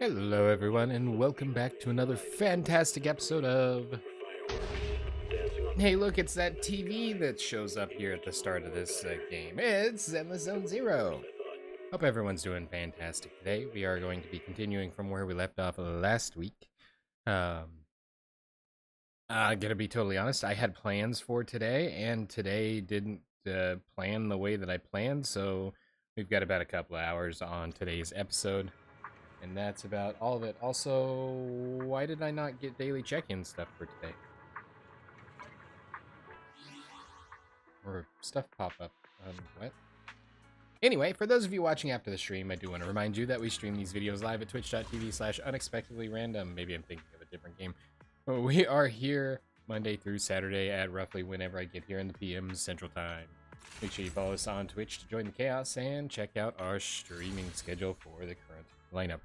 Hello, everyone, and welcome back to another fantastic episode of... Hey, look, it's that TV that shows up here at the start of this game. It's Zenless Zone Zero. Hope everyone's doing fantastic today. We are going to be continuing from where we left off last week. Gonna be totally honest, I had plans for today, and today didn't plan the way that I planned, so we've got about a couple of hours on today's episode. And that's about all of it. Also, why did I not get daily check-in stuff for today? Or stuff pop up. What? Anyway, for those of you watching after the stream, I do want to remind you that we stream these videos live at twitch.tv/unexpectedlyrandom. Maybe I'm thinking of a different game. But we are here Monday through Saturday at roughly whenever I get here in the PM Central Time. Make sure you follow us on Twitch to join the chaos and check out our streaming schedule for the current lineup.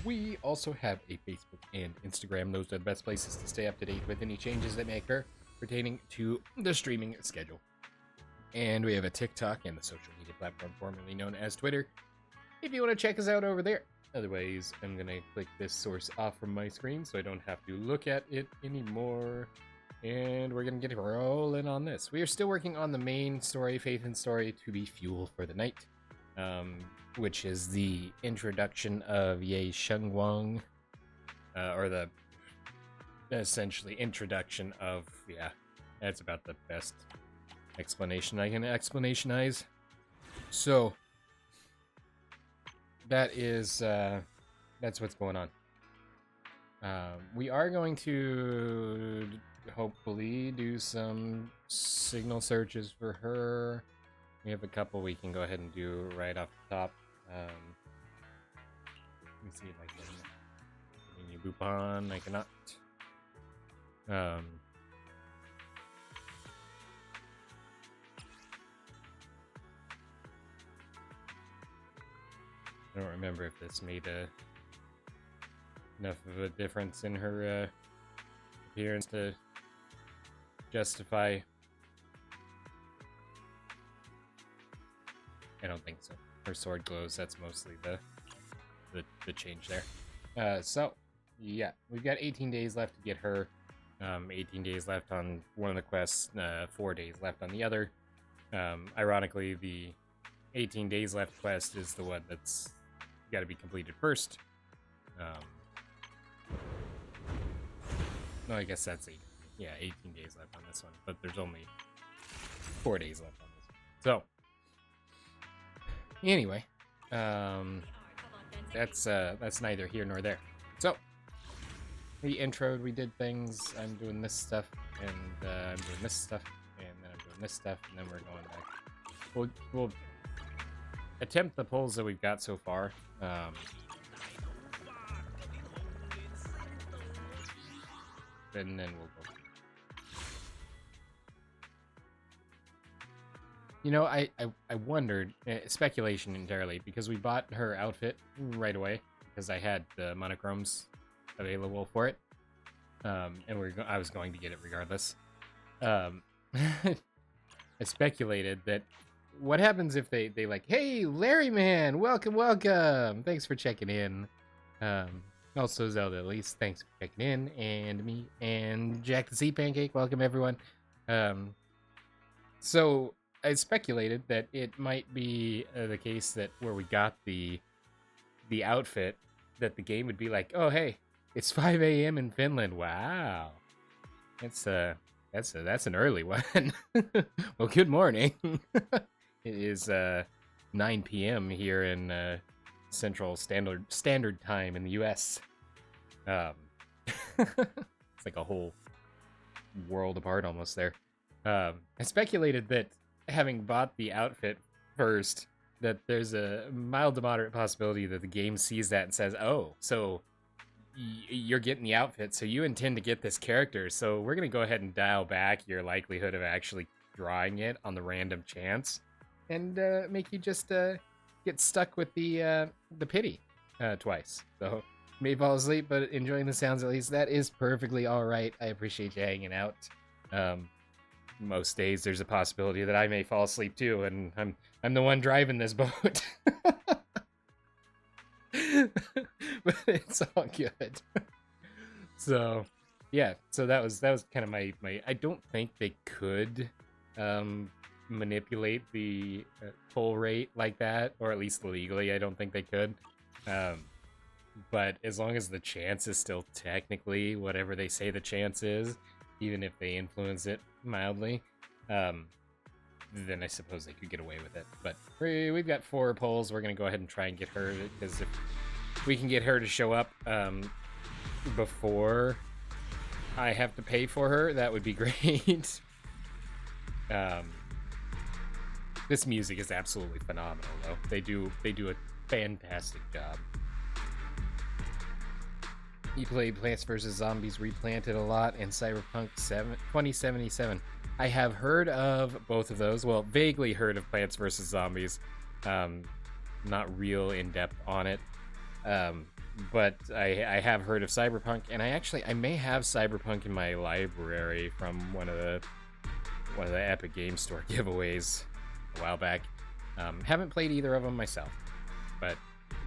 We also have a Facebook and Instagram. Those are the best places to stay up to date with any changes that may occur pertaining to the streaming schedule. And we have a TikTok and the social media platform formerly known as Twitter, if you want to check us out over there. Otherwise, I'm going to click this source off from my screen so I don't have to look at it anymore. And we're going to get rolling on this. We are still working on the main story, Faith and Story, to be fuel for the night. Which is the introduction of Ye Shengwang, or the essentially introduction of, yeah, that's about the best explanation I can explanationize. So, that is, that's what's going on. We are going to hopefully do some signal searches for her. We have a couple we can go ahead and do right off the top. Let me see if I can continue Bupon. I cannot. I don't remember if this made enough of a difference in her appearance to justify. I don't think so. Her sword glows. That's mostly the change there. So, yeah, we've got 18 days left to get her. 18 days left on one of the quests, 4 days left on the other. Ironically, the 18 days left quest is the one that's got to be completed first. No, I guess that's 18 days left on this one, but there's only 4 days left on this one. So, anyway, that's neither here nor there. So, we introed, we did things. I'm doing this stuff, and I'm doing this stuff, and then I'm doing this stuff, and then we're going back. We'll attempt the pulls that we've got so far. And then we'll go. You know, I wondered, speculation entirely, because we bought her outfit right away, because I had the monochromes available for it, and I was going to get it regardless. I speculated that, what happens if they like, hey, Larry man, welcome, thanks for checking in. Also Zelda Elise, thanks for checking in, and me, and Jack the Sea Pancake, welcome everyone. So I speculated that it might be the case that where we got the outfit, that the game would be like, oh hey, it's 5 a.m. in Finland. Wow, that's an early one. Well, good morning. It is 9 p.m. here in Central Standard Time in the U.S. It's like a whole world apart almost there. I speculated that, having bought the outfit first, that there's a mild to moderate possibility that the game sees that and says, oh, so you're getting the outfit, so you intend to get this character, so we're going to go ahead and dial back your likelihood of actually drawing it on the random chance, and make you just get stuck with the pity twice. So, may fall asleep, but enjoying the sounds at least. That is perfectly all right. I appreciate you hanging out. Most days there's a possibility that I may fall asleep too, and I'm the one driving this boat. but it's all good. So yeah, so that was kind of my I don't think they could manipulate the pull rate like that, or at least legally I don't think they could. But as long as the chance is still technically whatever they say the chance is, even if they influence it mildly, then I suppose they could get away with it. But we've got 4 polls. We're going to go ahead and try and get her, because if we can get her to show up before I have to pay for her, that would be great. This music is absolutely phenomenal, though. They do a fantastic job. You played Plants vs. Zombies Replanted a lot and Cyberpunk 2077. I have heard of both of those. Well, vaguely heard of Plants vs. Zombies. Not real in-depth on it. But I have heard of Cyberpunk, and I may have Cyberpunk in my library from one of the Epic Game Store giveaways a while back. Haven't played either of them myself, but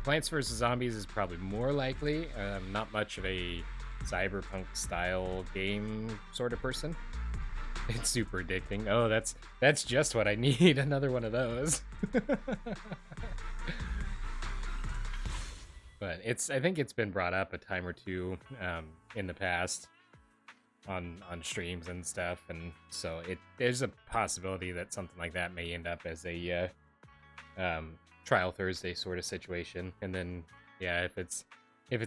Plants vs. Zombies is probably more likely. Not much of a Cyberpunk style game sort of person. It's super addicting. Oh, that's just what I need. Another one of those. But I think it's been brought up a time or two in the past on streams and stuff, and so there's a possibility that something like that may end up as a Trial Thursday sort of situation. And then yeah, if it's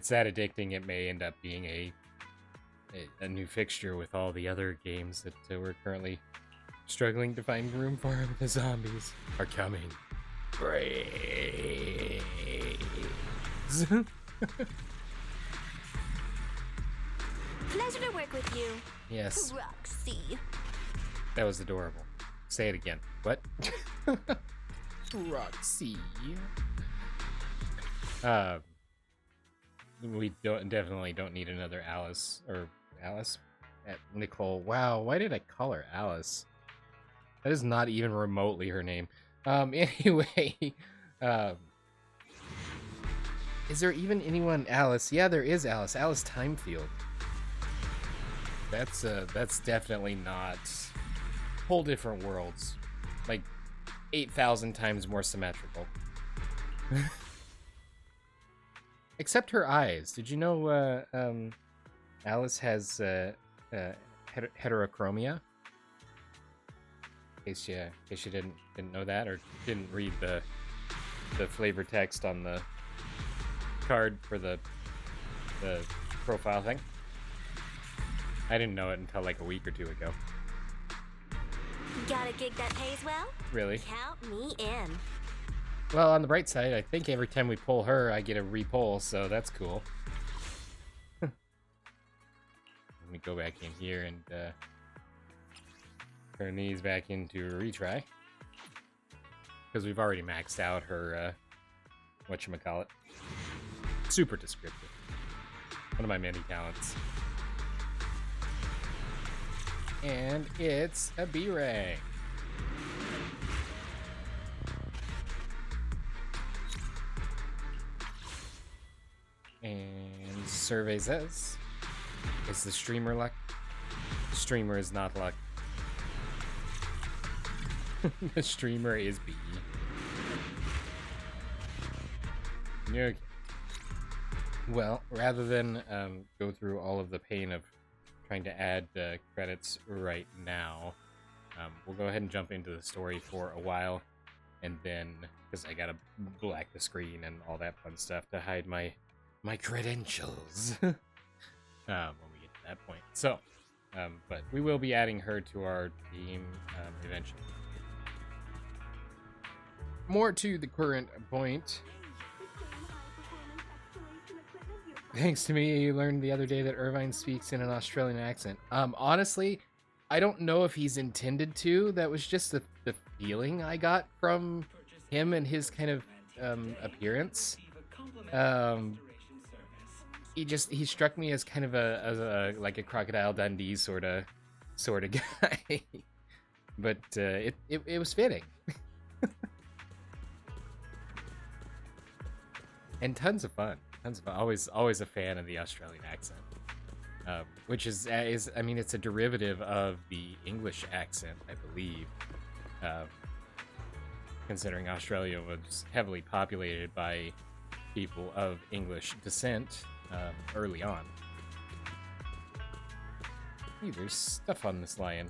that addicting, it may end up being a new fixture with all the other games that we're currently struggling to find room for. The zombies are coming. Praise. Pleasure to work with you. Yes. Proxy. That was adorable. Say it again. What? Proxy. We definitely don't need another Alice at Nicole. Wow, why did I call her Alice? That is not even remotely her name. Anyway, is there even anyone Alice? Yeah, there is Alice. Alice Timefield. That's definitely not whole different worlds. Like 8,000 times more symmetrical. Except her eyes. Did you know Alice has heterochromia? In case you didn't know that, or didn't read the flavor text on the card for the profile thing. I didn't know it until like a week or two ago. Got a gig that pays well? Really? Count me in. Well, on the bright side, I think every time we pull her, I get a re-pull, so that's cool. Let me go back in here and turn these back into a retry. Because we've already maxed out her, whatchamacallit. Super descriptive. One of my many talents. And it's a B-Ray. And survey says, is the streamer luck? Streamer is not luck. The streamer is B. Okay. Well, rather than go through all of the pain of trying to add credits right now, we'll go ahead and jump into the story for a while, and then, because I gotta black the screen and all that fun stuff to hide my credentials when we get to that point. So, but we will be adding her to our team eventually. More to the current point. Thanks to me, you learned the other day that Irvine speaks in an Australian accent. Honestly, I don't know if he's intended to. That was just the feeling I got from him and his kind of appearance. He struck me as kind of a like a Crocodile Dundee sort of guy. But it was fitting. And tons of fun. tons of always a fan of the Australian accent, which is I mean, it's a derivative of the English accent, I believe. Considering Australia was heavily populated by people of English descent early on. Hey, there's stuff on this lion.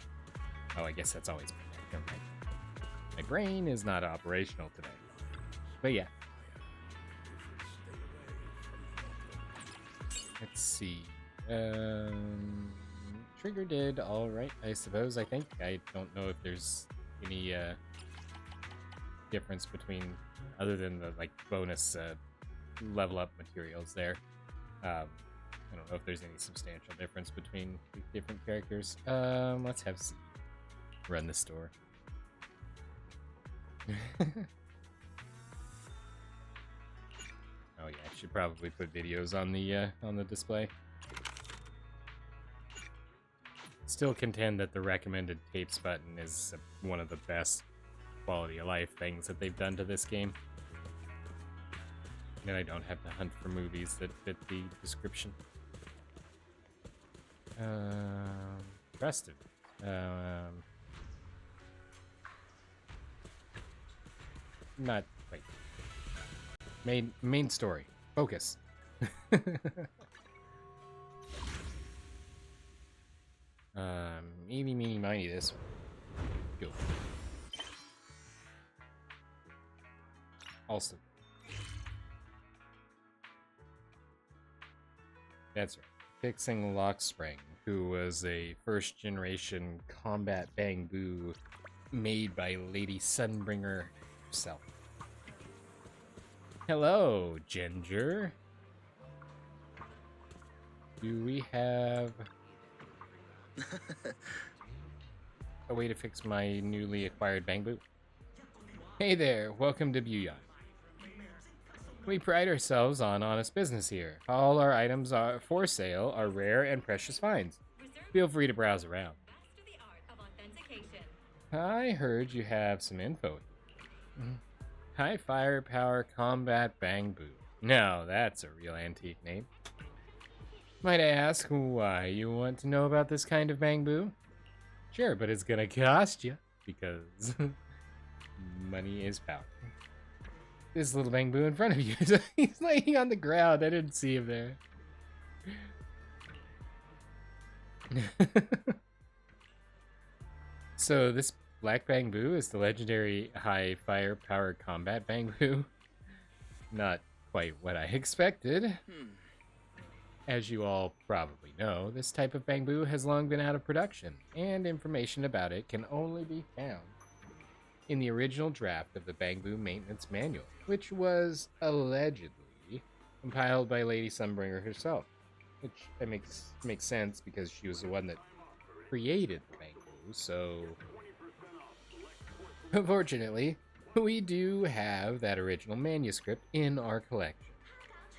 Oh, I guess that's always been there. Never mind. My brain is not operational today. But yeah. Let's see. Trigger did alright, I suppose, I think. I don't know if there's any difference between, other than the like bonus level up materials there. I don't know if there's any substantial difference between the different characters. Let's have C run the store. Oh yeah, I should probably put videos on the display. Still contend that the recommended tapes button is one of the best quality of life things that they've done to this game. And I don't have to hunt for movies that fit the description. Rest of it. Not quite. Main story. Focus. Eeny, meeny, miny this one. Go. Also. That's right. Fixing Lock Spring, who was a first generation combat bang boo made by Lady Sunbringer herself. Hello, Ginger. Do we have a way to fix my newly acquired bang boo? Hey there, welcome to Buyuan. We pride ourselves on honest business here. All our items are for sale are rare and precious finds. Feel free to browse around. I heard you have some info. High firepower combat bang boo. Now that's a real antique name. Might I ask why you want to know about this kind of bang boo? Sure, but it's gonna cost you because money is power. This little bang boo in front of you. He's laying on the ground. I didn't see him there. So this black bang boo is the legendary high firepower combat bang boo. Not quite what I expected. As you all probably know, this type of bang boo has long been out of production, and information about it can only be found in the original draft of the Bang Boo Maintenance Manual, which was allegedly compiled by Lady Sunbringer herself. Which makes sense because she was the one that created the Bang Boo, so unfortunately, we do have that original manuscript in our collection.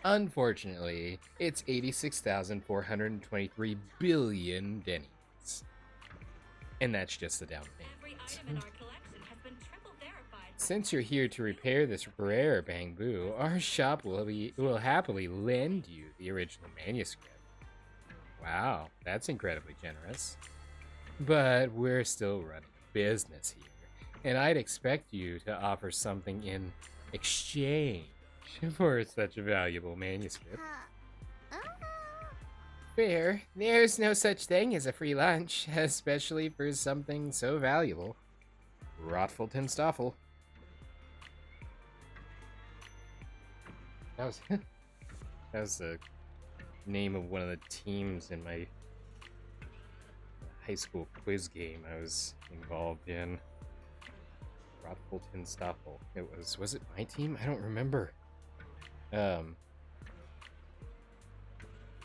Unfortunately, it's 86,423 billion dennies. And that's just the down payment. Since you're here to repair this rare bang boo, our shop will happily lend you the original manuscript. Wow, that's incredibly generous. But we're still running a business here, and I'd expect you to offer something in exchange for such a valuable manuscript. Fair. There's no such thing as a free lunch, especially for something so valuable. Rotfulton Stoffel. That was the name of one of the teams in my high school quiz game I was involved in. Rotfulton Stoffel. Was it my team? I don't remember. But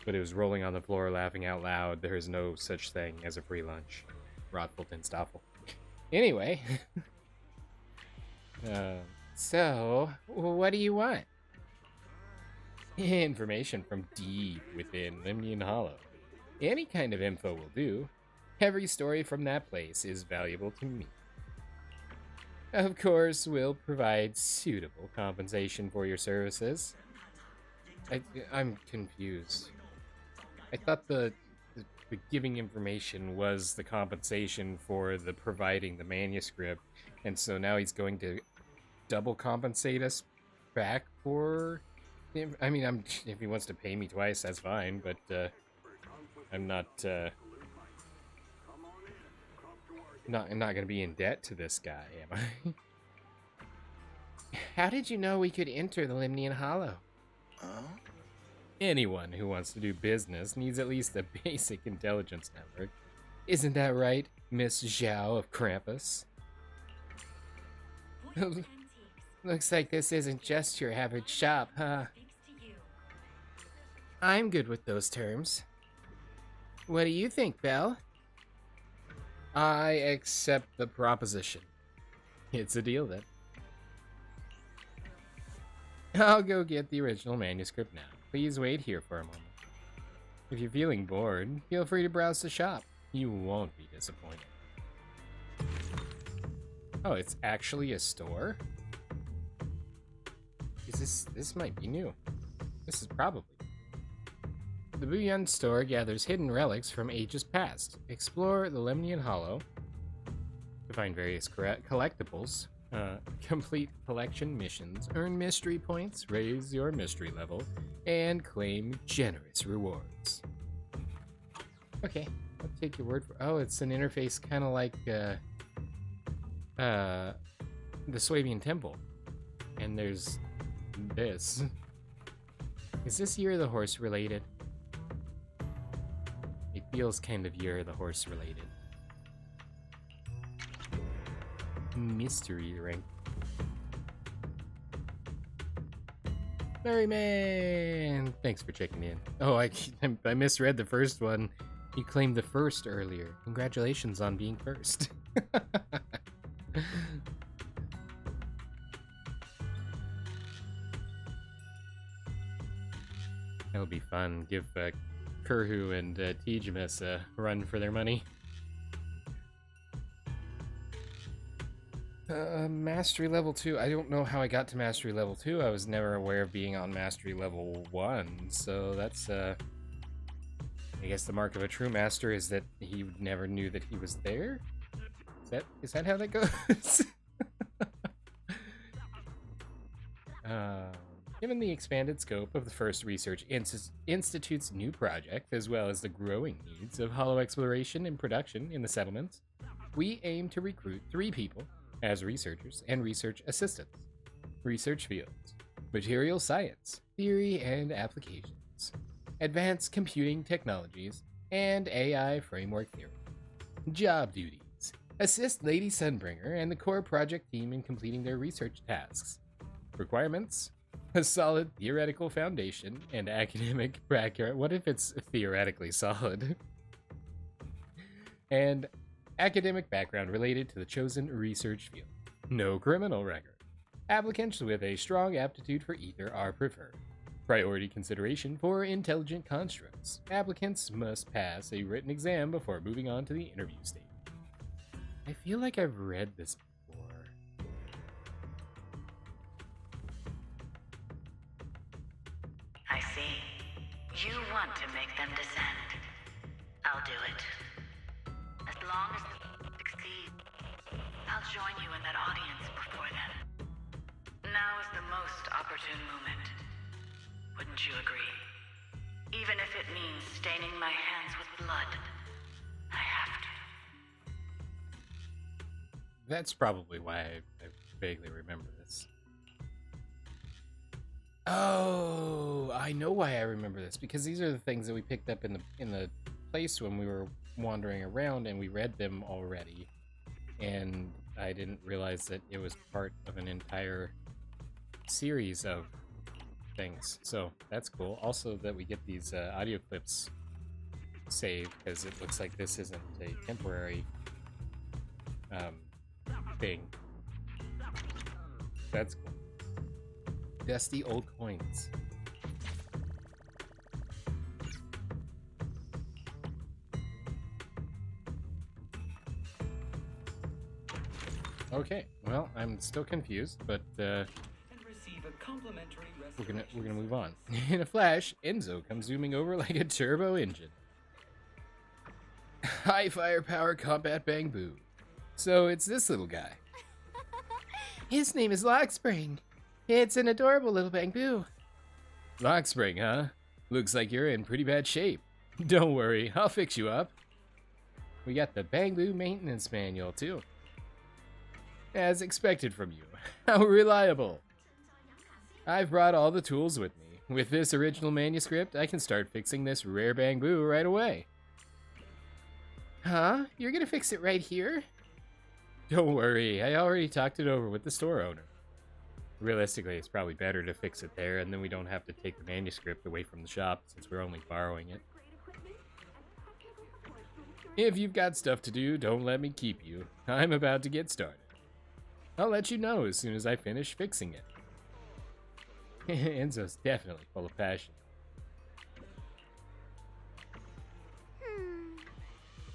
it was rolling on the floor laughing out loud. There is no such thing as a free lunch. Rotfulton Stoffel. Anyway. So, what do you want? Information from deep within Limnian Hollow. Any kind of info will do. Every story from that place is valuable to me. Of course, we'll provide suitable compensation for your services. I'm confused. I thought the giving information was the compensation for the providing the manuscript, and so now he's going to double compensate us back for. I mean, if he wants to pay me twice, that's fine, but I'm not I'm not gonna be in debt to this guy, am I? How did you know we could enter the Limnian Hollow? Anyone who wants to do business needs at least a basic intelligence network. Isn't that right, Miss Zhao of Krampus? Looks like this isn't just your average shop, huh? I'm good with those terms. What do you think, Belle? I accept the proposition. It's a deal, then. I'll go get the original manuscript now. Please wait here for a moment. If you're feeling bored, feel free to browse the shop. You won't be disappointed. Oh, it's actually a store? This might be new. This is probably. The Bullion store gathers hidden relics from ages past. Explore the Lemnian Hollow to find various collectibles, complete collection missions, earn mystery points, raise your mystery level, and claim generous rewards. Okay, I'll take your word for. Oh, it's an interface kind of like the Swabian Temple, and there's this. Is this Year of the Horse related? It feels kind of Year of the Horse related. Mystery rank. Merryman! Thanks for checking in. Oh, I misread the first one. You claimed the first earlier. Congratulations on being first. That'll be fun. Give Kurhu and Tijamus a run for their money. Mastery level 2. I don't know how I got to mastery level 2. I was never aware of being on mastery level 1. So that's, I guess the mark of a true master is that he never knew that he was there? Is that how that goes? Given the expanded scope of the First Research Institute's new project, as well as the growing needs of hollow exploration and production in the settlements, we aim to recruit 3 people as researchers and research assistants. Research fields: material science, theory and applications, advanced computing technologies, and AI framework theory. Job duties: assist Lady Sunbringer and the core project team in completing their research tasks. Requirements: a solid theoretical foundation and academic background. What if it's theoretically solid? And academic background related to the chosen research field. No criminal record. Applicants with a strong aptitude for ether are preferred. Priority consideration for intelligent constructs. Applicants must pass a written exam before moving on to the interview stage. I feel like I've read this before. I see. You want to make them descend. I'll do it. As long as they succeed, I'll join you in that audience before then. Now is the most opportune moment. Wouldn't you agree? Even if it means staining my hands with blood, I have to. That's probably why I vaguely remember this. Oh, I know why I remember this, because these are the things that we picked up in the place when we were wandering around, and we read them already, and I didn't realize that it was part of an entire series of things. So that's cool. Also that we get these audio clips saved, because it looks like this isn't a temporary thing. That's cool. Dusty old coins. Okay, well, I'm still confused, but And receive a Complimentary we're gonna move on. In a flash, Enzo comes zooming over like a turbo engine. High firepower combat bang boo. So it's this little guy. His name is Lockspring. It's an adorable little bang boo. Lockspring, huh? Looks like you're in pretty bad shape. Don't worry, I'll fix you up. We got the bang boo maintenance manual too. As expected from you. How reliable. I've brought all the tools with me. With this original manuscript, I can start fixing this rare bang boo right away. Huh? You're gonna fix it right here? Don't worry, I already talked it over with the store owner. Realistically, it's probably better to fix it there, and then we don't have to take the manuscript away from the shop, since we're only borrowing it. If you've got stuff to do, don't let me keep you. I'm about to get started. I'll let you know as soon as I finish fixing it. Enzo's definitely full of passion.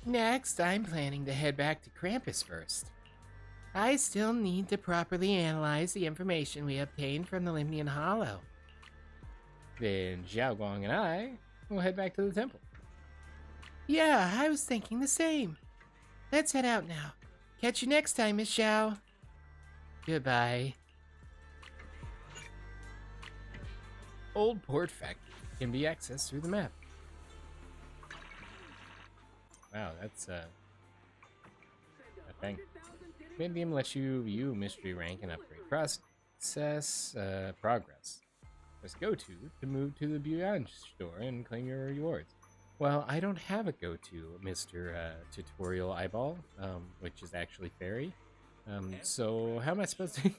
Next, I'm planning to head back to Krampus first. I still need to properly analyze the information we obtained from the Limnian Hollow. Then Xiaoguang and I will head back to the temple. Yeah, I was thinking the same. Let's head out now. Catch you next time, Miss Xiao. Goodbye. Old Port Factory can be accessed through the map. Wow, that's a thing. Medium lets you view mystery rank and upgrade process progress. Press go to move to the Beyond store and claim your rewards. Well, I don't have a go-to, Mr. Tutorial Eyeball, which is actually Fairy. So how am I supposed to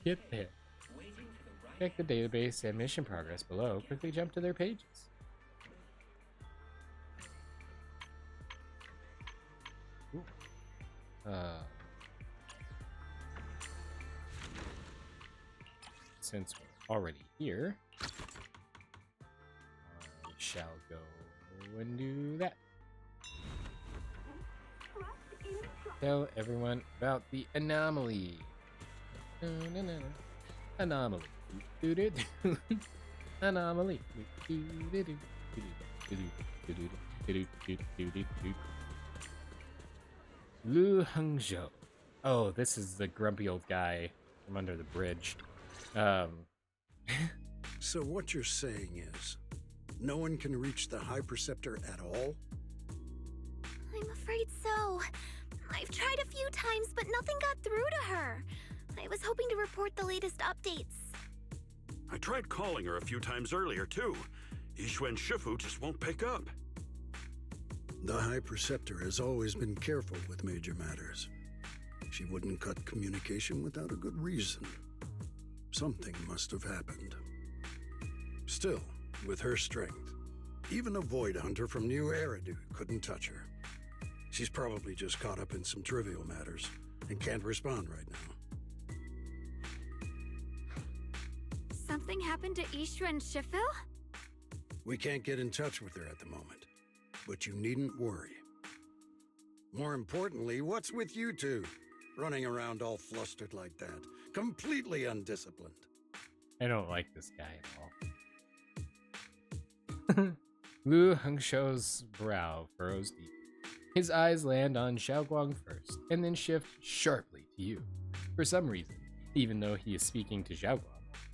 get there? Check the database and mission progress below. Quickly jump to their pages. Ooh. Since we're already here, I shall go and do that. Tell everyone about the anomaly. Anomaly. Anomaly. Lu Hangzhou. Oh, this is the grumpy old guy from under the bridge. So what you're saying is, no one can reach the High Preceptor at all? I'm afraid so. I've tried a few times, but nothing got through to her. I was hoping to report the latest updates. I tried calling her a few times earlier, too. Yixuan Shifu just won't pick up. The High Preceptor has always been careful with major matters. She wouldn't cut communication without a good reason. Something must have happened. Still, with her strength, even a Void Hunter from New Eridu couldn't touch her. She's probably just caught up in some trivial matters and can't respond right now. Something happened to Yixuan Shifu? We can't get in touch with her at the moment, but you needn't worry. More importantly, what's with you two? Running around all flustered like that, completely undisciplined. I don't like this guy at all. Lu Hangzhou's brow furrows deep. His eyes land on Xiaoguang first, and then shift sharply to you. For some reason, even though he is speaking to Xiaoguang,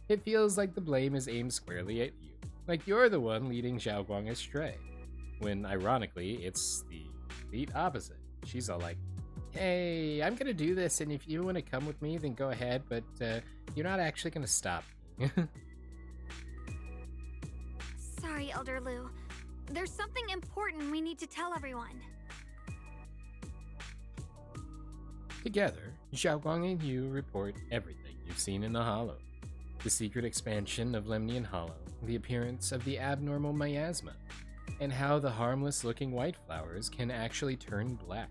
it feels like the blame is aimed squarely at you. Like you're the one leading Xiaoguang astray. When, ironically, it's the complete opposite. She's all like, hey, I'm gonna do this, and if you want to come with me, then go ahead, but you're not actually gonna stop me. Sorry, Elder Lu. There's something important we need to tell everyone. Together, Xiaoguang and you report everything you've seen in the Hollow. The secret expansion of Lemnian Hollow, the appearance of the abnormal miasma, and how the harmless-looking white flowers can actually turn black.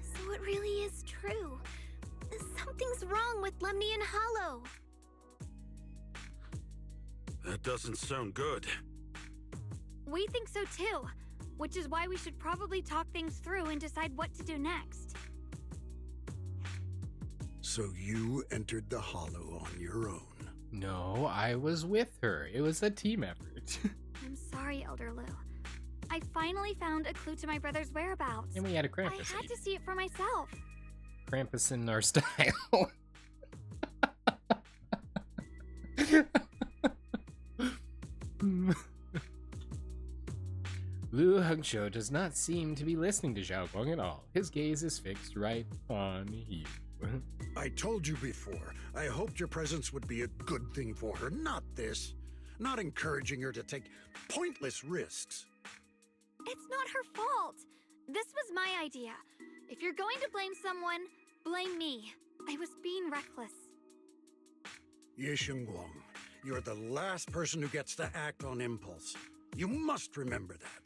So it really is true. Something's wrong with Lemnian Hollow. That doesn't sound good. We think so too, which is why we should probably talk things through and decide what to do next. So you entered the Hollow on your own. No, I was with her. It was a team effort. I'm sorry, Elder Lou. I finally found a clue to my brother's whereabouts. And we had a I Krampus. had to see it for myself. Krampus in our style. Lu Hengshou does not seem to be listening to Xiao Guang at all. His gaze is fixed right on you. I told you before, I hoped your presence would be a good thing for her, not this. Not encouraging her to take pointless risks. It's not her fault. This was my idea. If you're going to blame someone, blame me. I was being reckless. Ye Guang, you're the last person who gets to act on impulse. You must remember that.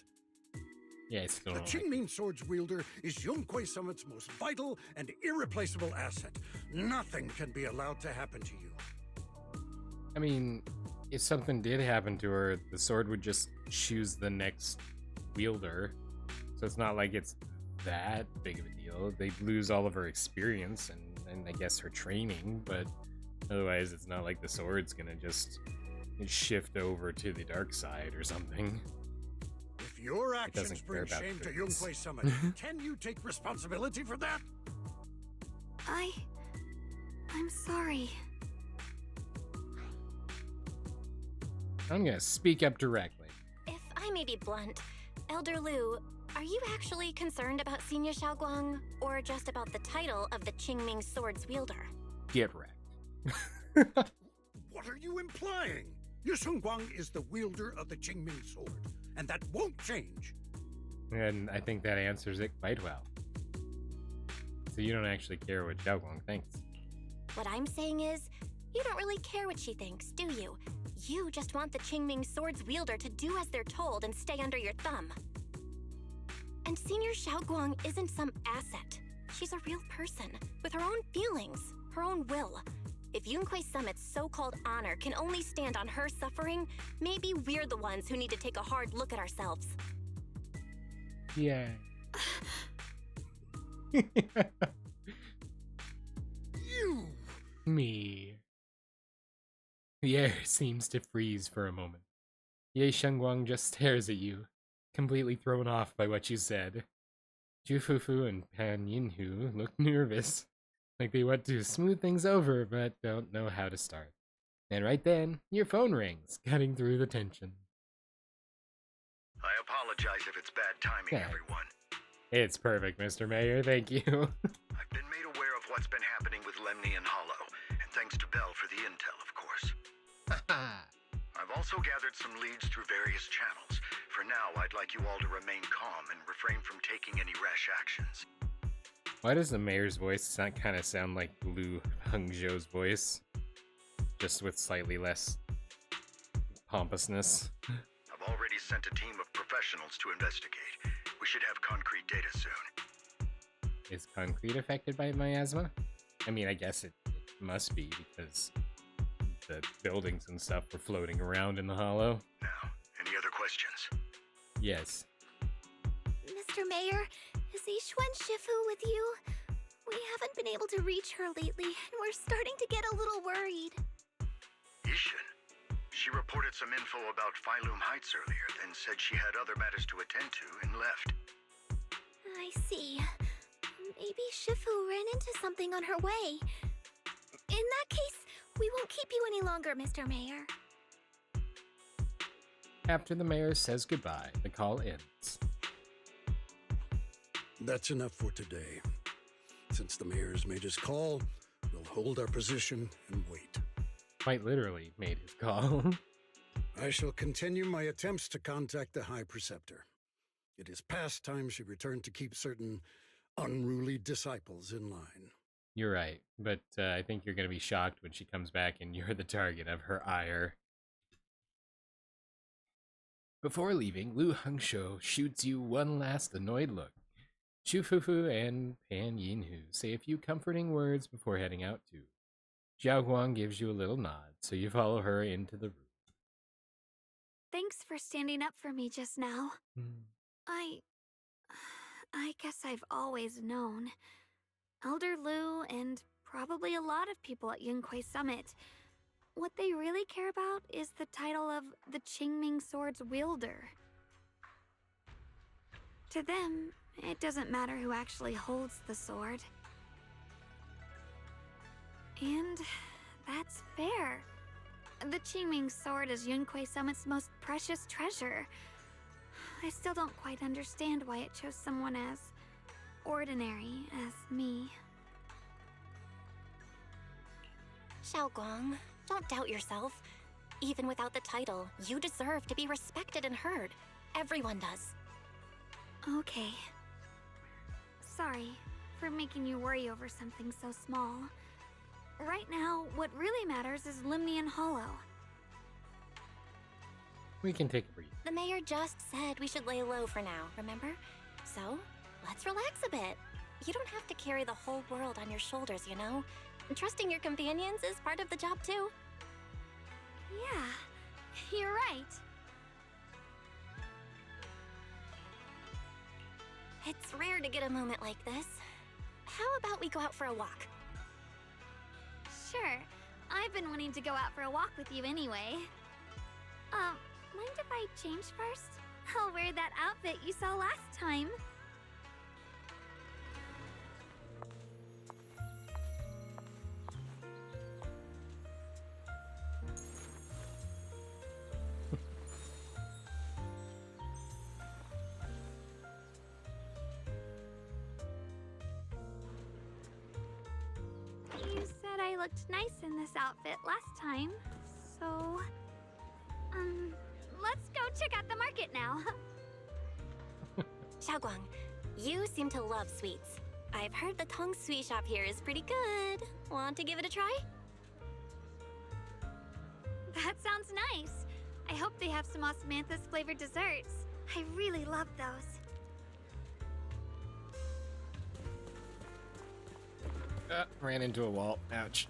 Yeah, it's still The like Qingming Sword's wielder is Yonghui Summit's most vital and irreplaceable asset. Nothing can be allowed to happen to you. I mean, if something did happen to her, the sword would just choose the next wielder. So it's not like it's that big of a deal. They'd lose all of her experience and I guess her training, but otherwise it's not like the sword's gonna just shift over to the dark side or something. If your actions doesn't care bring about shame to fitness. Yonghui Summit, can you take responsibility for that? I'm sorry. I'm gonna speak up directly. If I may be blunt, Elder Lu, are you actually concerned about Senior Xiaoguang, or just about the title of the Qingming Sword's wielder? Get wrecked. What are you implying? Ye Guang is the wielder of the Qingming Sword, and that won't change. And I think that answers it quite well. So you don't actually care what Xiao Guang thinks. What I'm saying is, you don't really care what she thinks, do you? You just want the Qingming Sword's wielder to do as they're told and stay under your thumb. And Senior Xiaoguang isn't some asset. She's a real person, with her own feelings, her own will. If Yunhui Summit's so-called honor can only stand on her suffering, maybe we're the ones who need to take a hard look at ourselves. Yeah. You! Me. The air seems to freeze for a moment. Ye Shengguang just stares at you, completely thrown off by what you said. Jufufu and Pan Yinhu look nervous, like they want to smooth things over but don't know how to start. And right then, your phone rings, cutting through the tension. I apologize if it's bad timing, Yeah. everyone. It's perfect, Mr. Mayor, thank you. I've been made aware of what's been happening with Lemny and Hollow, and thanks to Bell for the intel, of course. I've also gathered some leads through various channels. For now, I'd like you all to remain calm and refrain from taking any rash actions. Why does the mayor's voice kind of sound like Lu Hengzhou's voice? Just with slightly less pompousness. I've already sent a team of professionals to investigate. We should have concrete data soon. Is concrete affected by miasma? I mean, I guess it must be because the buildings and stuff were floating around in the hollow. Now, any other questions? Yes. Mr. Mayor, is Yixuan Shifu with you? We haven't been able to reach her lately, and we're starting to get a little worried. Yishin. She reported some info about Phylum Heights earlier, then said she had other matters to attend to and left. I see. Maybe Shifu ran into something on her way. In that case, we won't keep you any longer, Mr. Mayor. After the mayor says goodbye, the call ends. That's enough for today. Since the mayor's made his call, we'll hold our position and wait. Quite literally made his call. I shall continue my attempts to contact the High Preceptor. It is past time she returned to keep certain unruly disciples in line. You're right, but I think you're going to be shocked when she comes back and you're the target of her ire. Before leaving, Lu Hengshou shoots you one last annoyed look. Shufufu and Pan Yinhu say a few comforting words before heading out too. Xiao Guang gives you a little nod, so you follow her into the room. Thanks for standing up for me just now. I guess I've always known. Elder Lu and probably a lot of people at Yunquei Summit. What they really care about is the title of the Qingming Sword's wielder. To them, it doesn't matter who actually holds the sword. And that's fair. The Qingming Sword is Yunquei Summit's most precious treasure. I still don't quite understand why it chose someone as ordinary as me. Xiaoguang, don't doubt yourself. Even without the title, you deserve to be respected and heard. Everyone does. Okay. Sorry for making you worry over something so small. Right now, what really matters is Limnian Hollow. We can take a breather. The mayor just said we should lay low for now, remember? So, let's relax a bit. You don't have to carry the whole world on your shoulders, you know? Trusting your companions is part of the job too. Yeah, you're right. It's rare to get a moment like this. How about we go out for a walk? Sure. I've been wanting to go out for a walk with you anyway. Mind if I change first? I'll wear that outfit you saw last time. You said I looked nice in this outfit last time, so... let's go check out the market now. Xiaoguang, you seem to love sweets. I've heard the Tong Sui shop here is pretty good. Want to give it a try? That sounds nice. I hope they have some osmanthus flavored desserts. I really love those. Ran into a wall. Ouch.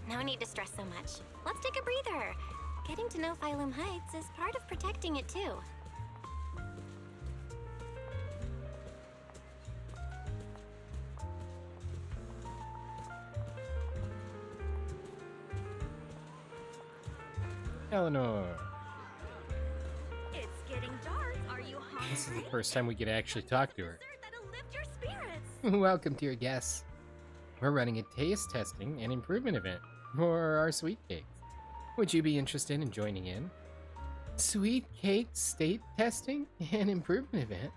No need to stress so much. Let's take a breather. Getting to know Phylum Heights is part of protecting it too. Eleanor. It's getting dark. Are you hungry? This is the first time we get to actually talk to her. Dessert that'll lift your spirits. Welcome, dear guests. We're running a taste testing and improvement event for our sweet cakes. Would you be interested in joining in? Sweet cake state testing and improvement event?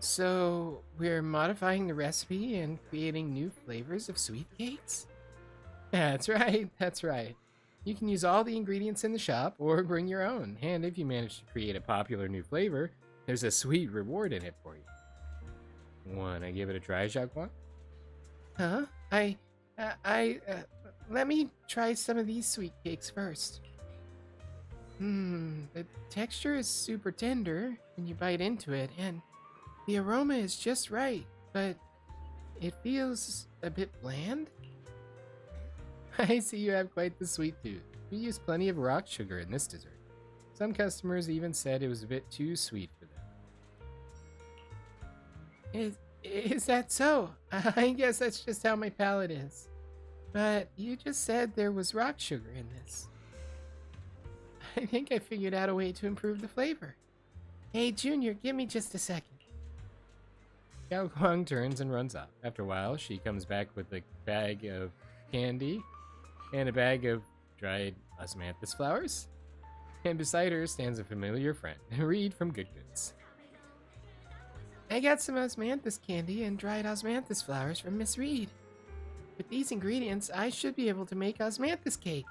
So, we're modifying the recipe and creating new flavors of sweet cakes? That's right, that's right. You can use all the ingredients in the shop or bring your own, and if you manage to create a popular new flavor, there's a sweet reward in it for you. Wanna give it a try, Xiaoguang? Huh? Let me try some of these sweet cakes first. The texture is super tender when you bite into it, and the aroma is just right, but it feels a bit bland. I see you have quite the sweet tooth. We use plenty of rock sugar in this dessert. Some customers even said it was a bit too sweet for them. Is that so? I guess that's just how my palate is. But you just said there was rock sugar in this. I think I figured out a way to improve the flavor. Hey, Junior, give me just a second. Xiao Guang turns and runs off. After a while, she comes back with a bag of candy and a bag of dried osmanthus flowers. And beside her stands a familiar friend, Reed from Good Goods. I got some osmanthus candy and dried osmanthus flowers from Miss Reed. With these ingredients, I should be able to make osmanthus cake.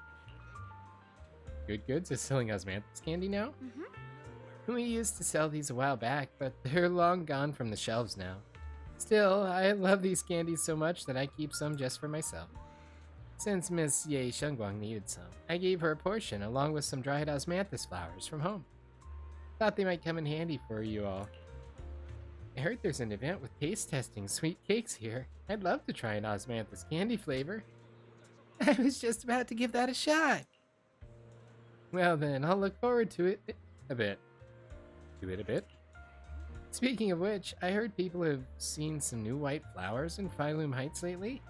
Good Goods is selling osmanthus candy now? Mm-hmm. We used to sell these a while back, but they're long gone from the shelves now. Still, I love these candies so much that I keep some just for myself. Since Miss Ye Shengguang needed some, I gave her a portion along with some dried osmanthus flowers from home. Thought they might come in handy for you all. I heard there's an event with taste testing sweet cakes here. I'd love to try an osmanthus candy flavor. I was just about to give that a shot. Well then, I'll look forward to it a bit. To it a bit? Speaking of which, I heard people have seen some new white flowers in Phylum Heights lately.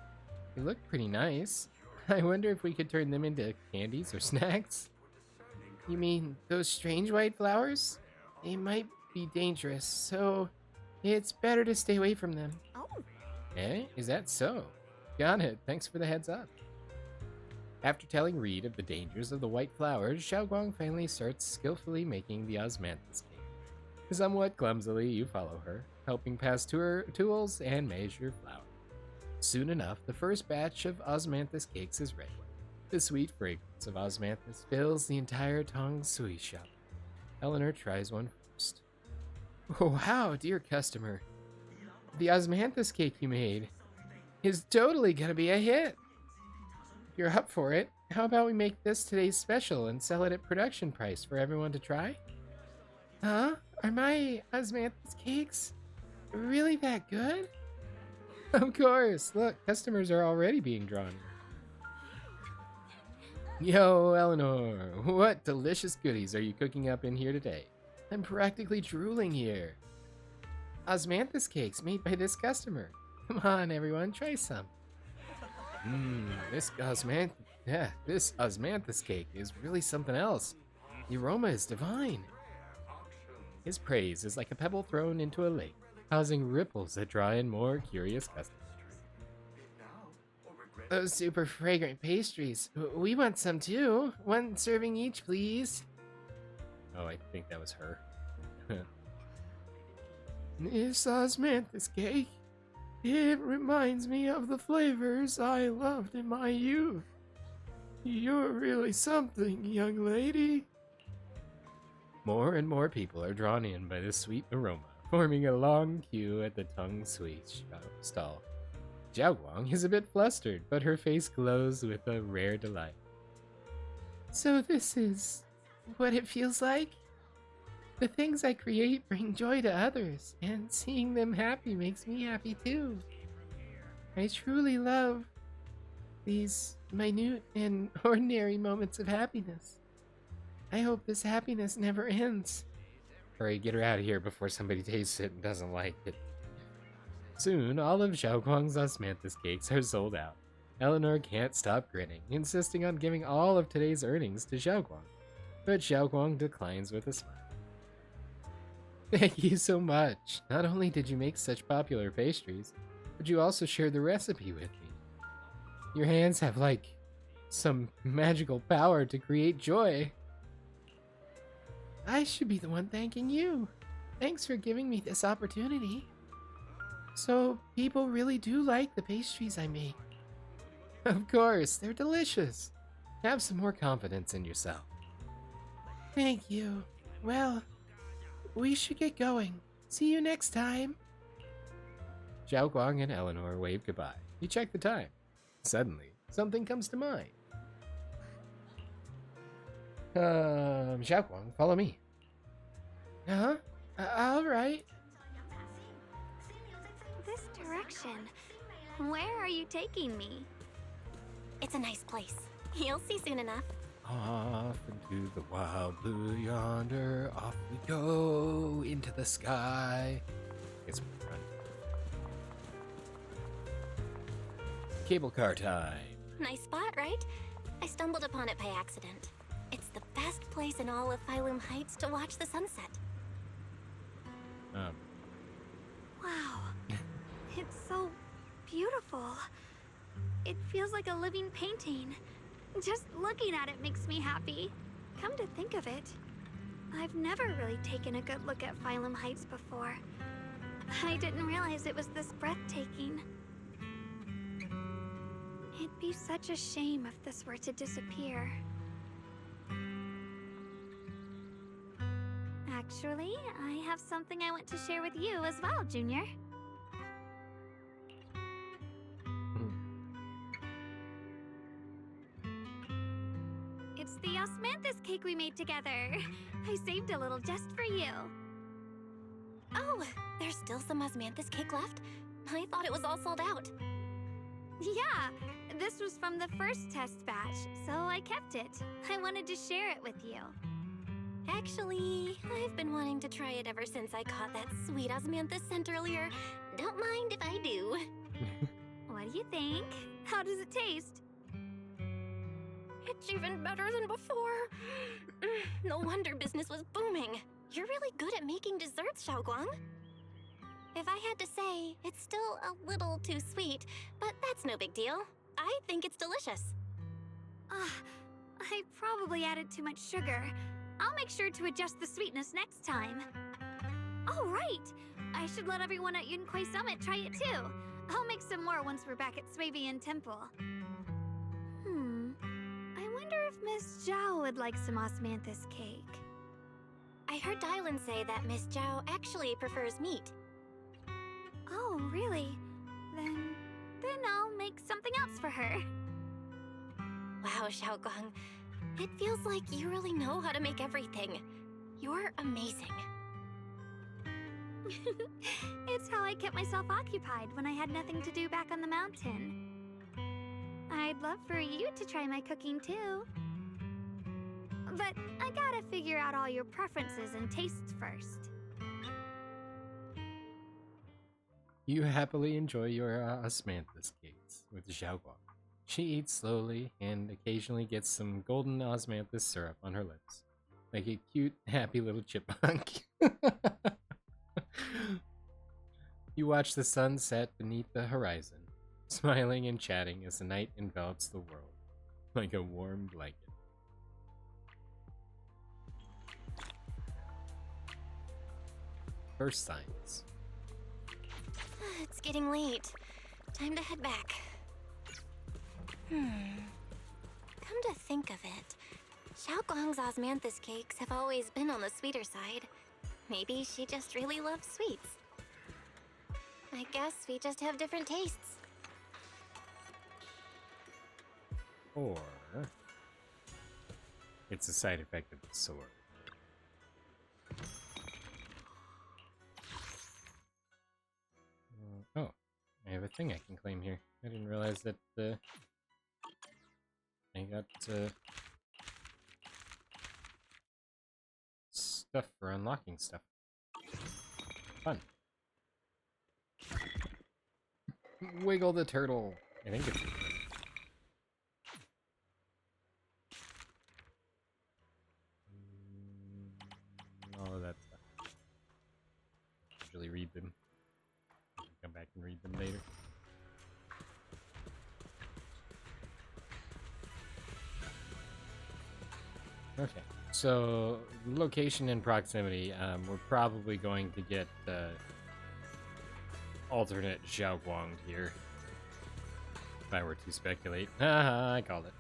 They look pretty nice. I wonder if we could turn them into candies or snacks. You mean those strange white flowers? They might be dangerous, so it's better to stay away from them. Oh, Eh? Is that so? Got it. Thanks for the heads up. After telling Reed of the dangers of the white flowers, Xiaoguang finally starts skillfully making the osmanthus cake. Somewhat clumsily, you follow her, helping pass tools and measure flour. Soon enough, the first batch of osmanthus cakes is ready. The sweet fragrance of osmanthus fills the entire Tong Sui shop. Eleanor tries one first. Oh, wow, dear customer. The osmanthus cake you made is totally gonna be a hit. If you're up for it, how about we make this today's special and sell it at production price for everyone to try? Huh? Are my osmanthus cakes really that good? Of course. Look, customers are already being drawn. Yo, Eleanor, what delicious goodies are you cooking up in here today? I'm practically drooling here. Osmanthus cakes made by this customer. Come on, everyone, try some. This osmanthus cake is really something else. The aroma is divine. His praise is like a pebble thrown into a lake, causing ripples that draw in more curious customers. Those super fragrant pastries. We want some too. One serving each, please. Oh, I think that was her. This osmanthus cake, it reminds me of the flavors I loved in my youth. You're really something, young lady. More and more people are drawn in by the sweet aroma, forming a long queue at the Tong Sui stall. Xiaoguang is a bit flustered, but her face glows with a rare delight. So this is what it feels like? The things I create bring joy to others, and seeing them happy makes me happy too. I truly love these minute and ordinary moments of happiness. I hope this happiness never ends. Hurry, get her out of here before somebody tastes it and doesn't like it. Soon, all of Xiaoguang's osmanthus cakes are sold out. Eleanor can't stop grinning, insisting on giving all of today's earnings to Xiaoguang. But Xiaoguang declines with a smile. Thank you so much. Not only did you make such popular pastries, but you also shared the recipe with me. Your hands have, like, some magical power to create joy. I should be the one thanking you. Thanks for giving me this opportunity. So, people really do like the pastries I make. Of course, they're delicious. Have some more confidence in yourself. Thank you. Well, we should get going. See you next time. Xiaoguang and Eleanor wave goodbye. You check the time. Suddenly, something comes to mind. Xiaoguang, follow me. Huh? All right. this direction. Where are you taking me? It's a nice place. You'll see soon enough. Off into the wild blue yonder, off we go into the sky. Guess we run. Cable car time. Nice spot, right? I stumbled upon it by accident. It's the best place in all of Phylum Heights to watch the sunset. Wow. It's so beautiful. It feels like a living painting. Just looking at it makes me happy. Come to think of it, I've never really taken a good look at Phylum Heights before. I didn't realize it was this breathtaking. It'd be such a shame if this were to disappear. Actually, I have something I want to share with you as well, Junior. It's the osmanthus cake we made together. I saved a little just for you. Oh, there's still some osmanthus cake left? I thought it was all sold out. Yeah, this was from the first test batch, so I kept it. I wanted to share it with you. Actually, I've been wanting to try it ever since I caught that sweet osmanthus scent earlier. Don't mind if I do. What do you think? How does it taste? It's even better than before. No wonder business was booming. You're really good at making desserts, Xiaoguang. If I had to say, it's still a little too sweet, but that's no big deal. I think it's delicious. I probably added too much sugar. I'll make sure to adjust the sweetness next time. Oh, right! I should let everyone at Yunquay Summit try it too. I'll make some more once we're back at Swabian Temple. I wonder if Miss Zhao would like some osmanthus cake. I heard Dylan say that Miss Zhao actually prefers meat. Oh, really? Then I'll make something else for her. Wow, Xiaoguang. It feels like you really know how to make everything. You're amazing. It's how I kept myself occupied when I had nothing to do back on the mountain. I'd love for you to try my cooking too. But I gotta figure out all your preferences and tastes first. You happily enjoy your osmanthus cakes with Xiaoguang. She eats slowly and occasionally gets some golden osmanthus syrup on her lips, like a cute, happy little chipmunk. You watch the sun set beneath the horizon, smiling and chatting as the night envelops the world like a warm blanket. First signs. It's getting late. Time to head back. Come to think of it, Xiaoguang's osmanthus cakes have always been on the sweeter side. Maybe she just really loves sweets. I guess we just have different tastes. Or it's a side effect of the sword. Oh, I have a thing I can claim here. I didn't realize that I got stuff for unlocking stuff. Fun. Wiggle the turtle. I think it's... all of that stuff. Usually read them. Come back and read them later. Okay, so location and proximity. We're probably going to get alternate Xiaoguang here. If I were to speculate. Haha, I called it.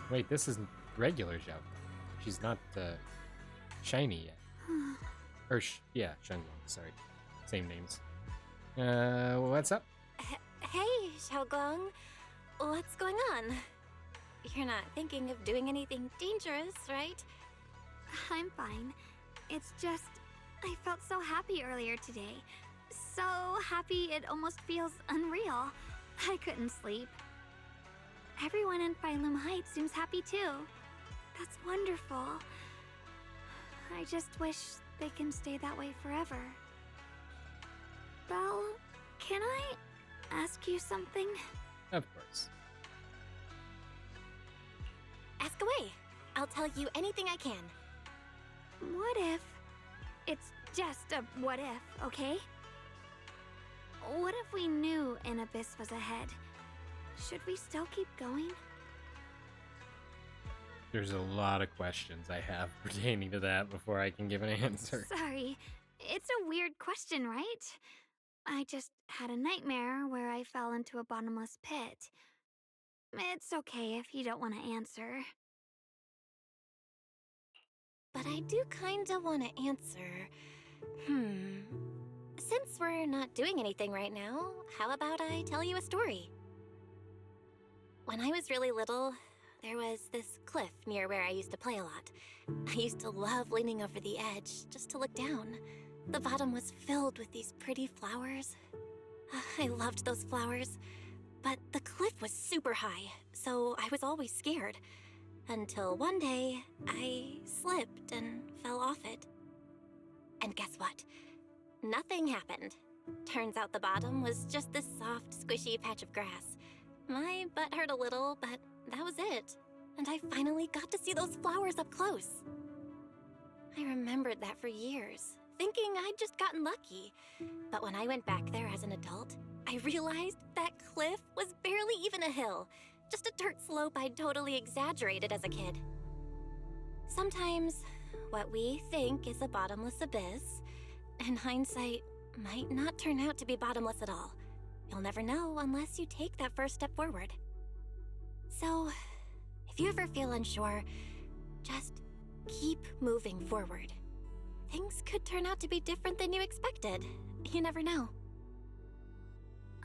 Wait, this isn't regular Xiaoguang. She's not shiny yet. Or, yeah, Shenguang, sorry. Same names. What's up? Hey, Xiaoguang. What's going on? You're not thinking of doing anything dangerous, right? I'm fine. It's just, I felt so happy earlier today. So happy it almost feels unreal. I couldn't sleep. Everyone in Phylum Heights seems happy too. That's wonderful. I just wish they can stay that way forever. Belle, can I ask you something? Of course. Ask away. I'll tell you anything I can. What if... It's just a what if, okay? What if we knew an abyss was ahead? Should we still keep going? There's a lot of questions I have pertaining to that before I can give an answer. Sorry. It's a weird question, right? I just had a nightmare where I fell into a bottomless pit. It's okay if you don't want to answer. But I do kinda want to answer. Since we're not doing anything right now, how about I tell you a story? When I was really little, there was this cliff near where I used to play a lot. I used to love leaning over the edge just to look down. The bottom was filled with these pretty flowers. I loved those flowers. But the cliff was super high, so I was always scared. Until one day, I slipped and fell off it. And guess what? Nothing happened. Turns out the bottom was just this soft, squishy patch of grass. My butt hurt a little, but that was it. And I finally got to see those flowers up close. I remembered that for years, thinking I'd just gotten lucky. But when I went back there as an adult, I realized that cliff was barely even a hill, just a dirt slope I'd totally exaggerated as a kid. Sometimes, what we think is a bottomless abyss, in hindsight, might not turn out to be bottomless at all. You'll never know unless you take that first step forward. So, if you ever feel unsure, just keep moving forward. Things could turn out to be different than you expected. You never know.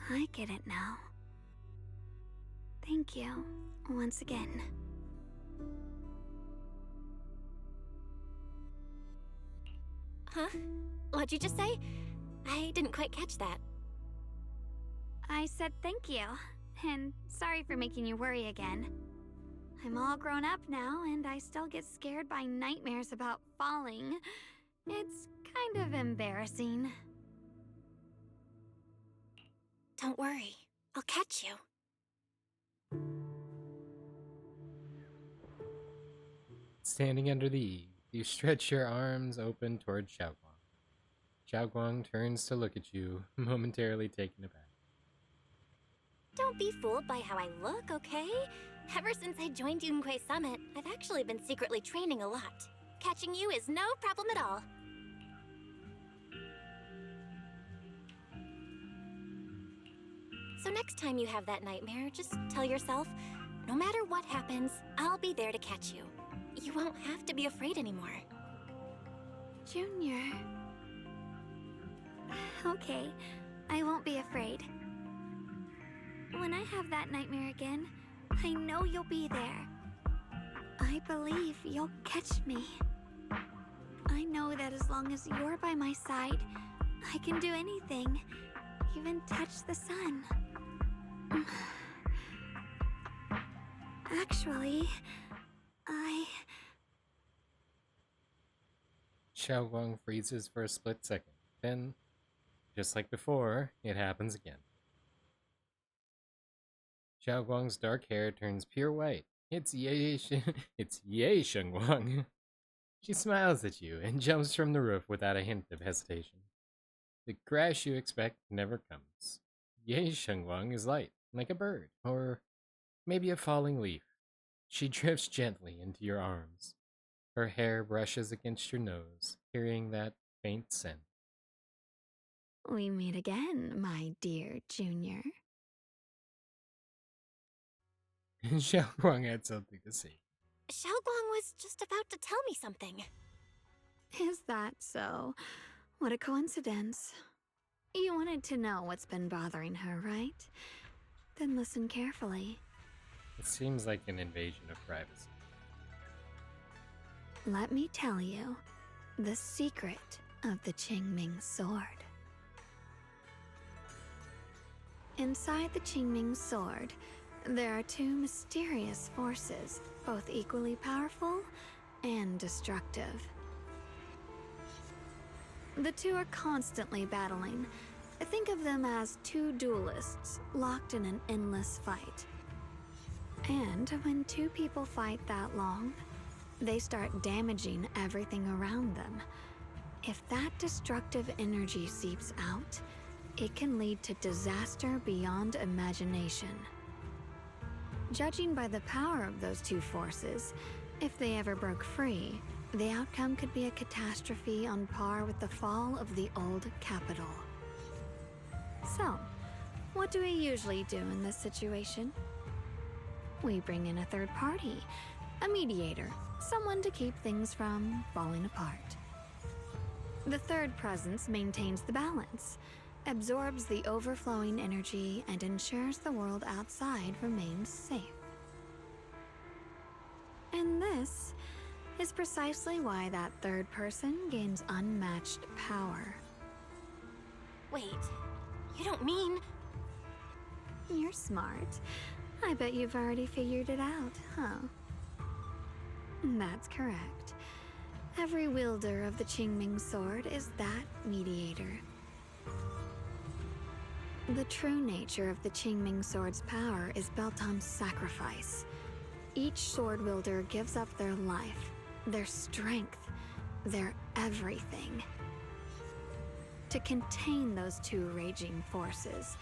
I get it now. Thank you, once again. Huh? What'd you just say? I didn't quite catch that. I said thank you, and sorry for making you worry again. I'm all grown up now, and I still get scared by nightmares about falling. It's kind of embarrassing. Don't worry, I'll catch you. Standing under the eave, you stretch your arms open toward Xiaoguang. Xiaoguang turns to look at you, momentarily taken aback. Don't be fooled by how I look, okay? Ever since I joined Yunquei Summit, I've actually been secretly training a lot. Catching you is no problem at all. So next time you have that nightmare, just tell yourself, no matter what happens, I'll be there to catch you. You won't have to be afraid anymore. Junior. Okay, I won't be afraid. When I have that nightmare again, I know you'll be there. I believe you'll catch me. I know that as long as you're by my side, I can do anything, even touch the sun. Actually, Xiaoguang freezes for a split second. Then, just like before, it happens again. Xiaoguang's dark hair turns pure white. It's Ye Shengguang. She smiles at you and jumps from the roof without a hint of hesitation. The crash you expect never comes. Ye Shengguang is light, like a bird, or maybe a falling leaf. She drifts gently into your arms. Her hair brushes against your nose, carrying that faint scent. we meet again, my dear Junior. Xiaoguang had something to say. Xiaoguang was just about to tell me something. Is that so? What a coincidence. You wanted to know what's been bothering her, right? Then listen carefully. It seems like an invasion of privacy. Let me tell you the secret of the Qingming sword. Inside the Qingming sword, there are two mysterious forces, both equally powerful and destructive. The two are constantly battling. Think of them as two duelists locked in an endless fight. And when two people fight that long, they start damaging everything around them. If that destructive energy seeps out, it can lead to disaster beyond imagination. Judging by the power of those two forces, if they ever broke free, the outcome could be a catastrophe on par with the fall of the old capital. So, what do we usually do in this situation? We bring in a third party, a mediator, someone to keep things from falling apart. The third presence maintains the balance, absorbs the overflowing energy, and ensures the world outside remains safe. And this is precisely why that third person gains unmatched power. Wait, you don't mean... You're smart. I bet you've already figured it out, huh? That's correct. Every wielder of the Qingming sword is that mediator. The true nature of the Qingming sword's power is built on sacrifice. Each sword wielder gives up their life, their strength, their everything, to contain those two raging forces,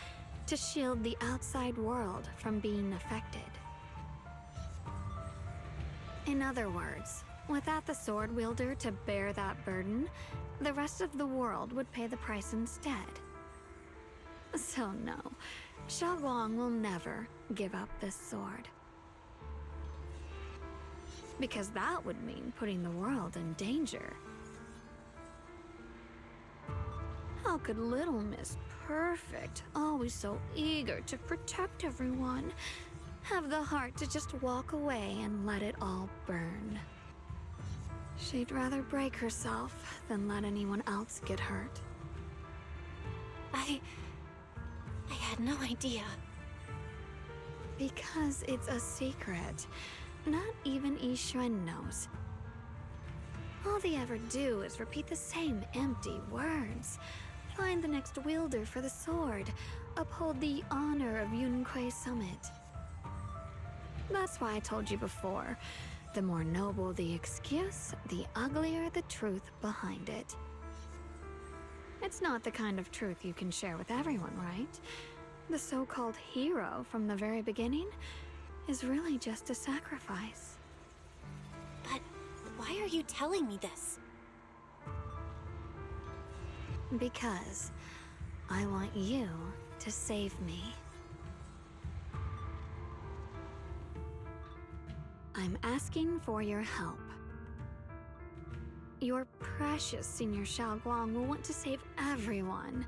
to shield the outside world from being affected. In other words, without the sword wielder to bear that burden, the rest of the world would pay the price instead. So no, Xiaoguang will never give up this sword. Because that would mean putting the world in danger. How could little Miss Perfect, always so eager to protect everyone, have the heart to just walk away and let it all burn? She'd rather break herself than let anyone else get hurt. I had no idea. Because it's a secret. Not even Yixuan knows. All they ever do is repeat the same empty words. Find the next wielder for the sword. Uphold the honor of Yunquei Summit. That's why I told you before. The more noble the excuse, the uglier the truth behind it. It's not the kind of truth you can share with everyone, right? The so-called hero from the very beginning is really just a sacrifice. But why are you telling me this? Because I want you to save me. I'm asking for your help. Your precious Senior Xiaoguang will want to save everyone.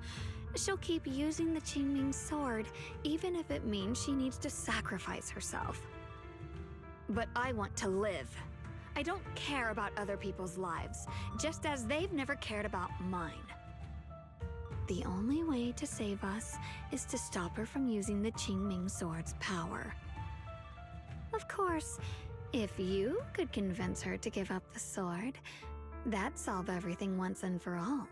She'll keep using the Qingming sword, even if it means she needs to sacrifice herself. But I want to live. I don't care about other people's lives, just as they've never cared about mine. The only way to save us is to stop her from using the Qingming sword's power. Of course, if you could convince her to give up the sword, that'd solve everything once and for all.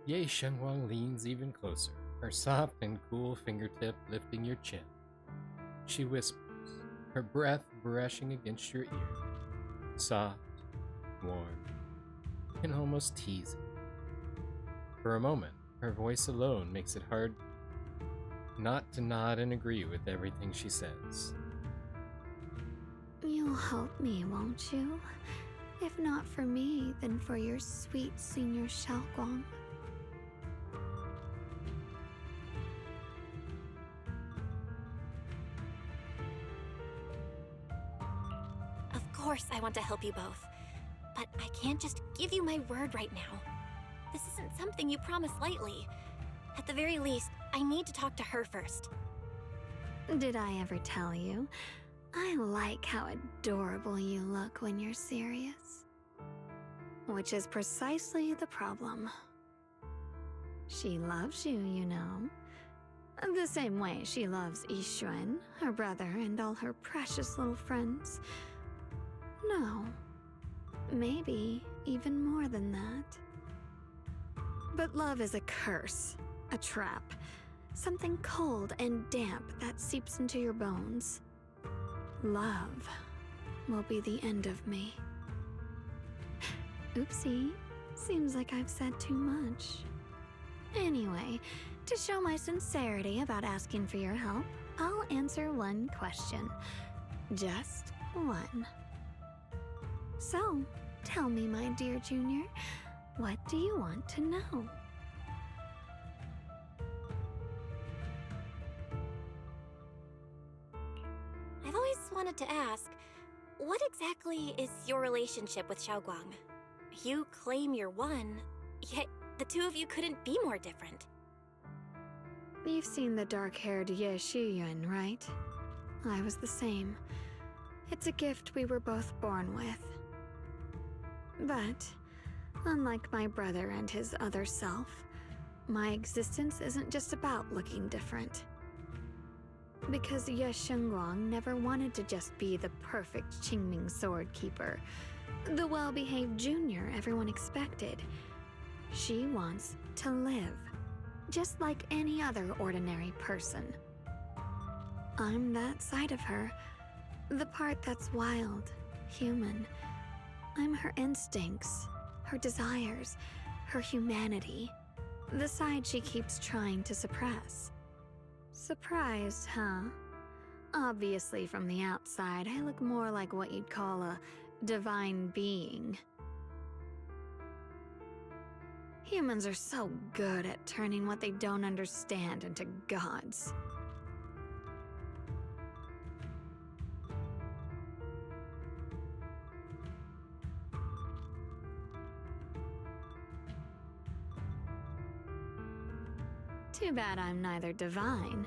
Ye Shenhuang leans even closer, her soft and cool fingertip lifting your chin. She whispers, her breath brushing against your ear. Soft, warm, and almost teasing. For a moment, her voice alone makes it hard not to nod and agree with everything she says. You'll help me, won't you? If not for me, then for your sweet Senior Xiaoguang. Of course I want to help you both. But I can't just give you my word right now. This isn't something you promise lightly. At the very least, I need to talk to her first. Did I ever tell you? I like how adorable you look when you're serious. Which is precisely the problem. She loves you, you know. The same way she loves Yixuan, her brother, and all her precious little friends. No. Maybe even more than that. But love is a curse, a trap. Something cold and damp that seeps into your bones. Love will be the end of me. Oopsie, seems like I've said too much. Anyway, to show my sincerity about asking for your help, I'll answer one question. Just one. So, tell me, my dear Junior, what do you want to know? I've always wanted to ask, what exactly is your relationship with Xiaoguang? You claim you're one, yet the two of you couldn't be more different. You've seen the dark-haired Ye Shiyuan, right? I was the same. It's a gift we were both born with. But, unlike my brother and his other self, my existence isn't just about looking different. Because Ye Shengguang never wanted to just be the perfect Qingming sword keeper, the well-behaved junior everyone expected. She wants to live, just like any other ordinary person. I'm that side of her, the part that's wild, human. I'm her instincts, her desires, her humanity, the side she keeps trying to suppress. Surprised, huh? Obviously, from the outside, I look more like what you'd call a divine being. Humans are so good at turning what they don't understand into gods. Too bad I'm neither divine,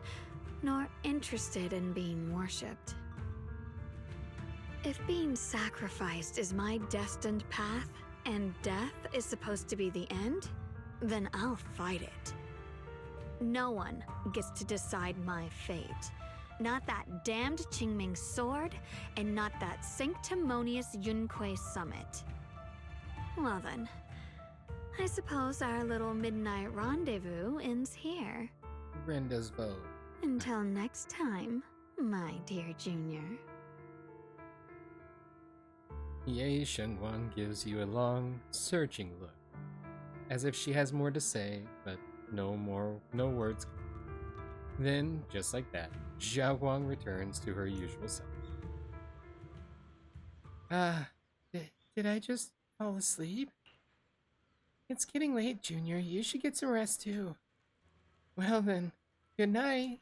nor interested in being worshipped. If being sacrificed is my destined path, and death is supposed to be the end, then I'll fight it. No one gets to decide my fate. Not that damned Qingming sword, and not that sanctimonious Yunque summit. Well then, I suppose our little midnight rendezvous ends here. Brenda's bow. Until next time, my dear Junior. Ye Shengguang gives you a long, searching look, as if she has more to say, but no words. Then, just like that, Xiaoguang returns to her usual self. Did I just fall asleep? It's getting late, Junior. You should get some rest too. Well then, good night.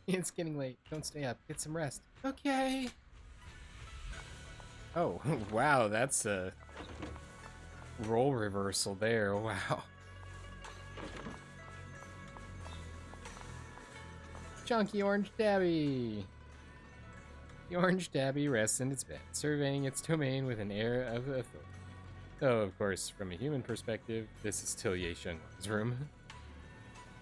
It's getting late. Don't stay up. Get some rest. Okay. Oh, wow, that's a role reversal there. Wow. Chunky Orange Tabby. The Orange Tabby rests in its bed, surveying its domain with an air of authority. Though, of course, from a human perspective, this is still Ye Shengguang's room.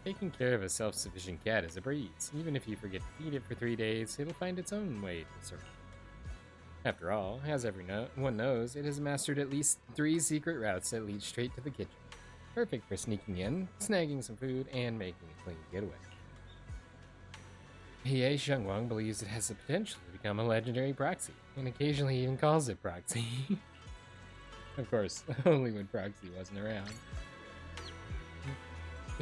Taking care of a self-sufficient cat is a breeze. Even if you forget to feed it for 3 days, it'll find its own way to survive. After all, as everyone knows, it has mastered at least 3 secret routes that lead straight to the kitchen. Perfect for sneaking in, snagging some food, and making a clean getaway. Ye Shengguang believes it has the potential to become a legendary proxy, and occasionally even calls it Proxy. Of course, only when Proxy wasn't around.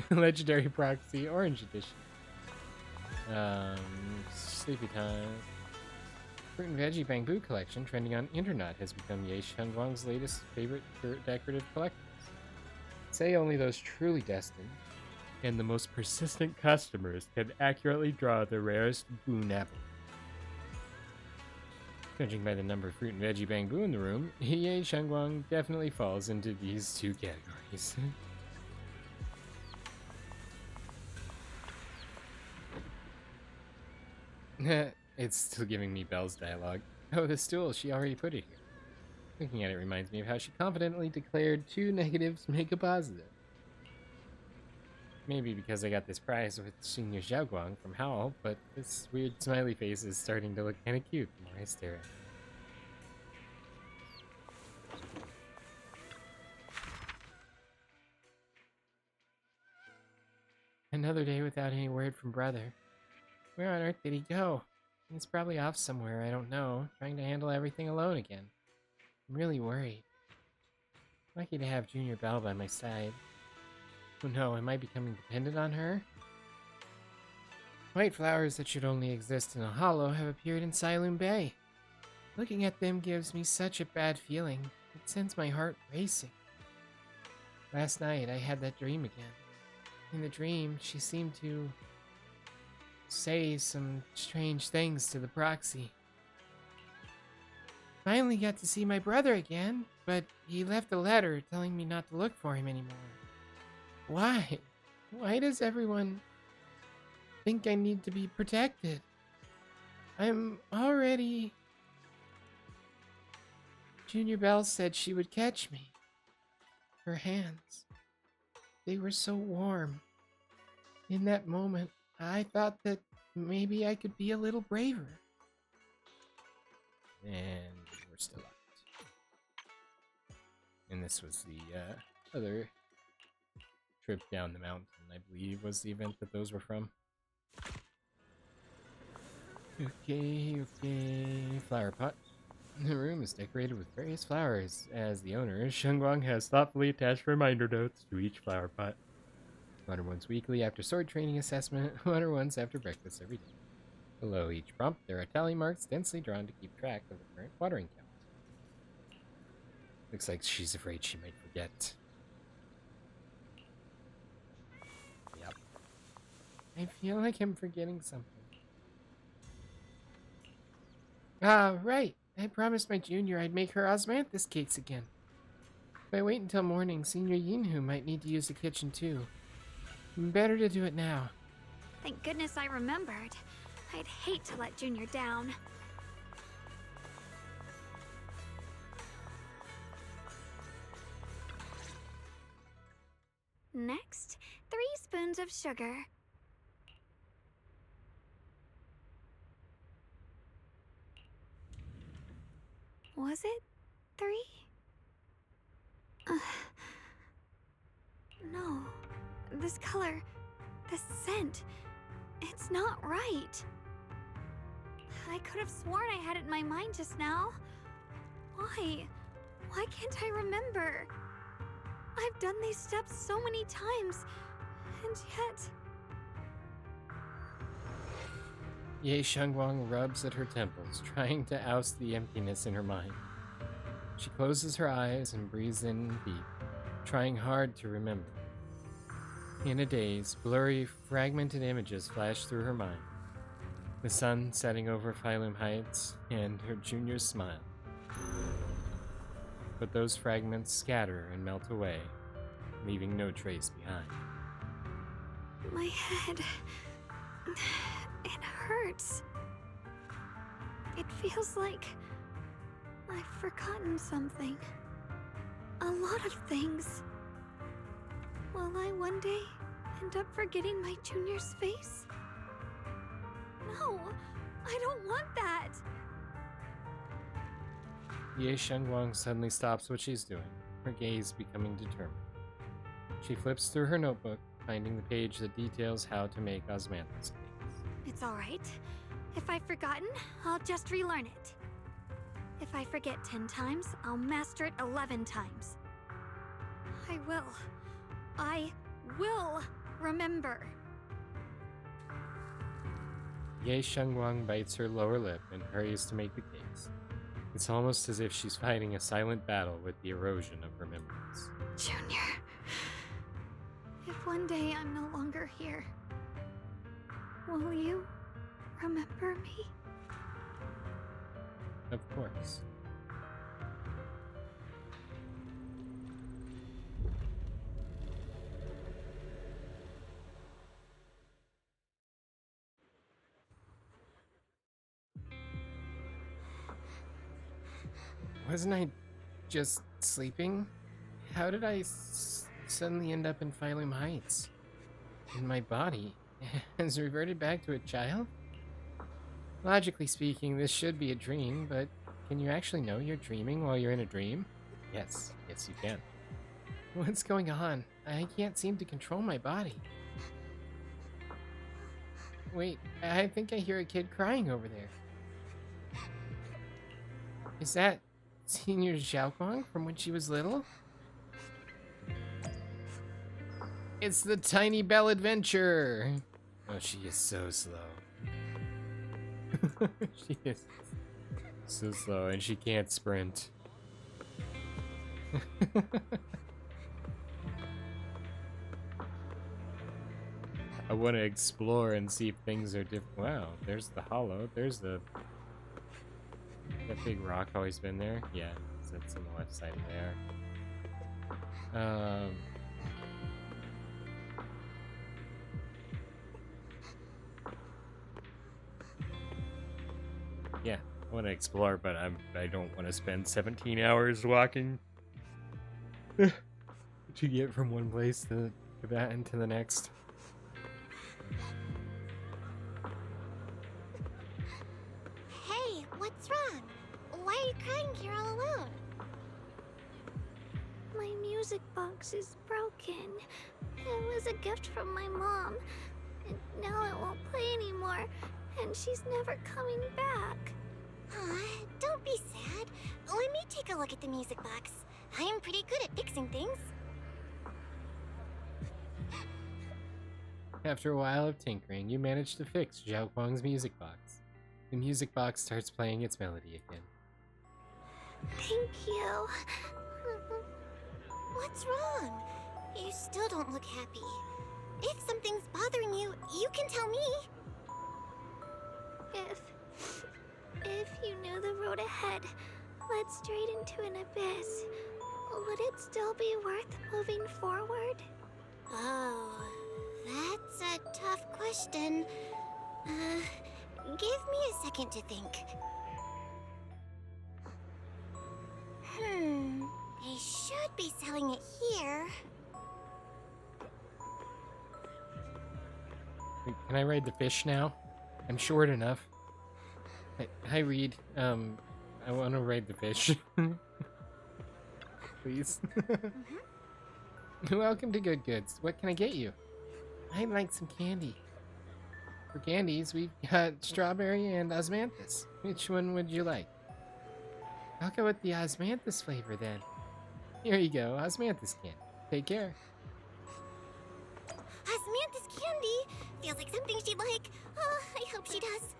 Legendary Proxy Orange Edition. Sleepy Time. Fruit and Veggie Bamboo Collection trending on internet has become Ye Shengguang's latest favorite decorative collectibles. Say only those truly destined and the most persistent customers can accurately draw the rarest boon apple. Judging by the number of fruit and veggie bamboo in the room, Ye Shengguang definitely falls into these 2 categories. It's still giving me Belle's dialogue. Oh, the stool, she already put it here. Looking at it reminds me of how she confidently declared 2 negatives make a positive. Maybe because I got this prize with Senior Xiaoguang from Howl, but this weird smiley face is starting to look kinda cute the more I stare at it. Another day without any word from brother. Where on earth did he go? He's probably off somewhere, I don't know, trying to handle everything alone again. I'm really worried. Lucky to have Junior Belle by my side. Oh no, am I becoming dependent on her? White flowers that should only exist in a hollow have appeared in Siloon Bay. Looking at them gives me such a bad feeling. It sends my heart racing. Last night I had that dream again. In the dream, she seemed to say some strange things to the Proxy. Finally got to see my brother again, but he left a letter telling me not to look for him anymore. Why? Why does everyone think I need to be protected? I'm already... Junior Belle said she would catch me. Her hands. They were so warm. In that moment, I thought that maybe I could be a little braver. And we're still out. And this was the other trip down the mountain, I believe, was the event that those were from. Okay. Flower pot. The room is decorated with various flowers, as the owner, Shengguang, has thoughtfully attached reminder notes to each flower pot. Water once weekly after sword training assessment, water once after breakfast every day. Below each prompt, there are tally marks densely drawn to keep track of the current watering count. Looks like she's afraid she might forget. Yep. I feel like I'm forgetting something. Ah, right. I promised my junior I'd make her osmanthus cakes again. If I wait until morning, Senior Yinhu might need to use the kitchen too. Better to do it now. Thank goodness I remembered. I'd hate to let Junior down. Next, 3 spoons of sugar. Was it 3? No. This color, this scent, it's not right. I could have sworn I had it in my mind just now. Why? Why can't I remember? I've done these steps so many times, and yet... Ye Shengguang rubs at her temples, trying to oust the emptiness in her mind. She closes her eyes and breathes in deep, trying hard to remember. In a daze, blurry, fragmented images flash through her mind. The sun setting over Phylum Heights, and her junior's smile. But those fragments scatter and melt away, leaving no trace behind. My head... it hurts. It feels like... I've forgotten something. A lot of things. Will I one day end up forgetting my junior's face? No, I don't want that. Ye Shengguang suddenly stops what she's doing, her gaze becoming determined. She flips through her notebook, finding the page that details how to make osmanthus cakes. It's alright. If I've forgotten, I'll just relearn it. If I forget 10 times, I'll master it 11 times. I will remember. Ye Shengguang bites her lower lip and hurries to make the cakes. It's almost as if she's fighting a silent battle with the erosion of remembrance. Junior, if one day I'm no longer here, will you remember me? Of course. Wasn't I just sleeping? How did I suddenly end up in Phylum Heights? And my body has reverted back to a child? Logically speaking, this should be a dream, but can you actually know you're dreaming while you're in a dream? Yes, you can. What's going on? I can't seem to control my body. Wait, I think I hear a kid crying over there. Is that Senior Xiaoguang from when she was little? It's the Tiny Bell Adventure! Oh, she is so slow. She is so slow, and she can't sprint. I want to explore and see if things are different. Wow, there's the hollow. There's that big rock always been there. Yeah, that's on the left side of there. Yeah, I want to explore, but I don't want to spend 17 hours walking to get from one place to Give that into the next. Hey, what's wrong? Why are you crying here all alone? My music box is broken. It was a gift from my mom, and now it won't play anymore, and she's never coming back. Aw, don't be sad. Let me take a look at the music box. I'm pretty good at fixing things. After a while of tinkering, you manage to fix Zhao Guang's music box. The music box starts playing its melody again. Thank you. What's wrong? You still don't look happy. If something's bothering you, you can tell me. If you knew the road ahead led straight into an abyss, would it still be worth moving forward? Oh, that's a tough question. Give me a second to think. They should be selling it here. Wait, can I ride the fish now? I'm short enough. Hi, Reed. I want to ride the fish. Please. Welcome to Good Goods. What can I get you? I'd like some candy. For candies, we've got strawberry and osmanthus. Which one would you like? I'll go with the osmanthus flavor then. Here you go, osmanthus candy. Take care. Osmanthus candy? Feels like something she'd like. Oh, I hope she does.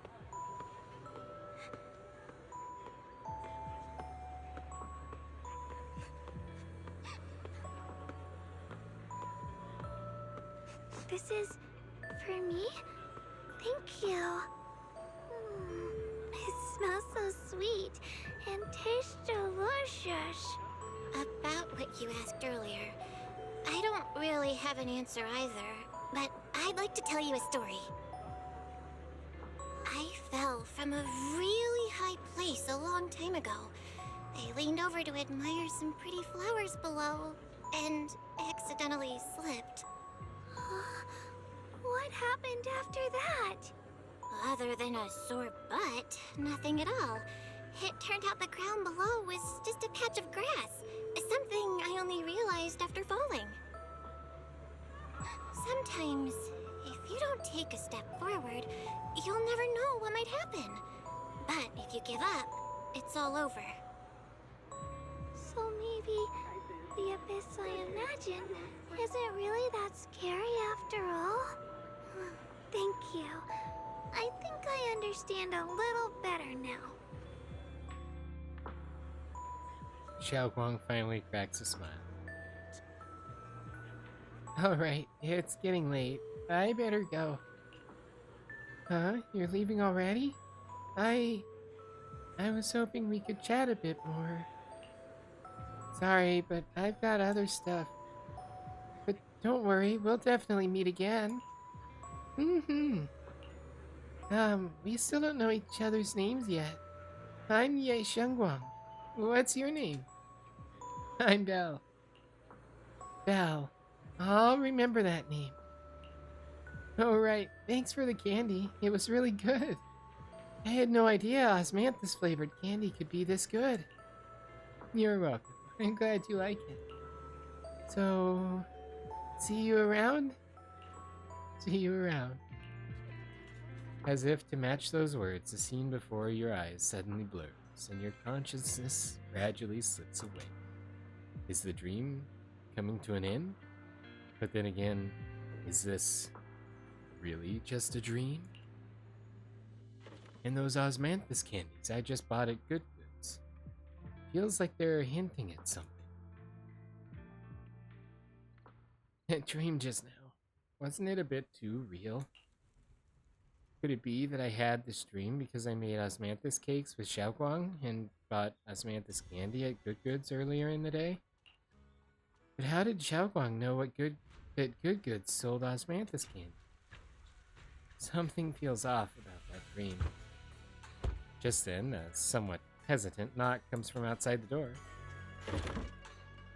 This is for me? Thank you. It smells so sweet and tastes delicious. About what you asked earlier, I don't really have an answer either, but I'd like to tell you a story. I fell from a really high place a long time ago. I leaned over to admire some pretty flowers below, and accidentally slipped. What happened after that? Other than a sore butt, nothing at all. It turned out the ground below was just a patch of grass, something I only realized after falling. Sometimes, if you don't take a step forward, you'll never know what might happen. But if you give up, it's all over. So maybe the abyss I imagine isn't really that scary after all? Thank you. I think I understand a little better now. Xiao Guang finally cracks a smile. Alright, it's getting late. I better go. Huh? You're leaving already? I was hoping we could chat a bit more. Sorry, but I've got other stuff. But don't worry, we'll definitely meet again. We still don't know each other's names yet. I'm Ye Shengguang. What's your name? I'm Belle. Belle. I'll remember that name. Oh, right. Thanks for the candy. It was really good. I had no idea osmanthus flavored candy could be this good. You're welcome. I'm glad you like it. So, see you around? See you around. As if to match those words, the scene before your eyes suddenly blurs, and your consciousness gradually slips away. Is the dream coming to an end? But then again, is this really just a dream? And those osmanthus candies I just bought at Good Goods. Feels like they're hinting at something. That dream just now, wasn't it a bit too real? Could it be that I had this dream because I made osmanthus cakes with Xiao Guang and bought osmanthus candy at Good Goods earlier in the day? But how did Xiao Guang know that Good Goods sold osmanthus candy? Something feels off about that dream. Just then, a somewhat hesitant knock comes from outside the door.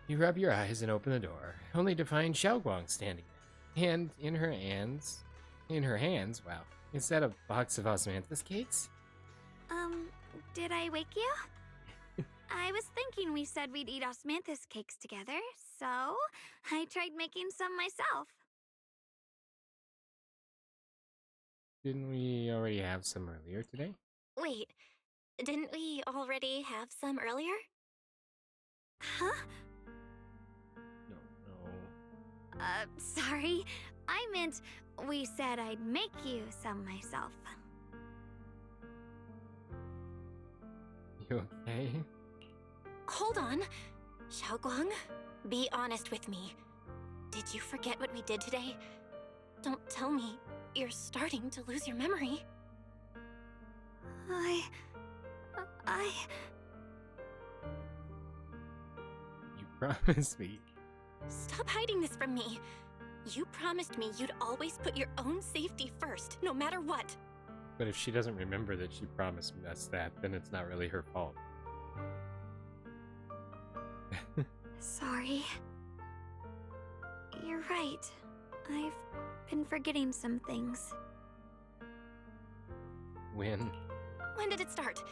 You rub your eyes and open the door, only to find Xiao Guang standing there. And in her hands, wow, instead of a box of osmanthus cakes? Did I wake you? I was thinking we said we'd eat osmanthus cakes together, so I tried making some myself. Didn't we already have some earlier today? Wait, didn't we already have some earlier? Huh? No. Sorry. I meant we said I'd make you some myself. You okay? Hold on. Xiaoguang, be honest with me. Did you forget what we did today? Don't tell me you're starting to lose your memory. You promised me. Stop hiding this from me. You promised me you'd always put your own safety first, no matter what. But if she doesn't remember that she promised us that, then it's not really her fault. Sorry. You're right. I've been forgetting some things. When? When did it start?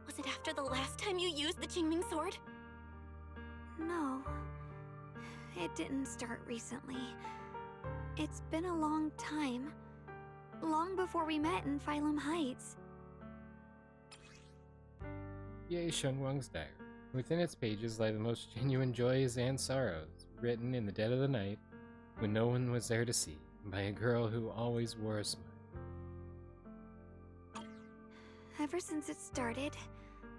Was it after the last time you used the Qingming sword? No. It didn't start recently. It's been a long time. Long before we met in Phylum Heights. Yay, Shunwang's Dagger. Within its pages lie the most genuine joys and sorrows, written in the dead of the night, when no one was there to see, by a girl who always wore a smile. Ever since it started,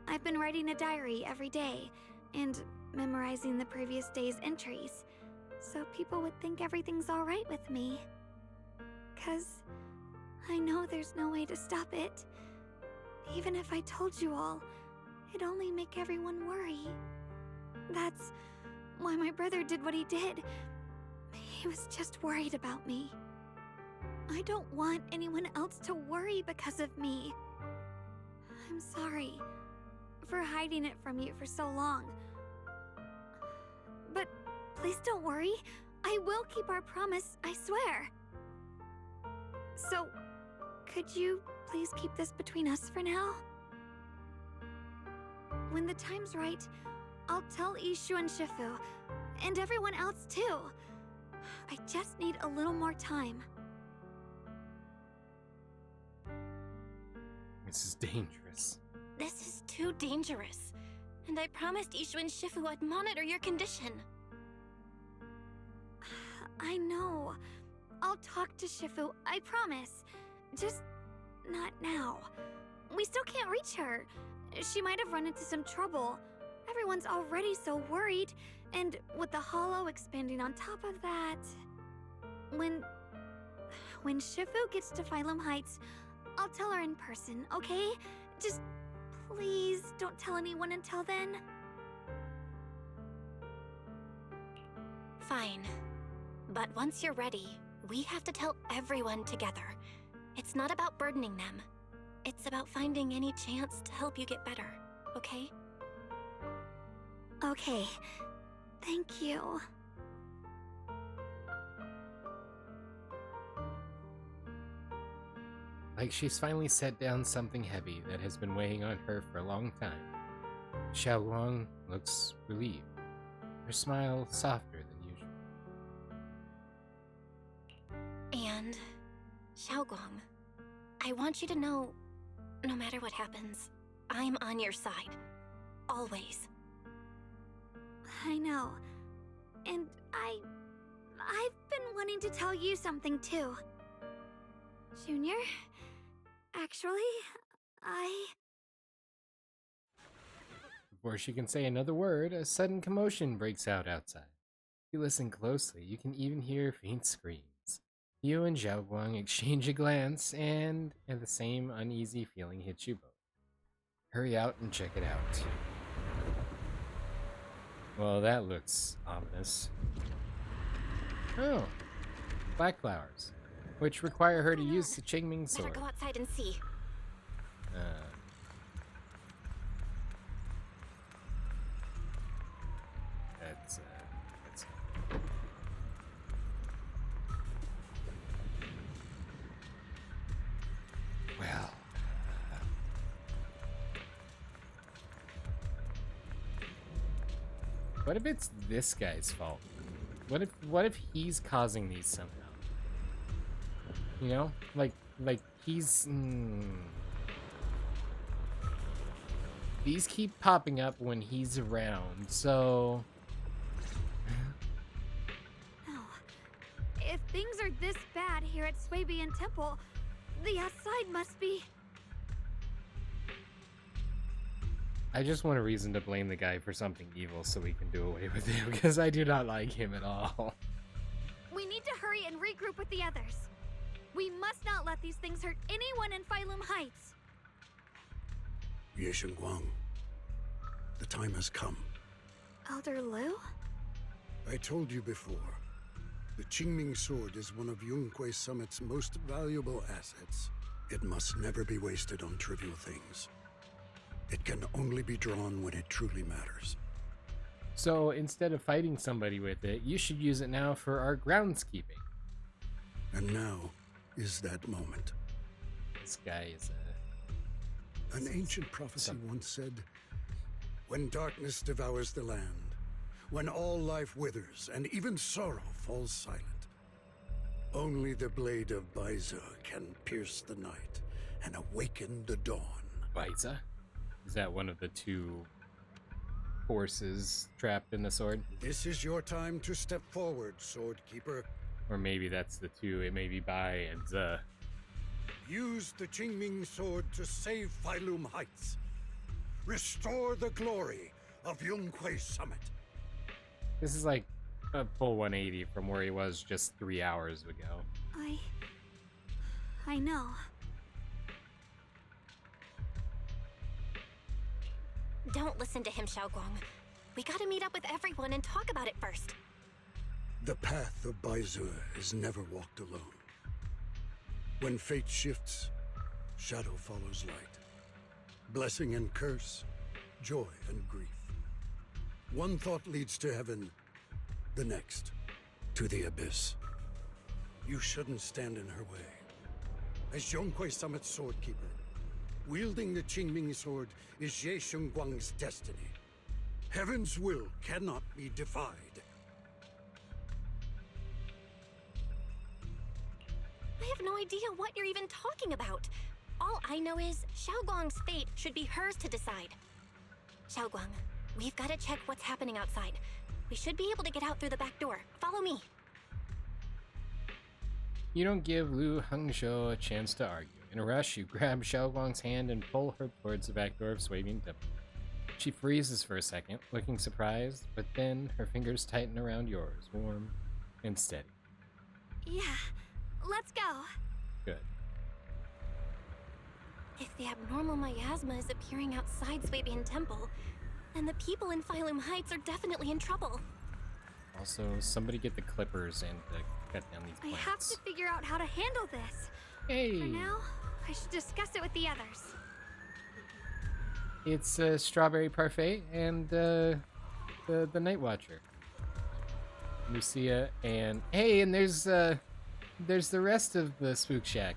I've been writing a diary every day, and memorizing the previous day's entries, so people would think everything's alright with me. 'Cause I know there's no way to stop it. Even if I told you all, it'd only make everyone worry. That's why my brother did what he did. He was just worried about me. I don't want anyone else to worry because of me. I'm sorry for hiding it from you for so long. But please don't worry. I will keep our promise, I swear. So, could you please keep this between us for now? When the time's right, I'll tell Ishu and Shifu, and everyone else too. I just need a little more time. This is dangerous. This is too dangerous. And I promised Ishu and Shifu I'd monitor your condition. I know. I'll talk to Shifu, I promise. Just not now. We still can't reach her. She might have run into some trouble. Everyone's already so worried, and with the hollow expanding on top of that... When Shifu gets to Phylum Heights, I'll tell her in person, okay? Just please don't tell anyone until then. Fine. But once you're ready, we have to tell everyone together. It's not about burdening them. It's about finding any chance to help you get better, okay? Okay. Thank you. Like she's finally set down something heavy that has been weighing on her for a long time. Xiaoguang looks relieved, her smile softer than usual. And, Xiaoguang, I want you to know, no matter what happens, I'm on your side. Always. I know. And I've been wanting to tell you something too. Junior, actually, Before she can say another word, a sudden commotion breaks out outside. If you listen closely, you can even hear faint screams. You and Xiaoguang exchange a glance, and the same uneasy feeling hits you both. Hurry out and check it out. Well, that looks ominous. Oh, black flowers, which require her to use the Qingming sword. Better go outside and see. That's What if it's this guy's fault? What if he's causing these somehow? You know? Like he's... These keep popping up when he's around, so... No. If things are this bad here at Swabian Temple, the outside must be... I just want a reason to blame the guy for something evil so we can do away with him, because I do not like him at all. We need to hurry and regroup with the others. We must not let these things hurt anyone in Phylum Heights. Ye Guang, the time has come. Elder Liu? I told you before, the Qingming Sword is one of Yunque Summit's most valuable assets. It must never be wasted on trivial things. It can only be drawn when it truly matters. So instead of fighting somebody with it, you should use it now for our groundskeeping. And now is that moment. This guy is An ancient prophecy once said, when darkness devours the land, when all life withers and even sorrow falls silent, only the blade of Baiza can pierce the night and awaken the dawn. Baiza? Is that one of the two forces trapped in the sword? This is your time to step forward, Sword Keeper. Or maybe that's the two. It may be Bai and Ze. Use the Qingming Sword to save Phylum Heights. Restore the glory of Yunque Summit. This is like a full 180 from where he was just 3 hours ago. I know. Don't listen to him, Xiaoguang. We gotta meet up with everyone and talk about it first. The path of Baizu is never walked alone. When fate shifts, shadow follows light. Blessing and curse, joy and grief. One thought leads to heaven, the next to the abyss. You shouldn't stand in her way. As Yunque Summit's sword keeper, wielding the Qingming sword is Ye Guang's destiny. Heaven's will cannot be defied. I have no idea what you're even talking about. All I know is Xiaoguang's fate should be hers to decide. Xiaoguang, we've got to check what's happening outside. We should be able to get out through the back door. Follow me. You don't give Lu Hengzhou a chance to argue. In a rush, you grab Xiaoguang's hand and pull her towards the back door of Swabian Temple. She freezes for a second, looking surprised, but then her fingers tighten around yours, warm and steady. Yeah, let's go. Good. If the abnormal miasma is appearing outside Swabian Temple, then the people in Phylum Heights are definitely in trouble. Also, somebody get the clippers and cut down these plants. I have to figure out how to handle this. Hey! For now, I should discuss it with the others. It's Strawberry Parfait and the Night Watcher. Lucia and... Hey, and there's the rest of the Spook Shack.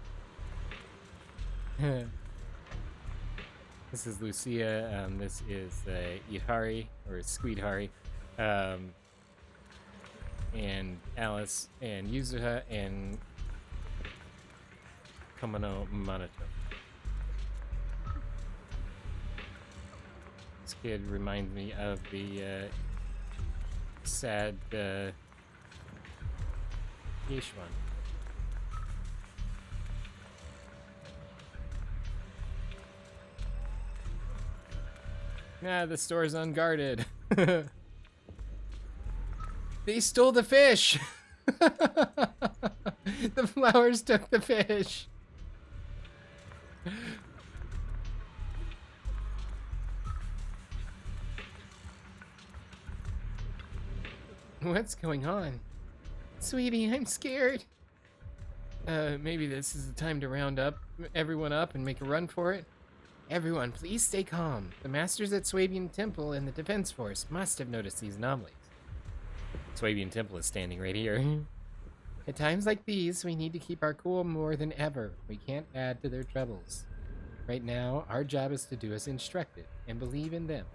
This is Lucia, this is Ihari, or Squeedhari, and Alice, and Yuzuha, and Kamano Manato. This kid reminds me of the sad Yeshwan. Ah, the store's unguarded. They stole the fish! The flowers took the fish! What's going on? Sweetie, I'm scared. Maybe this is the time to round everyone up and make a run for it. Everyone, please stay calm. The masters at Swabian Temple and the Defense Force must have noticed these anomalies. Swabian Temple is standing right here. At times like these, we need to keep our cool more than ever. We can't add to their troubles. Right now, our job is to do as instructed and believe in them.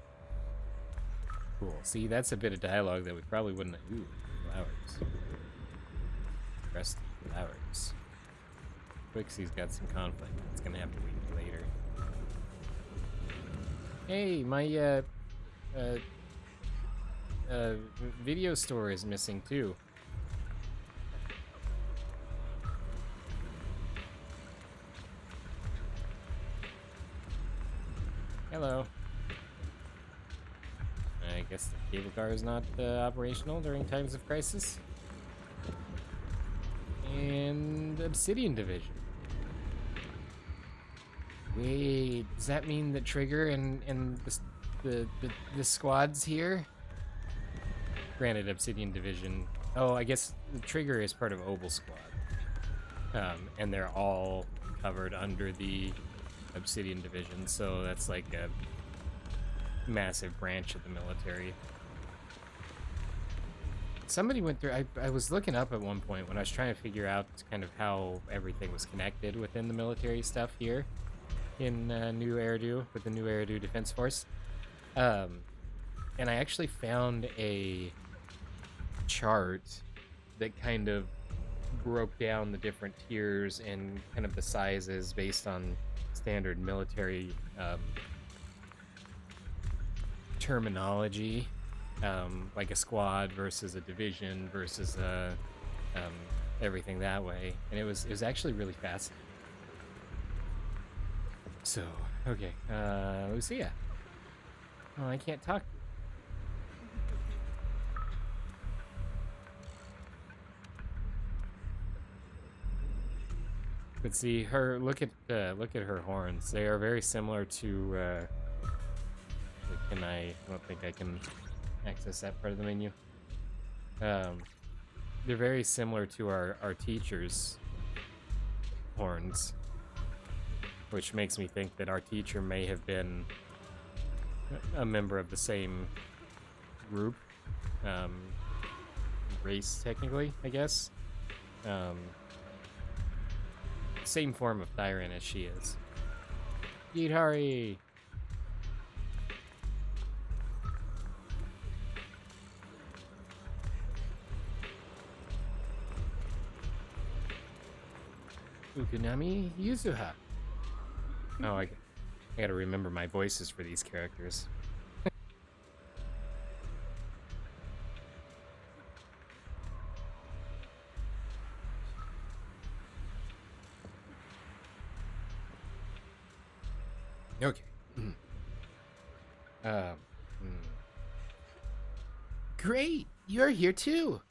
Cool. See, that's a bit of dialogue that we probably wouldn't. Ooh, flowers. Rusty flowers. Quixie's got some conflict. It's gonna have to wait for later. Hey, my video store is missing too. Hello. I guess the cable car is not operational during times of crisis. And Obsidian Division. Wait, does that mean that Trigger and the squads here? Granted, Obsidian Division. Oh, I guess the Trigger is part of Oval Squad. And they're all covered under the Obsidian Division, so that's like a massive branch of the military. Somebody went through, I was looking up at one point when I was trying to figure out kind of how everything was connected within the military stuff here in New Eridu, with the New Eridu Defense Force. And I actually found a chart that kind of broke down the different tiers and kind of the sizes based on standard military terminology, like a squad versus a division versus everything that way, and it was actually really fascinating. So, okay, Lucia. Oh, I can't talk. But see, look at her horns. They are very similar to. I don't think I can access that part of the menu. They're very similar to our teacher's horns, which makes me think that our teacher may have been a member of the same group, race technically, I guess. Same form of Thyran as she is. Yidhari! Ukunami Yuzuha. Oh, I gotta remember my voices for these characters. Okay. Great, you're here too.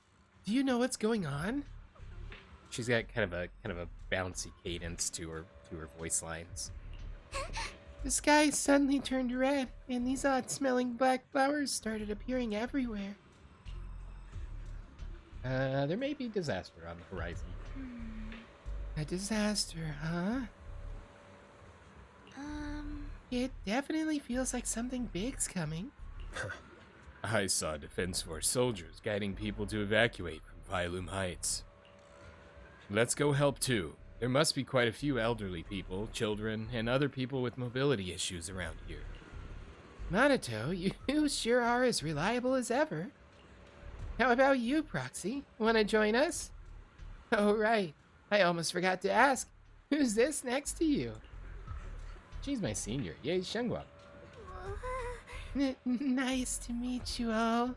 Do you know what's going on? She's got kind of a bouncy cadence to her voice lines. The sky suddenly turned red, and these odd-smelling black flowers started appearing everywhere. There may be disaster on the horizon. A disaster, huh? It definitely feels like something big's coming. I saw Defense Force soldiers guiding people to evacuate from Phylum Heights. Let's go help too. There must be quite a few elderly people, children, and other people with mobility issues around here. Monato, you sure are as reliable as ever. How about you, Proxy? Want to join us? Oh, right. I almost forgot to ask. Who's this next to you? She's my senior. Yay, Shengguang. Nice to meet you all.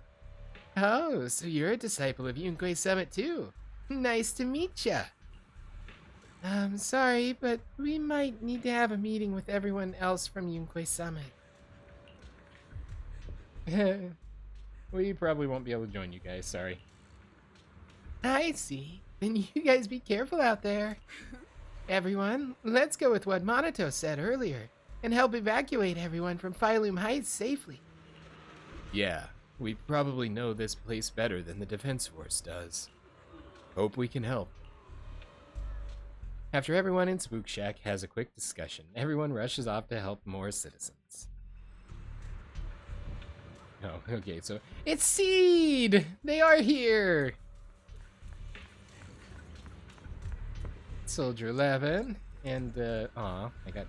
Oh, so you're a disciple of Yunquei Summit too. Nice to meet ya. Sorry, but we might need to have a meeting with everyone else from Yunquei Summit. We probably won't be able to join you guys, sorry. I see. Then you guys be careful out there. Everyone, let's go with what Monato said earlier and help evacuate everyone from Phylum Heights safely. Yeah, we probably know this place better than the Defense Force does. Hope we can help. After everyone in Spook Shack has a quick discussion, everyone rushes off to help more citizens. Oh, okay, so it's Seed! They are here! Soldier 11, and, I got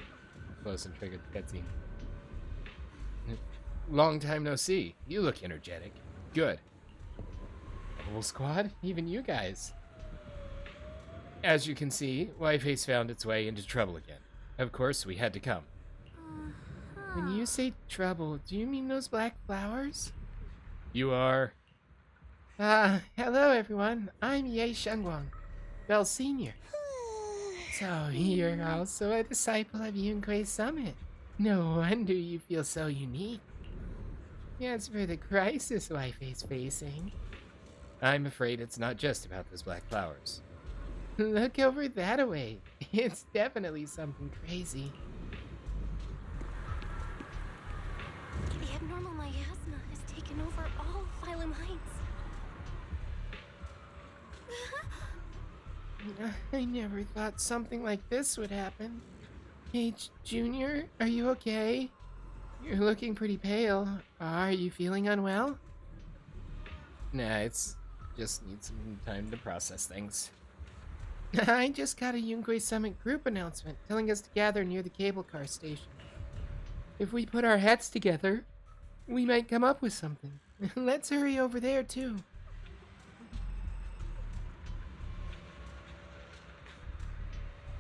close and triggered the cutscene. long time no see. You look energetic. Good. Whole squad? Even you guys. As you can see, Whiteface found its way into trouble again. Of course, we had to come. When you say trouble, do you mean those black flowers? You are... hello everyone. I'm Ye Shengwang, Bell Senior. So you're also a disciple of Yunquei Summit. No wonder you feel so unique. As for the crisis Whiteface facing, I'm afraid it's not just about those black flowers. Look over that way. It's definitely something crazy. The abnormal miasma has taken over all Phylum Heights. I never thought something like this would happen. Hey, Junior, are you okay? You're looking pretty pale. Are you feeling unwell? Nah, it's just need some time to process things. I just got a Yunquei Summit group announcement telling us to gather near the cable car station. If we put our heads together, we might come up with something. Let's hurry over there, too.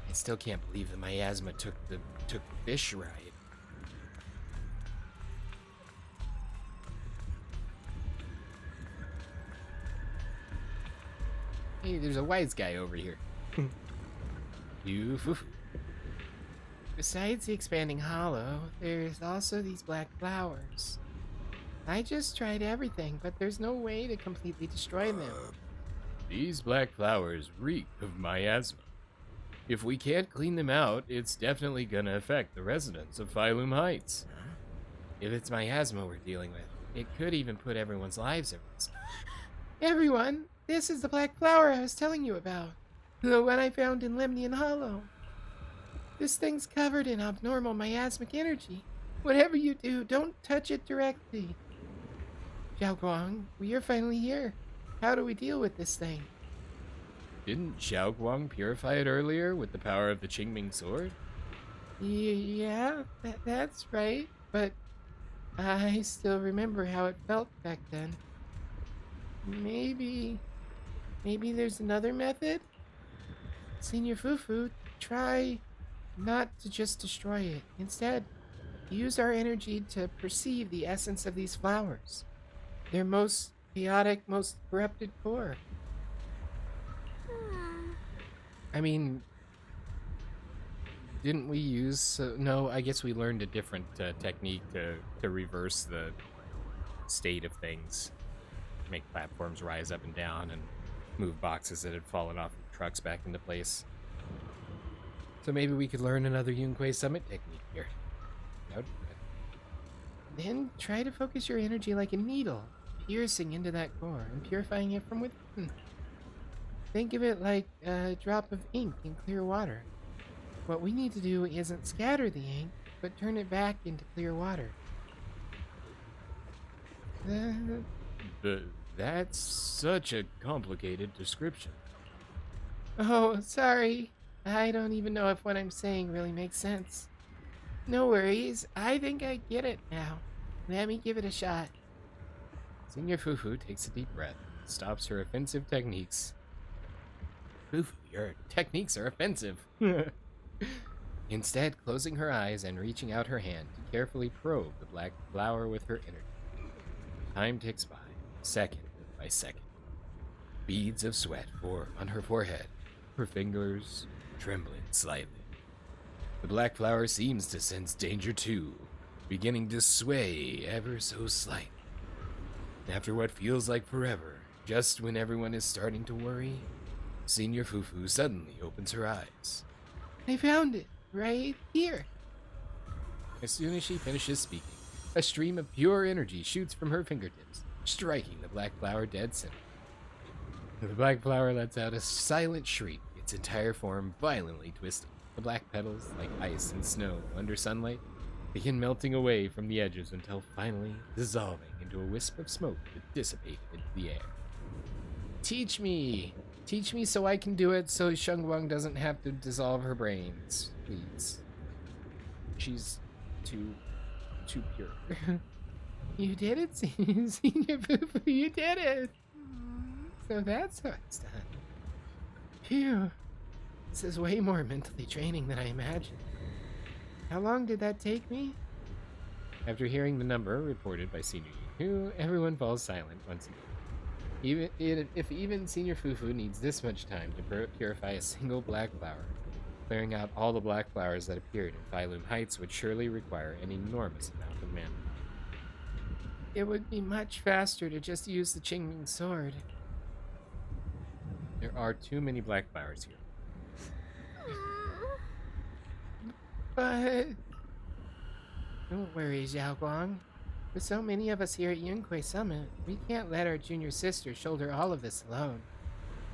I still can't believe the miasma took the fish ride. Hey, there's a wise guy over here. You foo-foo. Besides the expanding hollow, there's also these black flowers. I just tried everything, but there's no way to completely destroy them. These black flowers reek of miasma. If we can't clean them out, it's definitely gonna affect the residents of Phylum Heights. If it's miasma we're dealing with, it could even put everyone's lives at risk. Everyone, this is the black flower I was telling you about. The one I found in Lemnian Hollow. This thing's covered in abnormal miasmic energy. Whatever you do, don't touch it directly. Xiao Guang, we are finally here. How do we deal with this thing? Didn't Xiao Guang purify it earlier with the power of the Qingming sword? Yeah, that's right. But I still remember how it felt back then. Maybe there's another method? Senior Fufu, try not to just destroy it. Instead, use our energy to perceive the essence of these flowers. Their most chaotic, most corrupted core. I mean, didn't we use... no, I guess we learned a different technique to reverse the state of things. Make platforms rise up and down and move boxes that had fallen off of trucks back into place. So maybe we could learn another Yunquei Summit technique here. That would be good. Then try to focus your energy like a needle, piercing into that core and purifying it from within. Think of it like a drop of ink in clear water. What we need to do isn't scatter the ink, but turn it back into clear water. That's such a complicated description. Oh, sorry. I don't even know if what I'm saying really makes sense. No worries. I think I get it now. Let me give it a shot. Senior Fufu takes a deep breath, stops her offensive techniques. Fufu, your techniques are offensive. Instead, closing her eyes and reaching out her hand to carefully probe the black flower with her energy. Time ticks by, second by second. Beads of sweat form on her forehead, her fingers trembling slightly. The black flower seems to sense danger too, beginning to sway ever so slightly. After what feels like forever, just when everyone is starting to worry, Senior Fufu suddenly opens her eyes. I found it, right here. As soon as she finishes speaking, a stream of pure energy shoots from her fingertips, striking the black flower dead center. The black flower lets out a silent shriek, its entire form violently twisting. The black petals, like ice and snow under sunlight, begin melting away from the edges until finally dissolving into a wisp of smoke that dissipated into the air. Teach me! Teach me so I can do it so Shengwang doesn't have to dissolve her brains, please. She's too pure. You did it, Senior Fufu, you did it! So that's how it's done. Phew. This is way more mentally draining than I imagined. How long did that take me? After hearing the number reported by Senior Yu, everyone falls silent once again. If even Senior Fufu needs this much time to purify a single black flower, clearing out all the black flowers that appeared in Phylum Heights would surely require an enormous amount of mana. It would be much faster to just use the Qingming sword. There are too many black flowers here. But don't worry, Xiaoguang. With so many of us here at Yunque Summit, we can't let our junior sister shoulder all of this alone.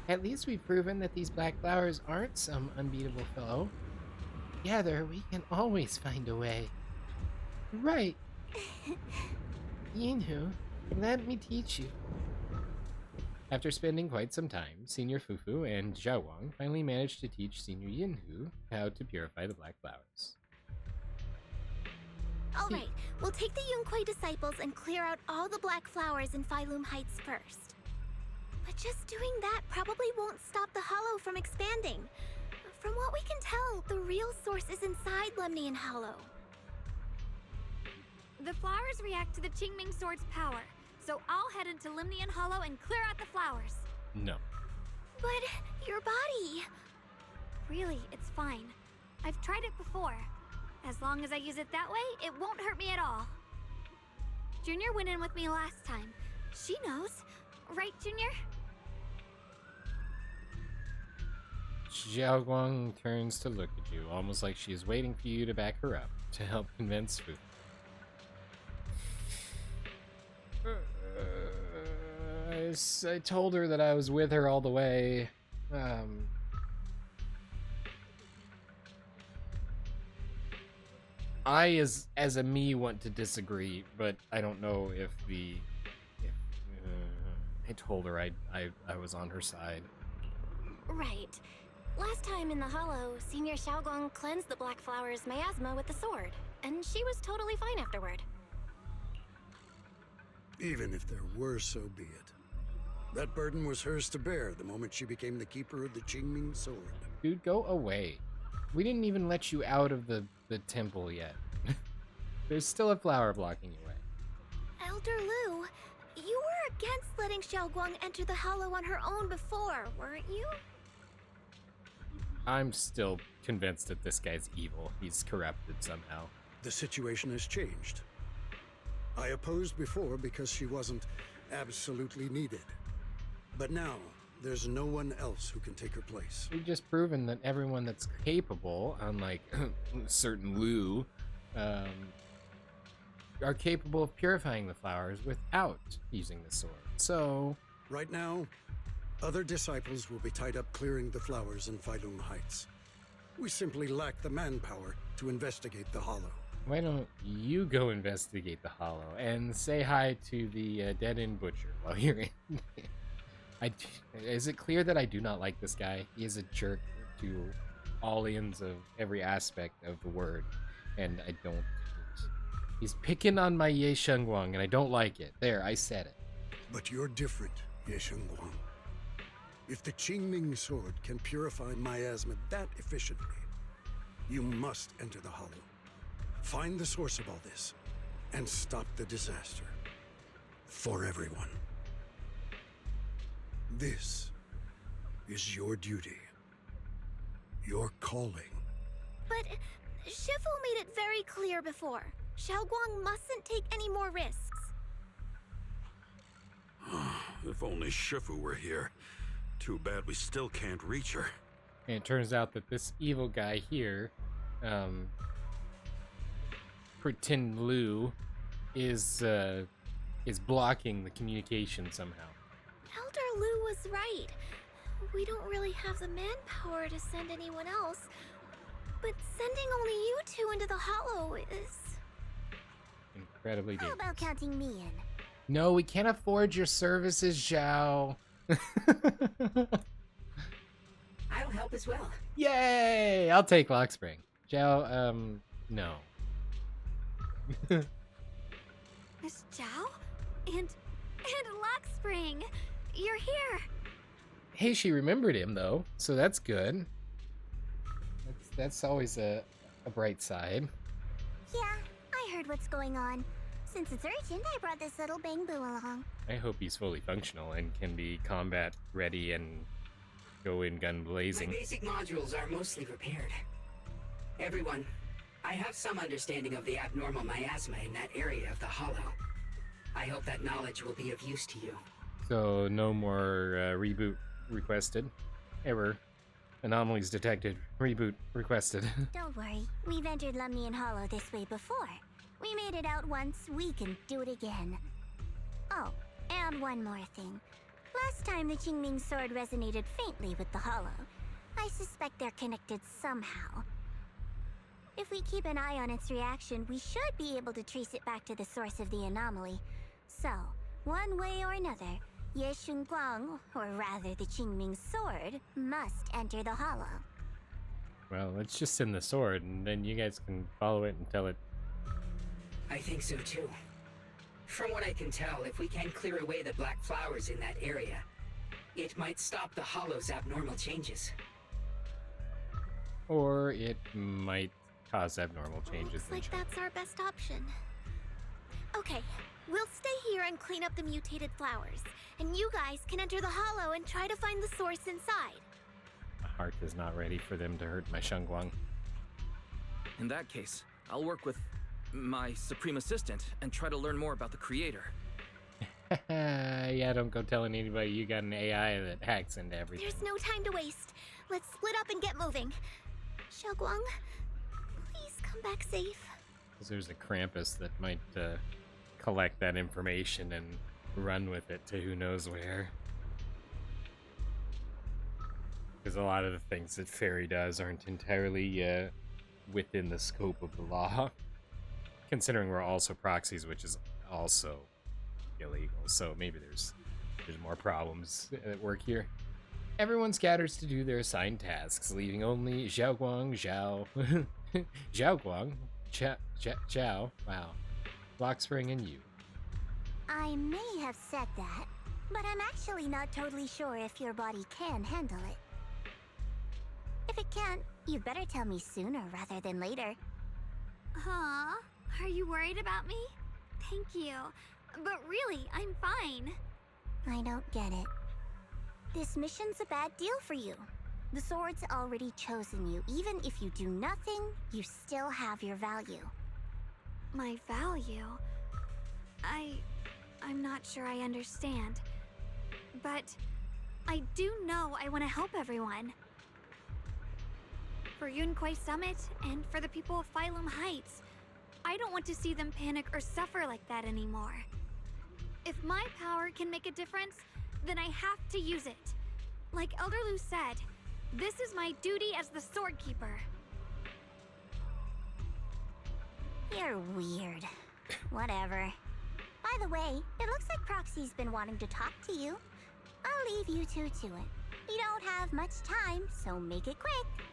At least we've proven that these black flowers aren't some unbeatable foe. Together, we can always find a way. Right. Yinhu, let me teach you. After spending quite some time, Senior Fufu and Xiaoguang finally managed to teach Senior Yinhu how to purify the black flowers. Alright, we'll take the Yunque disciples and clear out all the black flowers in Phylum Heights first. But just doing that probably won't stop the Hollow from expanding. From what we can tell, the real source is inside Lemnian Hollow. The flowers react to the Qingming sword's power, so I'll head into Lemnian Hollow and clear out the flowers. No. But your body... Really, it's fine. I've tried it before. As long as I use it that way, it won't hurt me at all. Junior went in with me last time. She knows. Right, Junior? Xiaoguang turns to look at you, almost like she is waiting for you to back her up to help convince Fu. I told her that I was with her all the way. I, as a me, want to disagree, but I don't know if I told her I was on her side. Right. Last time in the Hollow, Senior Xiaoguang cleansed the black flowers' miasma with the sword, and she was totally fine afterward. Even if there were, so be it. That burden was hers to bear the moment she became the keeper of the Qingming sword. Dude, go away. We didn't even let you out of the temple yet. There's still a flower blocking your way. Elder Lu, you were against letting Xiaoguang enter the Hollow on her own before, weren't you? I'm still convinced that this guy's evil. He's corrupted somehow. The situation has changed. I opposed before because she wasn't absolutely needed. But now, there's no one else who can take her place. We've just proven that everyone that's capable, unlike certain Lu, are capable of purifying the flowers without using the sword. So... Right now, other disciples will be tied up clearing the flowers in Phylum Heights. We simply lack the manpower to investigate the Hollow. Why don't you go investigate the Hollow and say hi to the dead-end butcher while you're in? Is it clear that I do not like this guy? He is a jerk to all ends of every aspect of the word, and I don't. He's picking on my Ye Shengguang, and I don't like it. There, I said it. But you're different, Ye Shengguang. If the Qingming sword can purify miasma that efficiently, you must enter the Hollow. Find the source of all this, and stop the disaster. For everyone. This is your duty. Your calling. But Shifu made it very clear before. Xiaoguang mustn't take any more risks. If only Shifu were here. Too bad we still can't reach her. And it turns out that this evil guy here, Pretend Lu, is blocking the communication somehow. Elder Lu was right. We don't really have the manpower to send anyone else. But sending only you two into the Hollow is... Incredibly dangerous. How about counting me in? No, we can't afford your services, Zhao. I'll help as well. Yay! I'll take Lockspring. Zhao, no. Miss Zhao? And Lockspring! You're here! Hey, she remembered him, though, so that's good. That's always a bright side. Yeah, I heard what's going on. Since it's urgent, I brought this little bang-boo along. I hope he's fully functional and can be combat ready and go in gun blazing. My basic modules are mostly repaired. Everyone, I have some understanding of the abnormal miasma in that area of the Hollow. I hope that knowledge will be of use to you. So no more reboot requested. Error. Anomalies detected. Reboot requested. Don't worry, we've entered Lemnian Hollow this way before. We made it out once, we can do it again. Oh, and one more thing. Last time the Qingming sword resonated faintly with the Hollow. I suspect they're connected somehow. If we keep an eye on its reaction, we should be able to trace it back to the source of the anomaly. So, one way or another, Ye Shunguang, or rather the Qingming sword, must enter the Hollow. Well, let's just send the sword, and then you guys can follow it and tell it. I think so too. From what I can tell, if we can clear away the black flowers in that area, it might stop the Hollow's abnormal changes. Or it might cause abnormal changes. Looks like that's our best option. Okay, we'll stay here and clean up the mutated flowers, and you guys can enter the Hollow and try to find the source inside. My heart is not ready for them to hurt my Shunguang. In that case, I'll work with my Supreme Assistant and try to learn more about the creator. Yeah, don't go telling anybody you got an AI that hacks into everything. There's no time to waste. Let's split up and get moving. Xiaoguang, please come back safe. Because there's a Krampus that might collect that information and run with it to who knows where. Because a lot of the things that Fairy does aren't entirely within the scope of the law. Considering we're also proxies, which is also illegal, so maybe there's more problems at work here. Everyone scatters to do their assigned tasks, leaving only Xiaoguang, Xiaoguang, Chao, wow, Lockspring, and you. I may have said that, but I'm actually not totally sure if your body can handle it. If it can't, you'd better tell me sooner rather than later. Huh? Are you worried about me? Thank you. But really, I'm fine. I don't get it. This mission's a bad deal for you. The sword's already chosen you. Even if you do nothing, you still have your value. My value? I'm not sure I understand. But I do know I want to help everyone. For Yunquai Summit and for the people of Phylum Heights. I don't want to see them panic or suffer like that anymore. If my power can make a difference, then I have to use it. Like Elder Lu said, this is my duty as the Sword Keeper. You're weird. Whatever. By the way, it looks like Proxy's been wanting to talk to you. I'll leave you two to it. You don't have much time, so make it quick.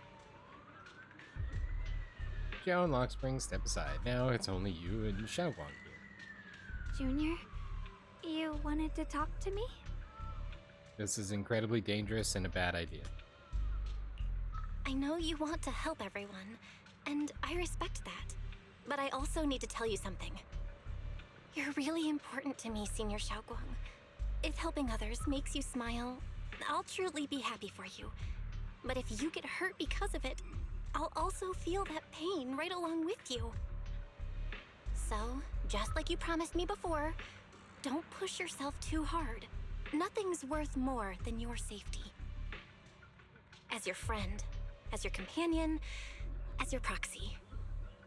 Xiao and Lockspring step aside. Now it's only you and Xiaoguang here. Junior, you wanted to talk to me? This is incredibly dangerous and a bad idea. I know you want to help everyone, and I respect that. But I also need to tell you something. You're really important to me, Senior Xiaoguang. If helping others makes you smile, I'll truly be happy for you. But if you get hurt because of it, I'll also feel that pain right along with you. So, just like you promised me before, don't push yourself too hard. Nothing's worth more than your safety. As your friend, as your companion, as your proxy,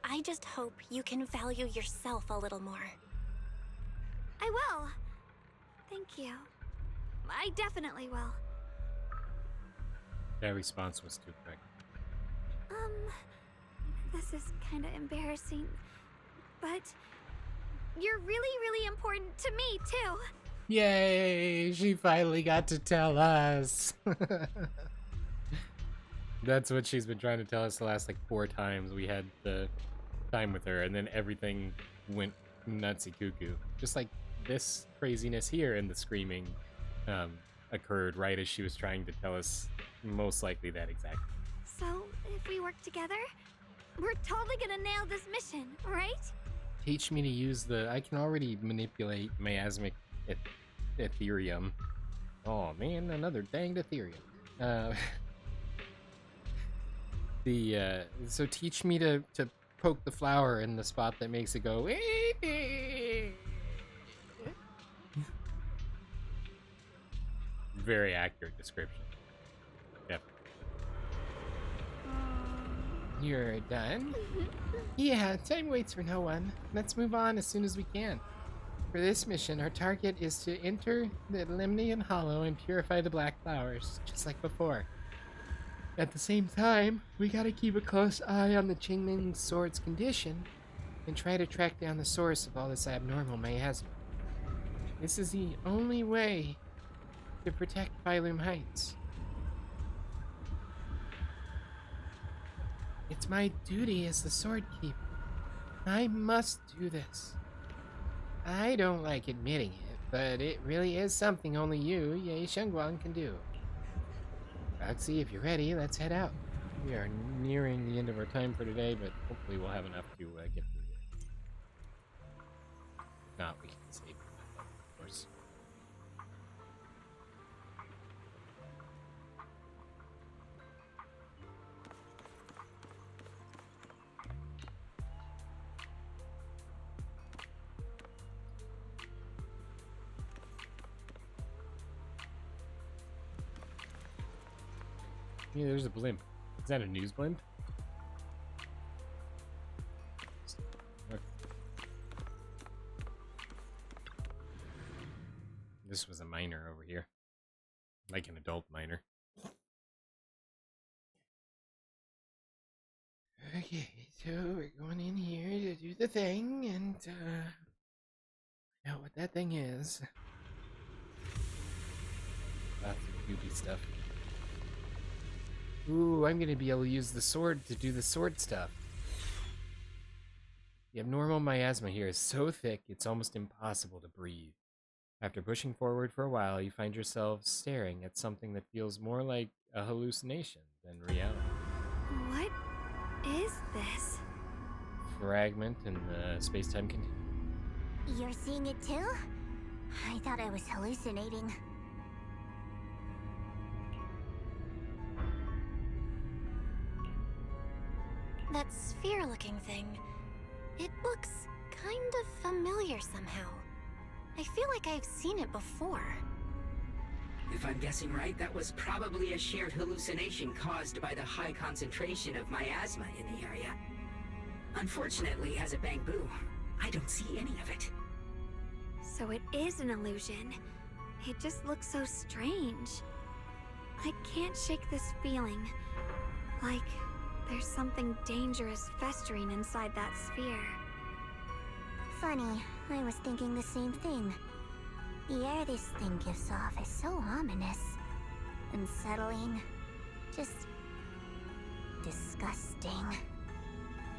I just hope you can value yourself a little more. I will. Thank you. I definitely will. That response was too quick. This is kind of embarrassing, but you're really, really important to me, too. Yay! She finally got to tell us. That's what she's been trying to tell us the last like 4 times we had the time with her, and then everything went nutsy cuckoo. Just like this craziness here and the screaming occurred right as she was trying to tell us most likely that exact. So, if we work together, we're totally gonna nail this mission, right? Teach me to use I can already manipulate miasmic Ethereum. Oh man, another danged Ethereum. So teach me to poke the flower in the spot that makes it go. Very accurate description. Yep. You're done? Yeah, time waits for no one. Let's move on as soon as we can. For this mission, our target is to enter the Lemnian Hollow and purify the black flowers, just like before. At the same time, we gotta keep a close eye on the Qingming Sword's condition and try to track down the source of all this abnormal miasma. This is the only way to protect Phylum Heights. It's my duty as the Sword Keeper. I must do this. I don't like admitting it, but it really is something only you, Ye Shengguang, can do. Proxy, if you're ready, let's head out. We are nearing the end of our time for today, but hopefully we'll have enough to get through here. If not, we can save it, of course. Yeah, there's a blimp. Is that a news blimp? This was a miner over here. Like an adult miner. Okay, so we're going in here to do the thing and find out what that thing is. Lots of goopy stuff. Ooh, I'm gonna be able to use the sword to do the sword stuff. The abnormal miasma here is so thick, it's almost impossible to breathe. After pushing forward for a while, you find yourself staring at something that feels more like a hallucination than reality. What is this? Fragment in the space-time continuum. You're seeing it too? I thought I was hallucinating. That sphere-looking thing. It looks kind of familiar somehow. I feel like I've seen it before. If I'm guessing right, that was probably a shared hallucination caused by the high concentration of miasma in the area. Unfortunately, as a Bangbu, I don't see any of it. So it is an illusion. It just looks so strange. I can't shake this feeling. Like there's something dangerous festering inside that sphere. Funny, I was thinking the same thing. The air this thing gives off is so ominous. Unsettling. Just disgusting.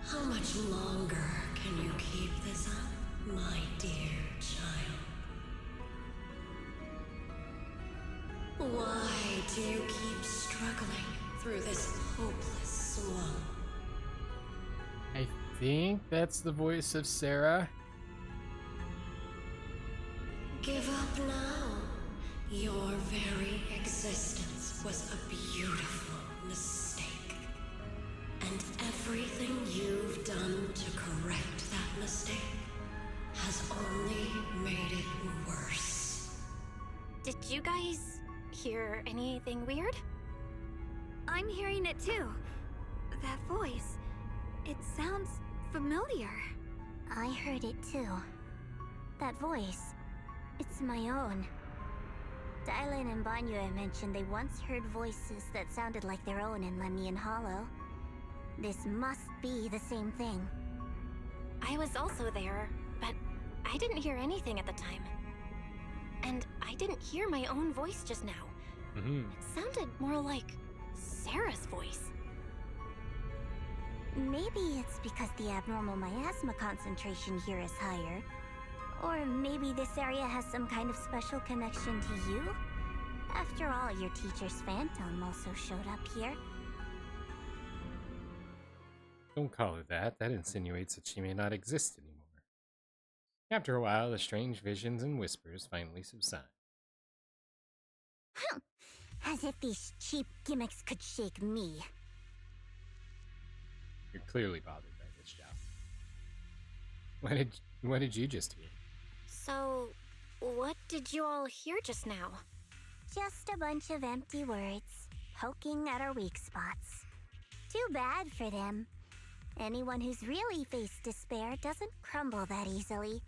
How much longer can you keep this up, my dear child? Why do you keep struggling through this hopeless swamp? I think that's the voice of Sarah. Give up now. Your very existence was a beautiful mistake. And everything you've done to correct that mistake has only made it worse. Did you guys hear anything weird? I'm hearing it too. That voice. It sounds familiar. I heard it too. That voice. It's my own. Dylan and Banyue mentioned they once heard voices that sounded like their own in Lemnian Hollow. This must be the same thing. I was also there, but I didn't hear anything at the time. And I didn't hear my own voice just now. It sounded more like Sarah's voice. Maybe it's because the abnormal miasma concentration here is higher. Or maybe this area has some kind of special connection to you? After all, your teacher's phantom also showed up here. Don't call her that. That insinuates that she may not exist anymore. After a while, the strange visions and whispers finally subside. As if these cheap gimmicks could shake me. You're clearly bothered by this, Zhao. What did you just hear? So, what did you all hear just now? Just a bunch of empty words, poking at our weak spots. Too bad for them. Anyone who's really faced despair doesn't crumble that easily.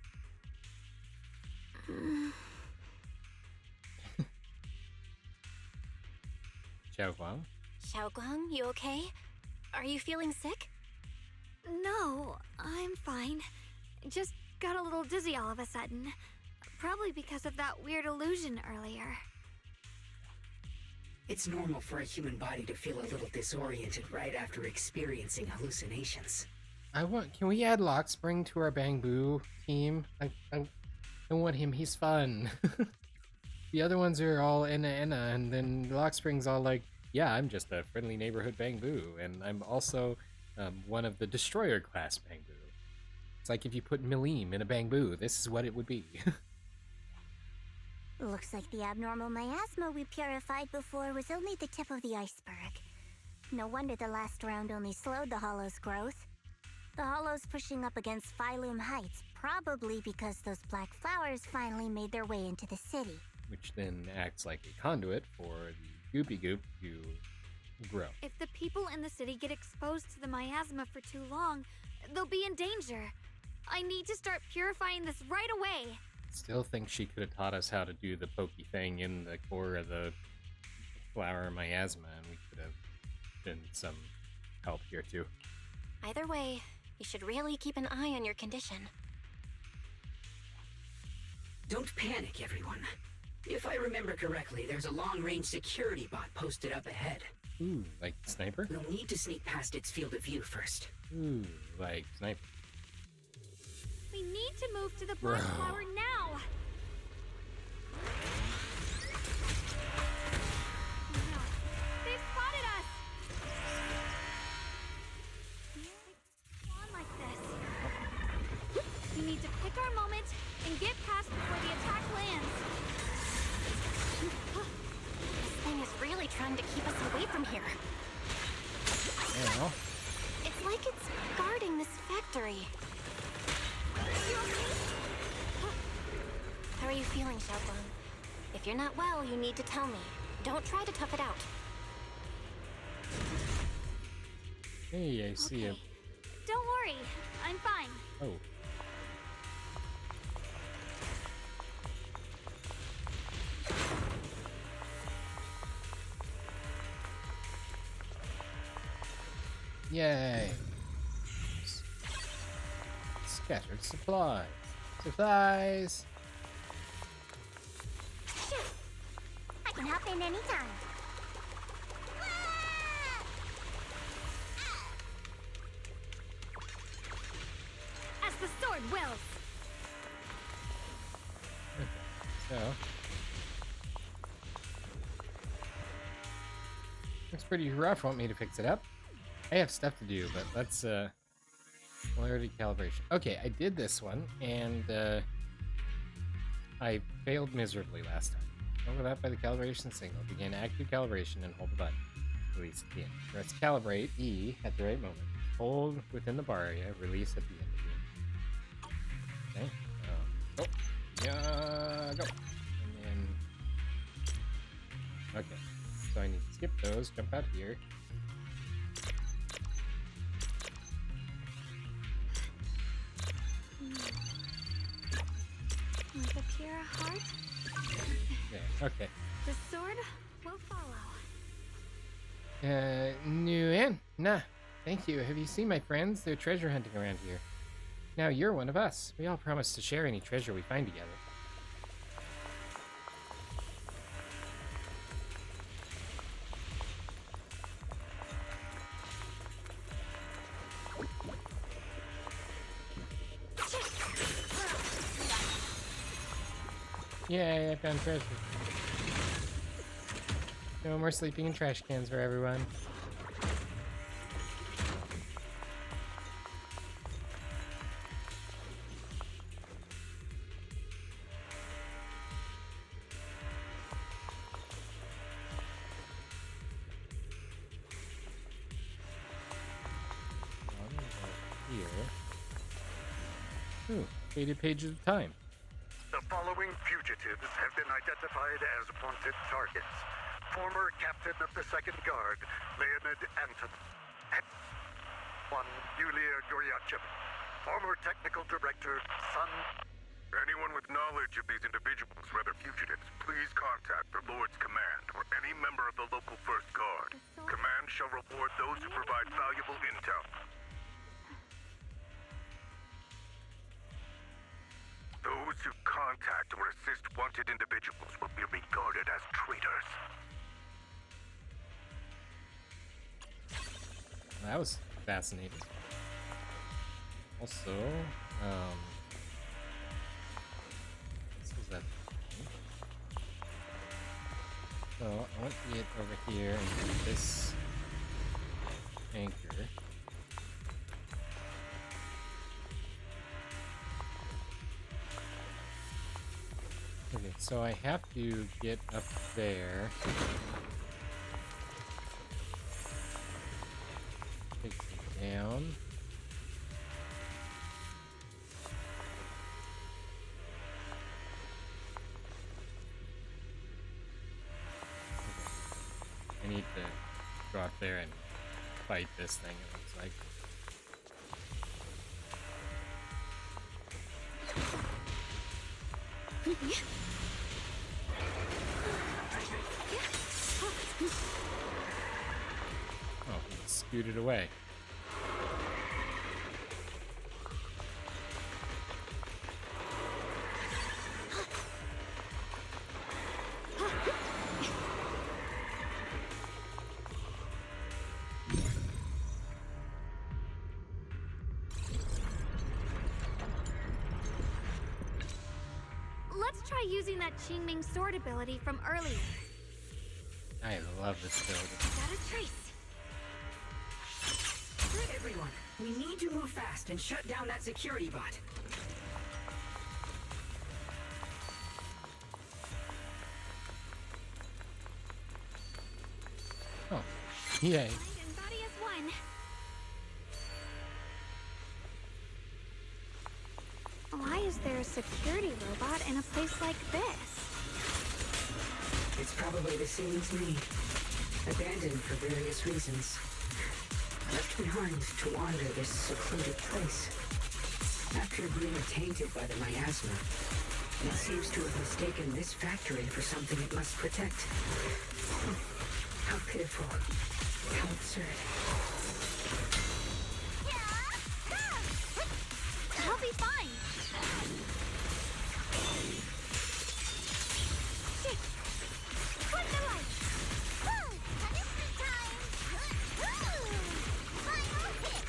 Xiaoguang? Xiaoguang, you okay? Are you feeling sick? No, I'm fine. Just got a little dizzy all of a sudden. Probably because of that weird illusion earlier. It's normal for a human body to feel a little disoriented right after experiencing hallucinations. Can we add Lockspring to our Bangbu team? I want him, he's fun. The other ones are all Enna, and then Lockspring's all like, yeah, I'm just a friendly neighborhood Bangbu, and I'm also one of the Destroyer class Bangbu. It's like if you put Milim in a Bangbu, this is what it would be. Looks like the abnormal miasma we purified before was only the tip of the iceberg. No wonder the last round only slowed the Hollow's growth. The Hollow's pushing up against Phylum Heights, probably because those black flowers finally made their way into the city. Which then acts like a conduit for the Goopy Goop to grow. If the people in the city get exposed to the miasma for too long, they'll be in danger. I need to start purifying this right away. Still think she could have taught us how to do the pokey thing in the core of the flower miasma, and we could have been some help here too. Either way, you should really keep an eye on your condition. Don't panic, everyone. If I remember correctly, there's a long-range security bot posted up ahead. Ooh, like Sniper? We'll need to sneak past its field of view first. Ooh, like Sniper. We need to move to the black flower now! No, they've spotted us! On like this. We need to pick our moment and get past before the attack lands. This thing is really trying to keep us away from here. Yeah. It's like it's guarding this factory. How are you feeling, Xiaoguang? If you're not well, you need to tell me. Don't try to tough it out. Hey, I see him. Don't worry, I'm fine. Oh. Yay. Scattered supplies. Supplies! Shoot! I can hop in anytime. As the sword wills. Okay, so looks pretty rough. Want me to fix it up? I have stuff to do, but let's polarity calibration. Okay, I did this one, and I failed miserably last time. Overlap by the calibration signal. Begin active calibration and hold the button. Release at the end. Press calibrate E at the right moment. Hold within the bar area. Release at the end. Okay. Go. Yeah, go. And then. Okay. So I need to skip those. Jump out here. With a pure heart, There. Okay. the sword will follow. Nguyen? Nah. Thank you. Have you seen my friends? They're treasure hunting around here. Now you're one of us. We all promise to share any treasure we find together. Yay, I found treasure. No more sleeping in trash cans for everyone. Ooh, faded pages of time. The following fugitives have been identified as wanted targets. Former captain of the Second Guard, Leonid Anton. One, Yulia Goryachev. Former technical director, Sun. Anyone with knowledge of these individuals, rather fugitives, please contact the Lord's Command or any member of the local First Guard. Command shall reward those who provide valuable intel. Those who contact or assist wanted individuals will be regarded as traitors. That was fascinating. Also, this is that thing. So I want to get over here and get this anchor. Okay, so I have to get up there. Take it down. Okay. I need to go out there and fight this thing, it looks like. Oh, it scooted away. Let's try using that Qingming sword ability from earlier. I love this building. Got a trace. Everyone, we need to move fast and shut down that security bot. Oh, yay. Mind and body as one. Why is there a security robot in a place like this? It's probably the same as me. Abandoned for various reasons. Left behind to wander this secluded place. After being tainted by the miasma, it seems to have mistaken this factory for something it must protect. How pitiful. How absurd. I'll be fine. Put the light. Punishment time! Final hit!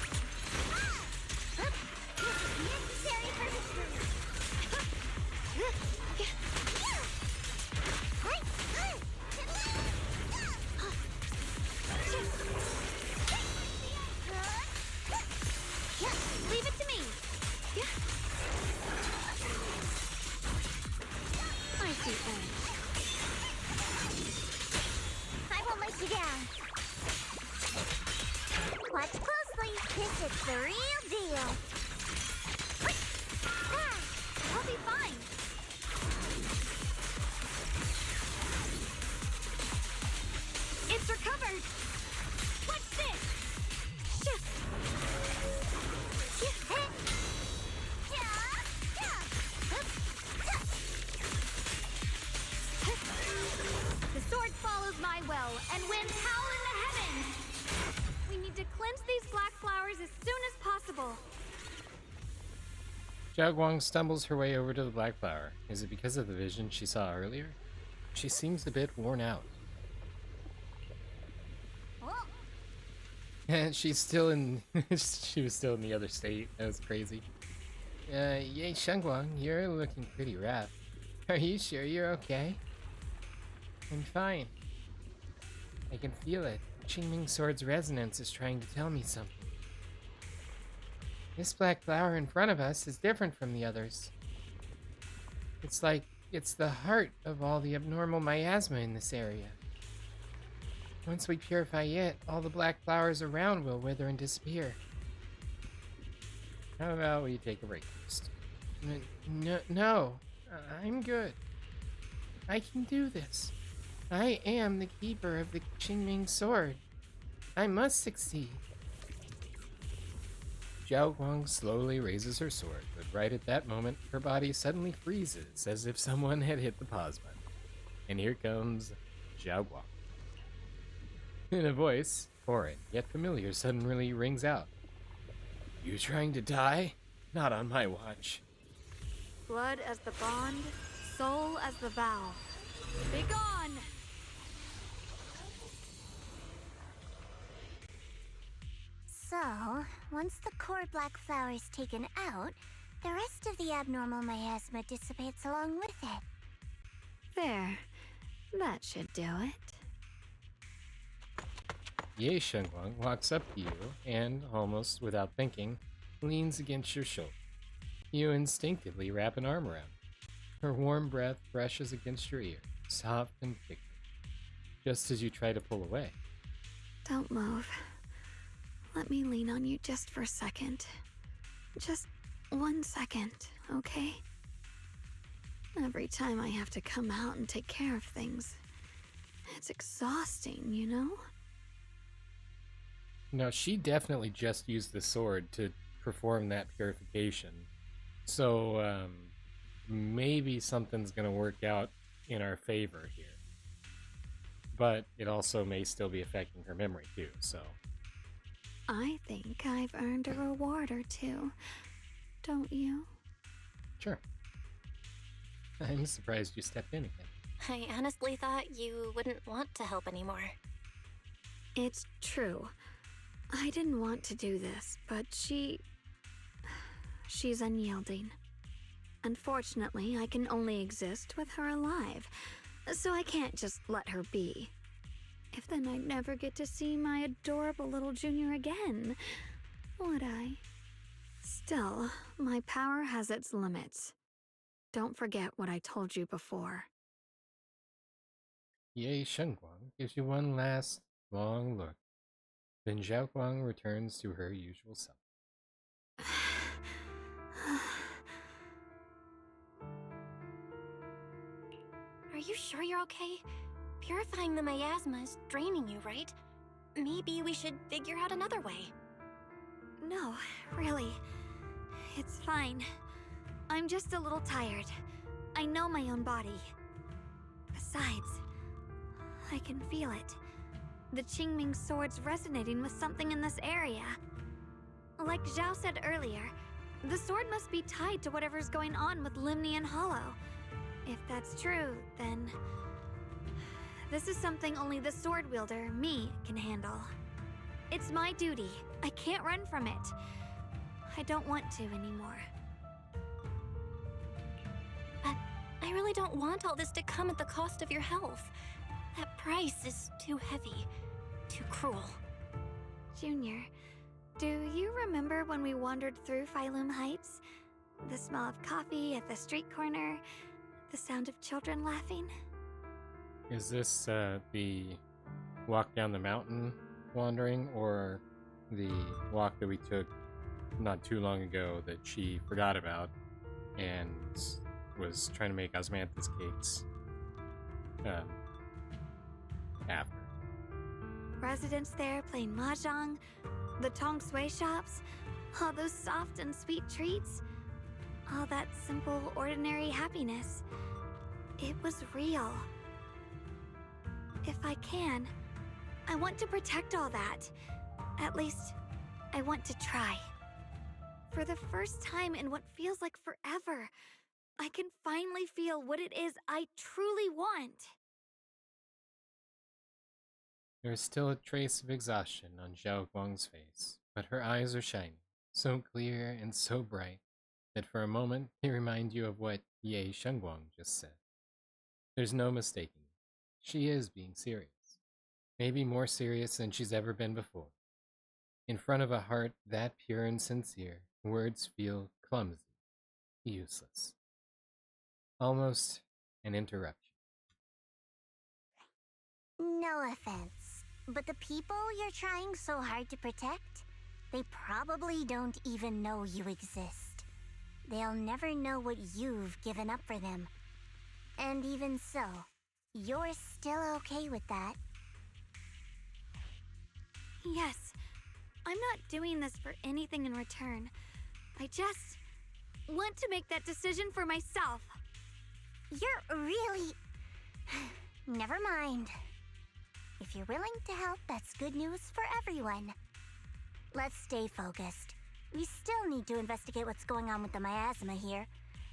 Necessary for history! Leave it to me. I see that. I won't let you down. Watch closely. This is the real deal. I'll be fine. It's recovered. What's this? The sword follows my well, and winds howl in the heavens. We need to cleanse these black flowers as soon as possible. Xiaoguang stumbles her way over to the black flower. Is it because of the vision she saw earlier? She seems a bit worn out. And she's still in. She was still in the other state. That was crazy. Yay, Xiaoguang, you're looking pretty rough. Are you sure you're okay? I'm fine. I can feel it. Qingming Sword's resonance is trying to tell me something. This black flower in front of us is different from the others. It's like it's the heart of all the abnormal miasma in this area. Once we purify it, all the black flowers around will wither and disappear. How about we take a break first? No, I'm good. I can do this. I am the keeper of the Qingming Sword. I must succeed. Zhao Guang slowly raises her sword, but right at that moment, her body suddenly freezes as if someone had hit the pause button. And here comes Zhao Guang. In a voice, foreign yet familiar, suddenly rings out. You trying to die? Not on my watch. Blood as the bond, soul as the vow. Begone! So, once the core black flower is taken out, the rest of the abnormal miasma dissipates along with it. There. That should do it. Ye Shengguang walks up to you and, almost without thinking, leans against your shoulder. You instinctively wrap an arm around her. Her warm breath brushes against your ear, soft and tickling, just as you try to pull away. Don't move. Let me lean on you just for a second. Just 1 second, okay? Every time I have to come out and take care of things, it's exhausting, you know? Now, she definitely just used the sword to perform that purification. So, maybe something's gonna work out in our favor here. But it also may still be affecting her memory, too, so... I think I've earned a reward or two. Don't you? Sure. I'm surprised you stepped in again. I honestly thought you wouldn't want to help anymore. It's true. I didn't want to do this, but she's unyielding. Unfortunately, I can only exist with her alive, so I can't just let her be. If then I'd never get to see my adorable little junior again, would I? Still, my power has its limits. Don't forget what I told you before. Ye Shengguang gives you one last long look. Then Zhao Guang returns to her usual self. Are you sure you're okay? Purifying the miasma is draining you, right? Maybe we should figure out another way. No, really. It's fine. I'm just a little tired. I know my own body. Besides, I can feel it. The Qingming Sword's resonating with something in this area. Like Zhao said earlier, the sword must be tied to whatever's going on with Limnian Hollow. If that's true, then... this is something only the sword wielder, me, can handle. It's my duty. I can't run from it. I don't want to anymore. But I really don't want all this to come at the cost of your health. That price is too heavy, too cruel. Junior, do you remember when we wandered through Phylum Heights? The smell of coffee at the street corner, the sound of children laughing? Is this the walk down the mountain wandering, or the walk that we took not too long ago that she forgot about and was trying to make osmanthus cakes after? Residents there playing mahjong, the tong sui shops, all those soft and sweet treats, all that simple, ordinary happiness. It was real. If I can, I want to protect all that. At least, I want to try. For the first time in what feels like forever, I can finally feel what it is I truly want. There is still a trace of exhaustion on Zhao Guang's face, but her eyes are shining, so clear and so bright that for a moment they remind you of what Ye Shengguang just said. There's no mistaking it. She is being serious. Maybe more serious than she's ever been before. In front of a heart that pure and sincere, words feel clumsy, useless. Almost an interruption. No offense, but the people you're trying so hard to protect, they probably don't even know you exist. They'll never know what you've given up for them. And even so, you're still okay with that. Yes, I'm not doing this for anything in return. I just want to make that decision for myself. You're really... Never mind. If you're willing to help, that's good news for everyone. Let's stay focused. We still need to investigate what's going on with the miasma here.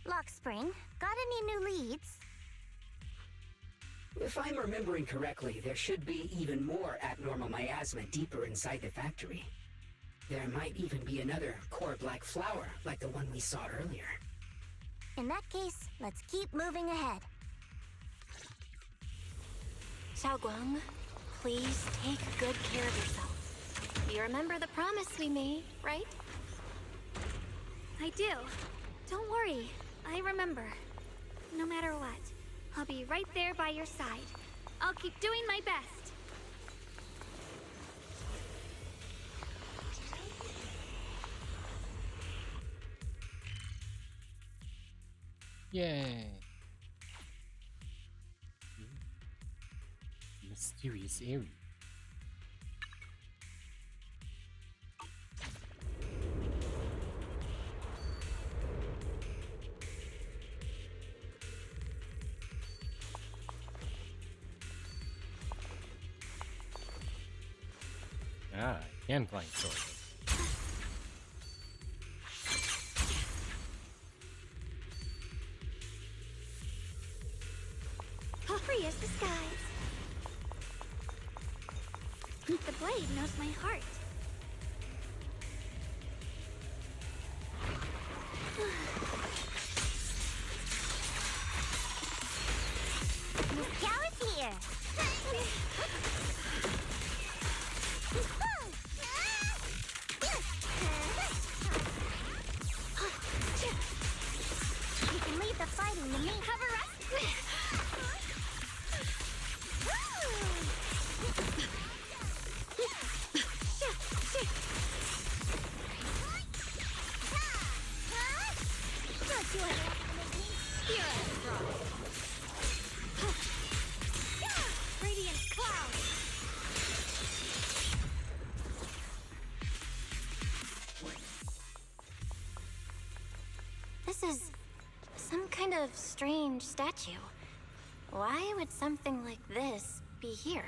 Lock Spring, got any new leads? If I'm remembering correctly, there should be even more abnormal miasma deeper inside the factory. There might even be another core black flower, like the one we saw earlier. In that case, let's keep moving ahead. Xiaoguang, please take good care of yourself. You remember the promise we made, right? I do. Don't worry, I remember. No matter what, I'll be right there by your side. I'll keep doing my best. Yay! Mysterious area. Ah, I can flank sword. Free as the skies. The blade knows my heart. Miss Cow is here! You can leave the fighting to me. Have a rest. Don't you ever want to make me Here I Radiant cloud. This is some kind of strange statue. Why would something like this be here?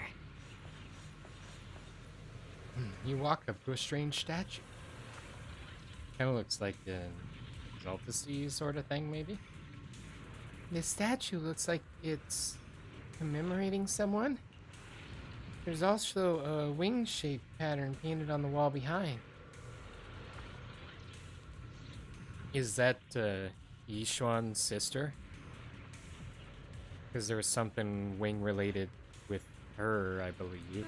You walk up to a strange statue. Kind of looks like an Exaltasy sort of thing, maybe? This statue looks like it's commemorating someone. There's also a wing-shaped pattern painted on the wall behind. Is that Yishuan's sister? Because there was something wing-related with her, I believe.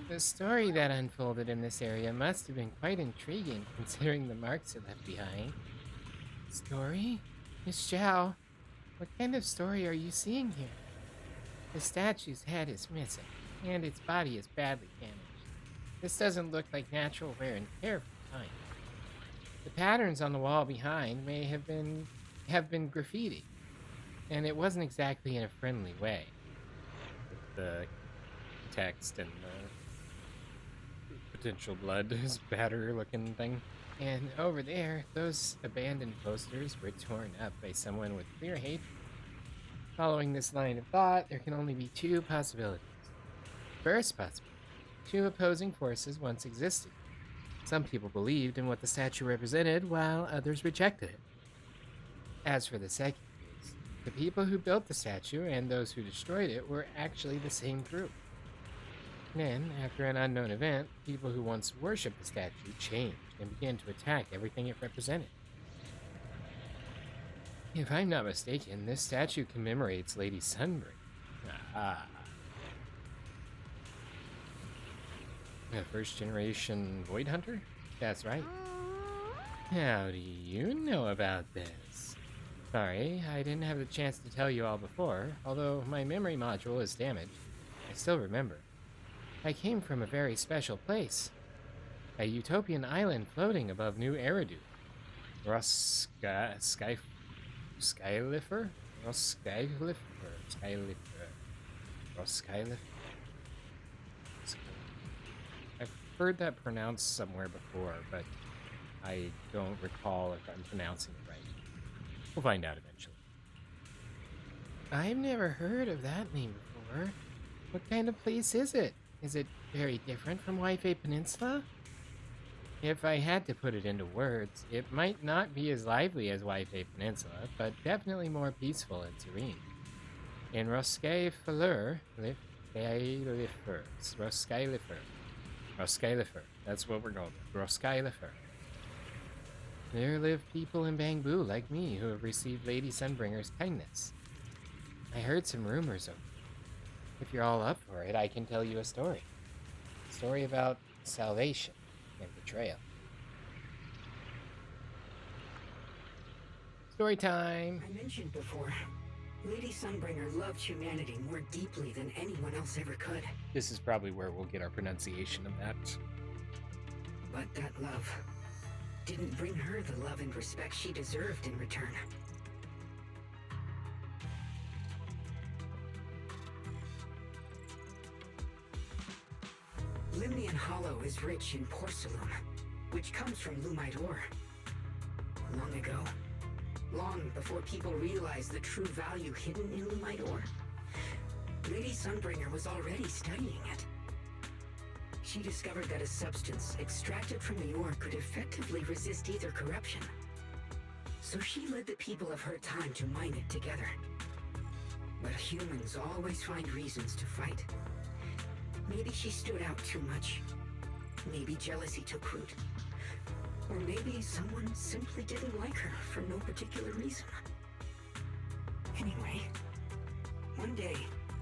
The story that unfolded in this area must have been quite intriguing, considering the marks it left behind. Story? Miss Zhao, what kind of story are you seeing here? The statue's head is missing, and its body is badly damaged. This doesn't look like natural wear and tear from time. The patterns on the wall behind may have been graffiti, and it wasn't exactly in a friendly way. With the text and the potential blood, spatter looking thing. And over there, those abandoned posters were torn up by someone with clear hatred. Following this line of thought, there can only be two possibilities. First possibility, two opposing forces once existed. Some people believed in what the statue represented, while others rejected it. As for the second case, the people who built the statue and those who destroyed it were actually the same group. Then, after an unknown event, people who once worshipped the statue changed and began to attack everything it represented. If I'm not mistaken, this statue commemorates Lady Sunbreak. Ah. A first-generation Void Hunter? That's right. How do you know about this? Sorry, I didn't have the chance to tell you all before, although my memory module is damaged. I still remember. I came from a very special place. A utopian island floating above New Eridu. Skylifer? Skylifer? I've heard that pronounced somewhere before, but I don't recall if I'm pronouncing it right. We'll find out eventually. I've never heard of that name before. What kind of place is it? Is it very different from Waifei Peninsula? If I had to put it into words, it might not be as lively as Waifei Peninsula, but definitely more peaceful and serene. In Roskillifer, Roskillifer, that's what we're going with, Roskillifer. There live people in Bangbu like me who have received Lady Sunbringer's kindness. I heard some rumors of it. If you're all up for it, I can tell you a story. A story about salvation and betrayal. Story time! I mentioned before, Lady Sunbringer loved humanity more deeply than anyone else ever could. This is probably where we'll get our pronunciation of that. But that love didn't bring her the love and respect she deserved in return. Limnian Hollow is rich in porcelain, which comes from Lumite ore. Long ago, long before people realized the true value hidden in Lumite ore, Lady Sunbringer was already studying it. She discovered that a substance extracted from the ore could effectively resist ether corruption. So she led the people of her time to mine it together. But humans always find reasons to fight. Maybe she stood out too much. Maybe jealousy took root. Or maybe someone simply didn't like her for no particular reason. Anyway, one day,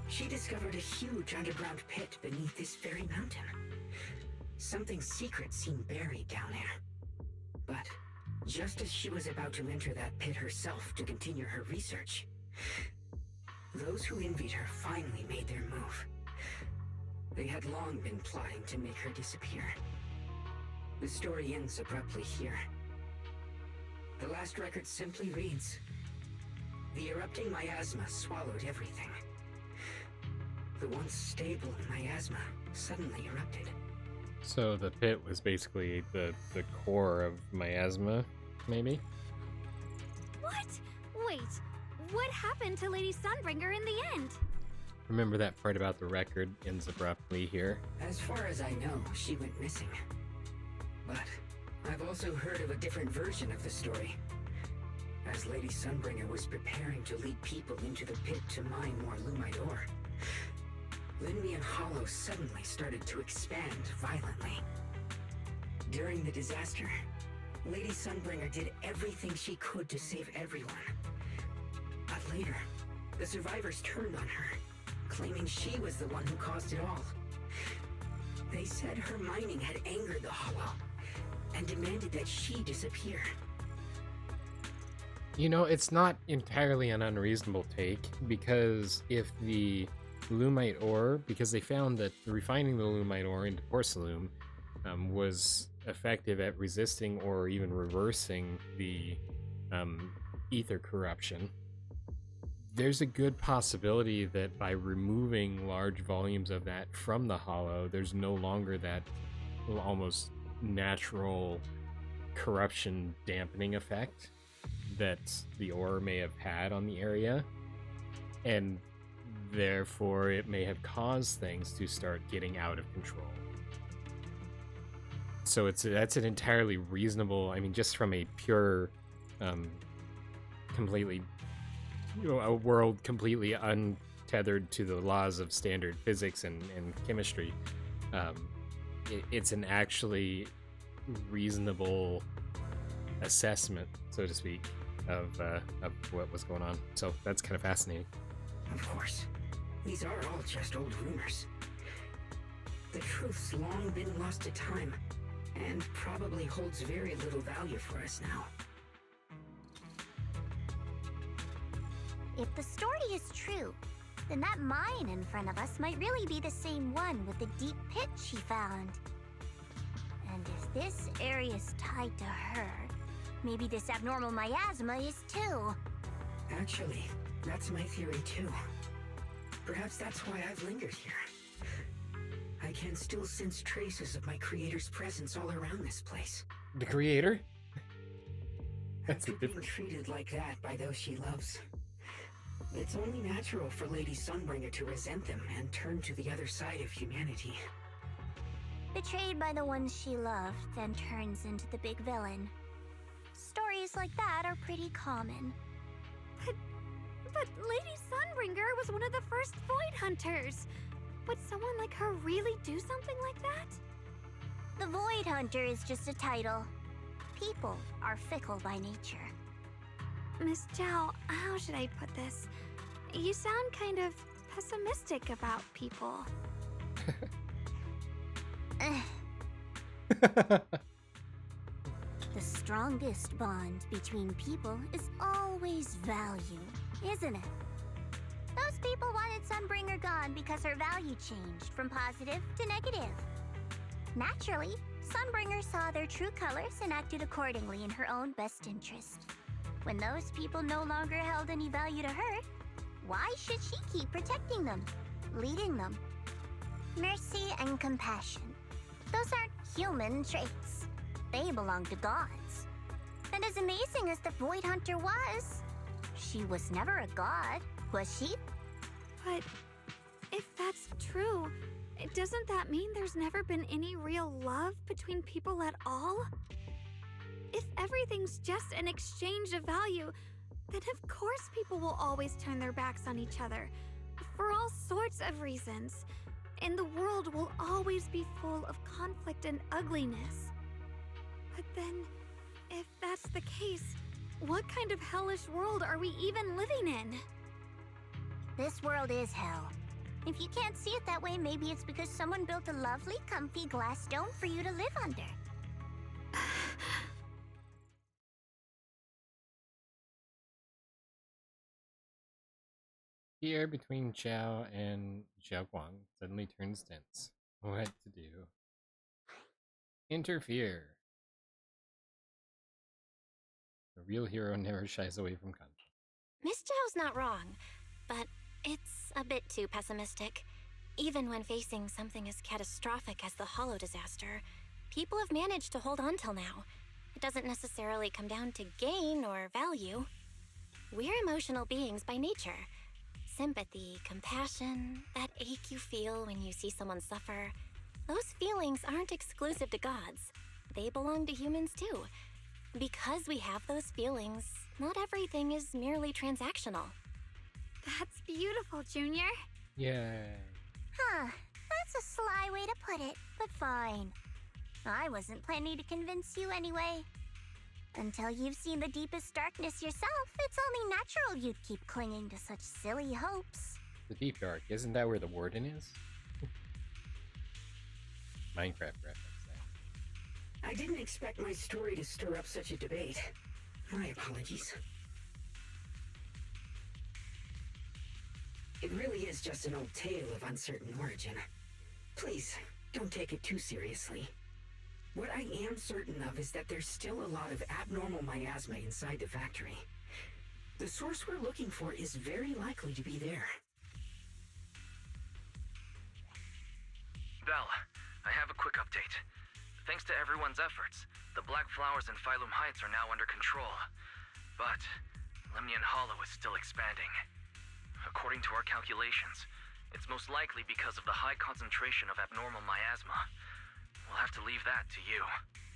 she discovered a huge underground pit beneath this very mountain. Something secret seemed buried down there. But just as she was about to enter that pit herself to continue her research, those who envied her finally made their move. They had long been plotting to make her disappear. The story ends abruptly here. The last record simply reads, "The erupting miasma swallowed everything. The once stable miasma suddenly erupted." So the pit was basically the core of miasma, maybe? What? Wait, what happened to Lady Sunbringer in the end? Remember that part about the record ends abruptly here? As far as I know, she went missing. But I've also heard of a different version of the story. As Lady Sunbringer was preparing to lead people into the pit to mine more Lumite ore, Limnian Hollow suddenly started to expand violently. During the disaster, Lady Sunbringer did everything she could to save everyone. But later, the survivors turned on her, claiming she was the one who caused it all. They said her mining had angered the Hollow, and demanded that she disappear. You know, it's not entirely an unreasonable take, because if the Lumite ore, because they found that refining the Lumite ore into porcelain was effective at resisting or even reversing the ether corruption, there's a good possibility that by removing large volumes of that from the Hollow, there's no longer that almost natural corruption dampening effect that the ore may have had on the area, and therefore it may have caused things to start getting out of control. So that's an entirely reasonable, I mean, just from a pure completely, a world completely untethered to the laws of standard physics and chemistry, it's an actually reasonable assessment, so to speak, of what was going on. So that's kind of fascinating. Of course. These are all just old rumors. The truth's long been lost to time, and probably holds very little value for us now. If the story is true, then that mine in front of us might really be the same one with the deep pit she found. And if this area's tied to her, maybe this abnormal miasma is too. Actually, that's my theory too. Perhaps that's why I've lingered here. I can still sense traces of my creator's presence all around this place. The creator? That's After being treated like that by those she loves, it's only natural for Lady Sunbringer to resent them and turn to the other side of humanity. Betrayed by the ones she loved, then turns into the big villain. Stories like that are pretty common. But Lady Sunbringer was one of the first Void Hunters. Would someone like her really do something like that? The Void Hunter is just a title. People are fickle by nature. Miss Zhao, how should I put this? You sound kind of pessimistic about people. The strongest bond between people is always value, isn't it? Those people wanted Sunbringer gone because her value changed from positive to negative. Naturally, Sunbringer saw their true colors and acted accordingly in her own best interest. When those people no longer held any value to her, why should she keep protecting them, leading them? Mercy and compassion. Those aren't human traits. They belong to gods. And as amazing as the Void Hunter was, she was never a god, was she? But if that's true, doesn't that mean there's never been any real love between people at all? If everything's just an exchange of value, then of course people will always turn their backs on each other, for all sorts of reasons. And the world will always be full of conflict and ugliness. But then, if that's the case, what kind of hellish world are we even living in? This world is hell. If you can't see it that way, maybe it's because someone built a lovely, comfy glass dome for you to live under. The air between Xiao and Xiaoguang suddenly turns tense. What to do? Interfere. The real hero never shies away from conflict. Miss Zhao's not wrong, but it's a bit too pessimistic. Even when facing something as catastrophic as the Hollow disaster, people have managed to hold on till now. It doesn't necessarily come down to gain or value. We're emotional beings by nature. Sympathy, compassion, that ache you feel when you see someone suffer, those feelings aren't exclusive to gods. They belong to humans too. Because we have those feelings, not everything is merely transactional. That's beautiful, Junior. Yay. Huh, that's a sly way to put it, but fine. I wasn't planning to convince you anyway. Until you've seen the deepest darkness yourself, it's only natural you'd keep clinging to such silly hopes. The Deep Dark, isn't that where the warden is? Minecraft reference there. I didn't expect my story to stir up such a debate. My apologies. It really is just an old tale of uncertain origin. Please, don't take it too seriously. What I am certain of is that there's still a lot of abnormal miasma inside the factory. The source we're looking for is very likely to be there. Belle, I have a quick update. Thanks to everyone's efforts, the Black Flowers in Phylum Heights are now under control. But Lemnian Hollow is still expanding. According to our calculations, it's most likely because of the high concentration of abnormal miasma. We'll have to leave that to you.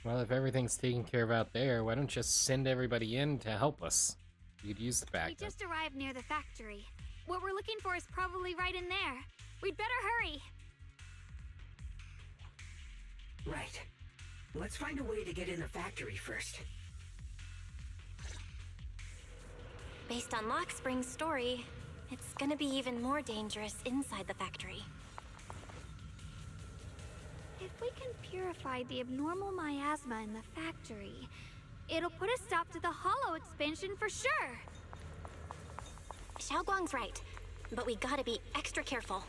Well, if everything's taken care of out there, why don't you just send everybody in to help us? You'd use the We backup. just arrived near the factory. What we're looking for is probably right in there. We'd better hurry. Right. Let's find a way to get in the factory first. Based on Lockspring's story, it's gonna be even more dangerous inside the factory. If we can purify the abnormal miasma in the factory, it'll put a stop to the hollow expansion for sure. Xiaoguang's right, but we gotta be extra careful.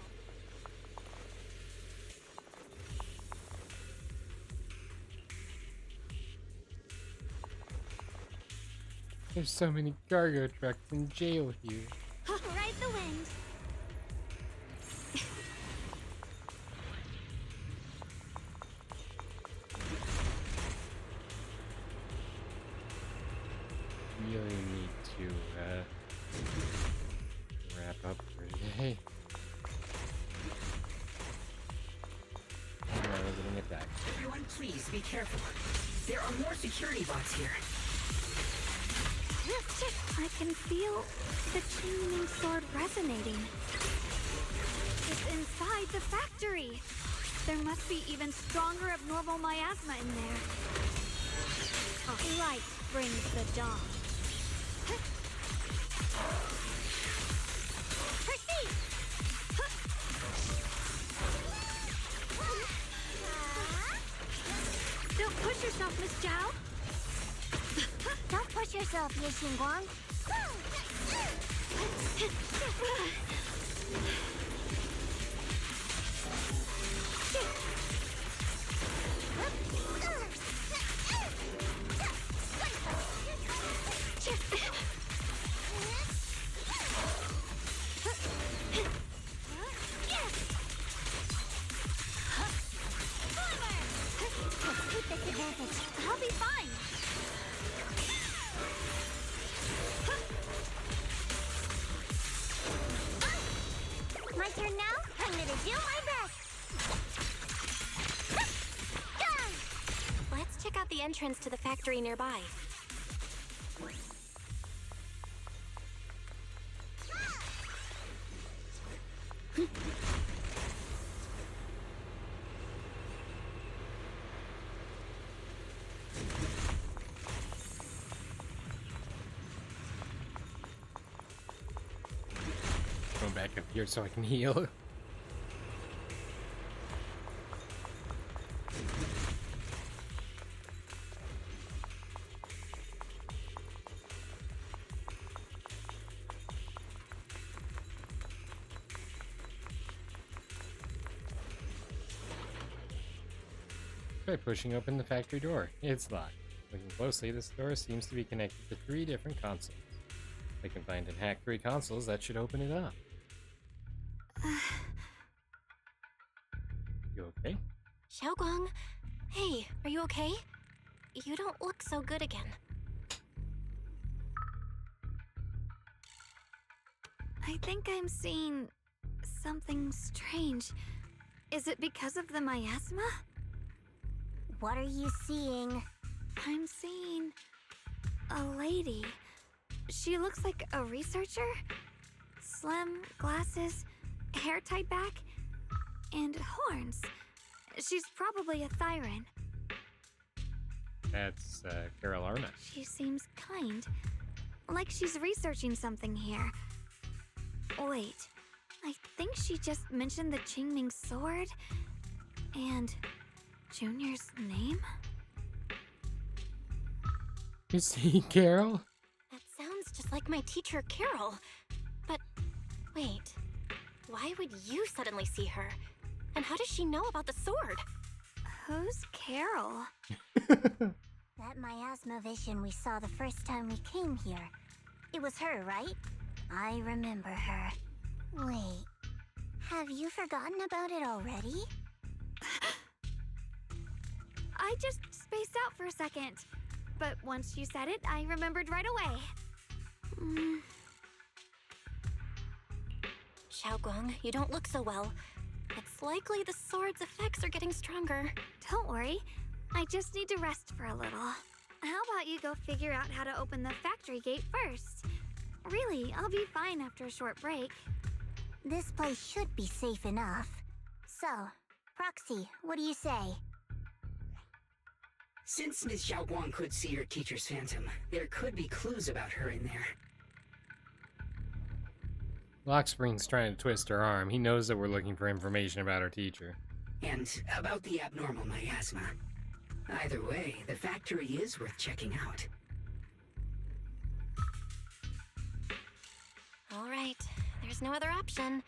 There's so many cargo trucks in jail here. Ride the wind. Really need to wrap up for today. Oh, we're getting attacked. Everyone, please be careful. There are more security bots here. I can feel the changing sword resonating. It's inside the factory. There must be even stronger abnormal miasma in there. Light brings the dawn. Proceed! Don't push yourself, Miss Zhao. Don't push yourself, Ye Xingguang. I'll be fine. My turn now? I'm gonna do my best. Let's check out the entrance to the factory nearby. Going back up here so I can heal. Try pushing open the factory door. It's locked. Looking closely, this door seems to be connected to 3 different consoles. If I can find and hack 3 consoles, that should open it up. You okay? Xiaoguang, hey, are you okay? You don't look so good again. I think I'm seeing something strange. Is it because of the miasma? What are you seeing? I'm seeing a lady. She looks like a researcher. Slim, glasses, hair tied back, and horns. She's probably a Thyran. That's Carol Arna. She seems kind. Like she's researching something here. Wait, I think she just mentioned the Qingming sword and Junior's name? You see, Carol? That sounds just like my teacher, Carol. But wait, why would you suddenly see her? And how does she know about the sword? Who's Carol? That miasma vision we saw the first time we came here. It was her, right? I remember her. Wait, have you forgotten about it already? I just spaced out for a second. But once you said it, I remembered right away. Xiaoguang, you don't look so well. It's likely the sword's effects are getting stronger. Don't worry. I just need to rest for a little. How about you go figure out how to open the factory gate first? Really, I'll be fine after a short break. This place should be safe enough. So, Proxy, what do you say? Since Ms. Xiaoguang could see her teacher's phantom, there could be clues about her in there. Lockspring's trying to twist her arm. He knows that we're looking for information about our teacher. And about the abnormal miasma. Either way, the factory is worth checking out. All right, there's no other option.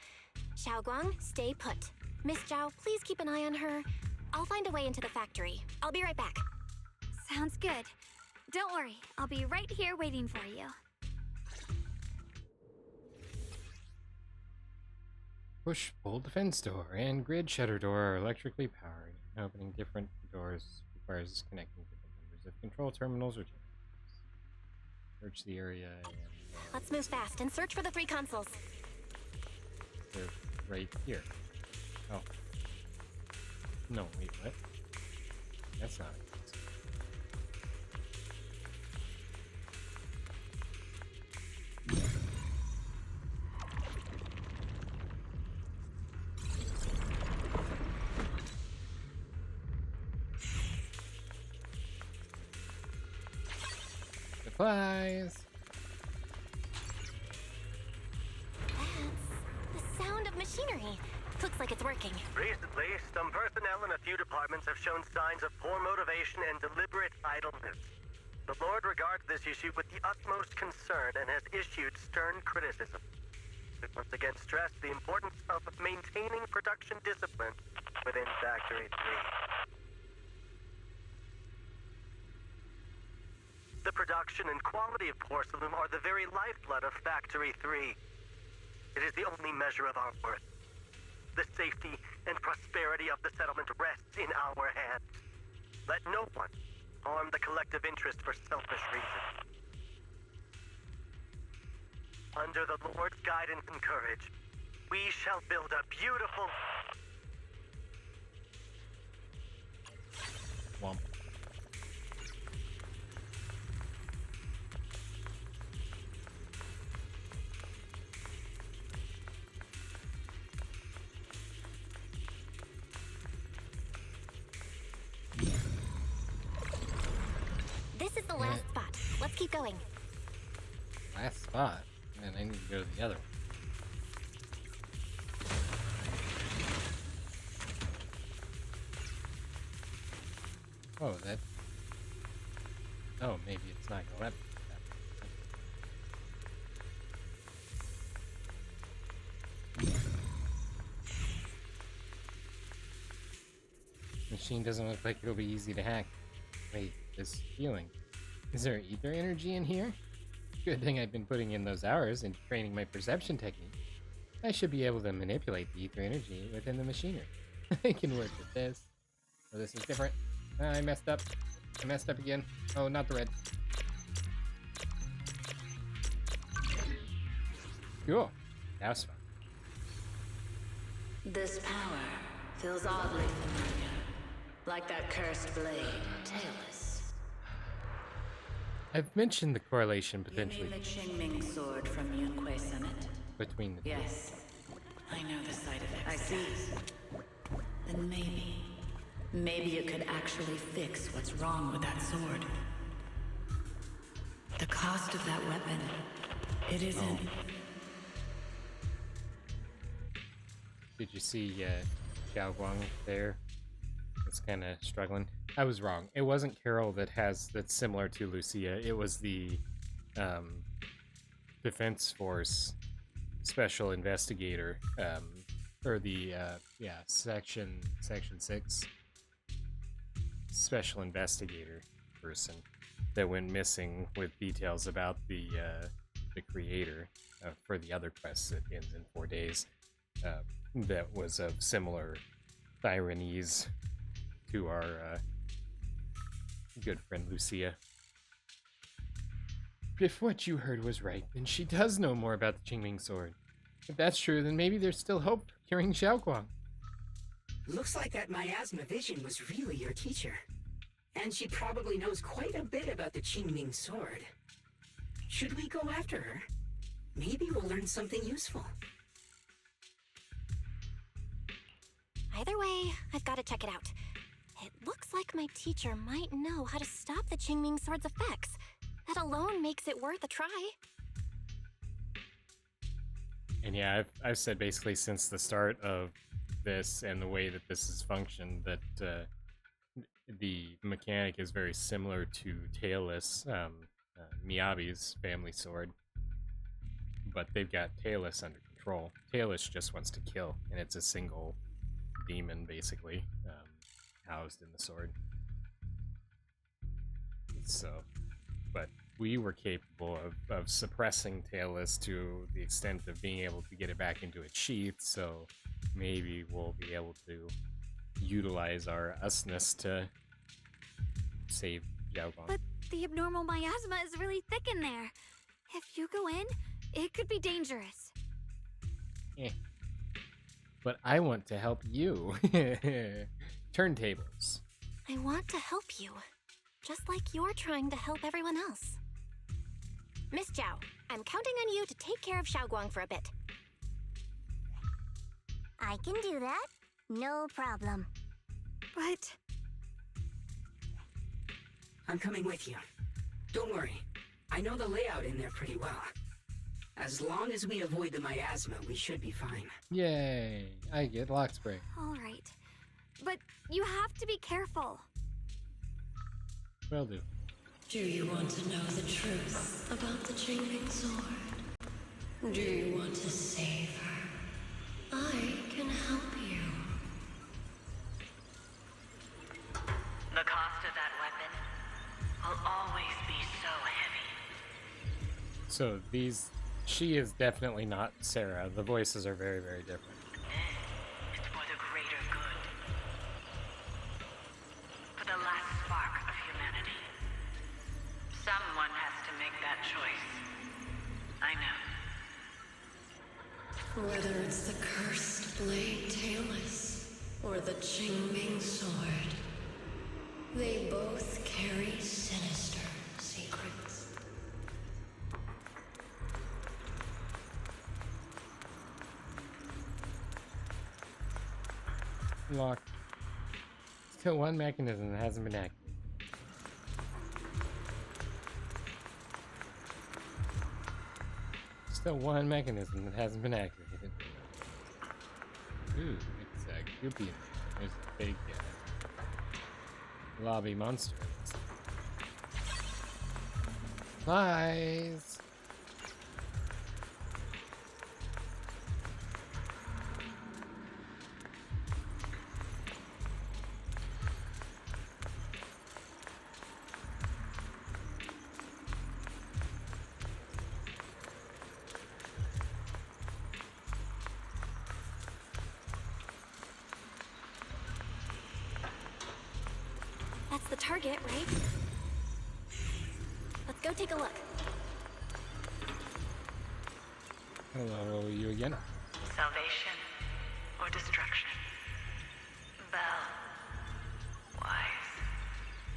Xiaoguang, stay put. Miss Zhao, please keep an eye on her. I'll find a way into the factory. I'll be right back. Sounds good. Don't worry, I'll be right here waiting for you. Push-pull defense door and grid shutter door are electrically powered. Opening different doors requires connecting different numbers of control terminals or terminals. Search the area and... Let's move fast and search for the 3 consoles. They're right here. Oh. No, wait, what? That's not it. Supplies! That's the sound of machinery. Looks like it's working. Recently, some personnel in a few departments have shown signs of poor motivation and deliberate idleness. The Lord regards this issue with the utmost concern and has issued stern criticism. It once again stressed the importance of maintaining production discipline within Factory 3. The production and quality of porcelain are the very lifeblood of Factory 3. It is the only measure of our worth. The safety and prosperity of the settlement rests in our hands. Let no one harm the collective interest for selfish reasons. Under the Lord's guidance and courage, we shall build a beautiful... Womp. This is the last spot. Let's keep going. Last spot? And I need to go to the other one. Oh, that... Oh, maybe it's not going up. Machine doesn't look like it'll be easy to hack. Wait, this healing. Is there ether energy in here? Good thing I've been putting in those hours into training my perception technique. I should be able to manipulate the ether energy within the machinery. I can work with this. Oh, this is different. I messed up. I messed up again. Oh, not the red. Cool. That was fun. This power feels oddly familiar. Like that cursed blade, tailless. I've mentioned the correlation You potentially mean the Qingming sword from Yunque Summit? between the two. Yes. I know the side effects. I see. Then maybe you could actually fix what's wrong with that sword. The cost of that weapon, it isn't... Did you see Xiao Guang there? It's kind of struggling. I was wrong. It wasn't Carol that's similar to Lucia. It was the Defense Force Special Investigator, or the Section 6 Special Investigator person that went missing with details about the creator for the other quest that ends in 4 days. That was of similar ironies to our good friend Lucia. If what you heard was right, then she does know more about the Qingming sword. If that's true, then maybe there's still hope for curing Xiaoguang. Looks like that miasma vision was really your teacher. And she probably knows quite a bit about the Qingming sword. Should we go after her? Maybe we'll learn something useful. Either way, I've got to check it out. It looks like my teacher might know how to stop the Qingming sword's effects. That alone makes it worth a try. And yeah, I've said basically since the start of this and the way that this has functioned that the mechanic is very similar to Tailless, Miyabi's family sword, but they've got Tailless under control. Tailless just wants to kill, and it's a single demon basically housed in the sword. So, but we were capable of suppressing Tailless to the extent of being able to get it back into its sheath, so maybe we'll be able to utilize our usness to save Xiaoguang. But the abnormal miasma is really thick in there. If you go in, it could be dangerous. But I want to help you. Turntables. I want to help you, just like you're trying to help everyone else. Miss Zhao, I'm counting on you to take care of Xiaoguang for a bit. I can do that. No problem. But... I'm coming with you. Don't worry. I know the layout in there pretty well. As long as we avoid the miasma, we should be fine. Yay! I get lock spray. all right. But you have to be careful. Will do. Do you want to know the truth about the Qingming sword? Do you want to save her? I can help you. The cost of that weapon will always be so heavy. So she is definitely not Sarah. The voices are very, very different. This is for the greater good. For the last spark of humanity. Someone has to make that choice. I know. Whether it's the cursed blade Tailless or the Qingming sword, they both carry sinister secrets. Locked. Still one mechanism that hasn't been activated. Still one mechanism that hasn't been activated. Ooh, it's a goopy. There's a big lobby monster. Flies! That's the target, right? Let's go take a look. Hello, you again? Salvation or destruction? Belle, Wise,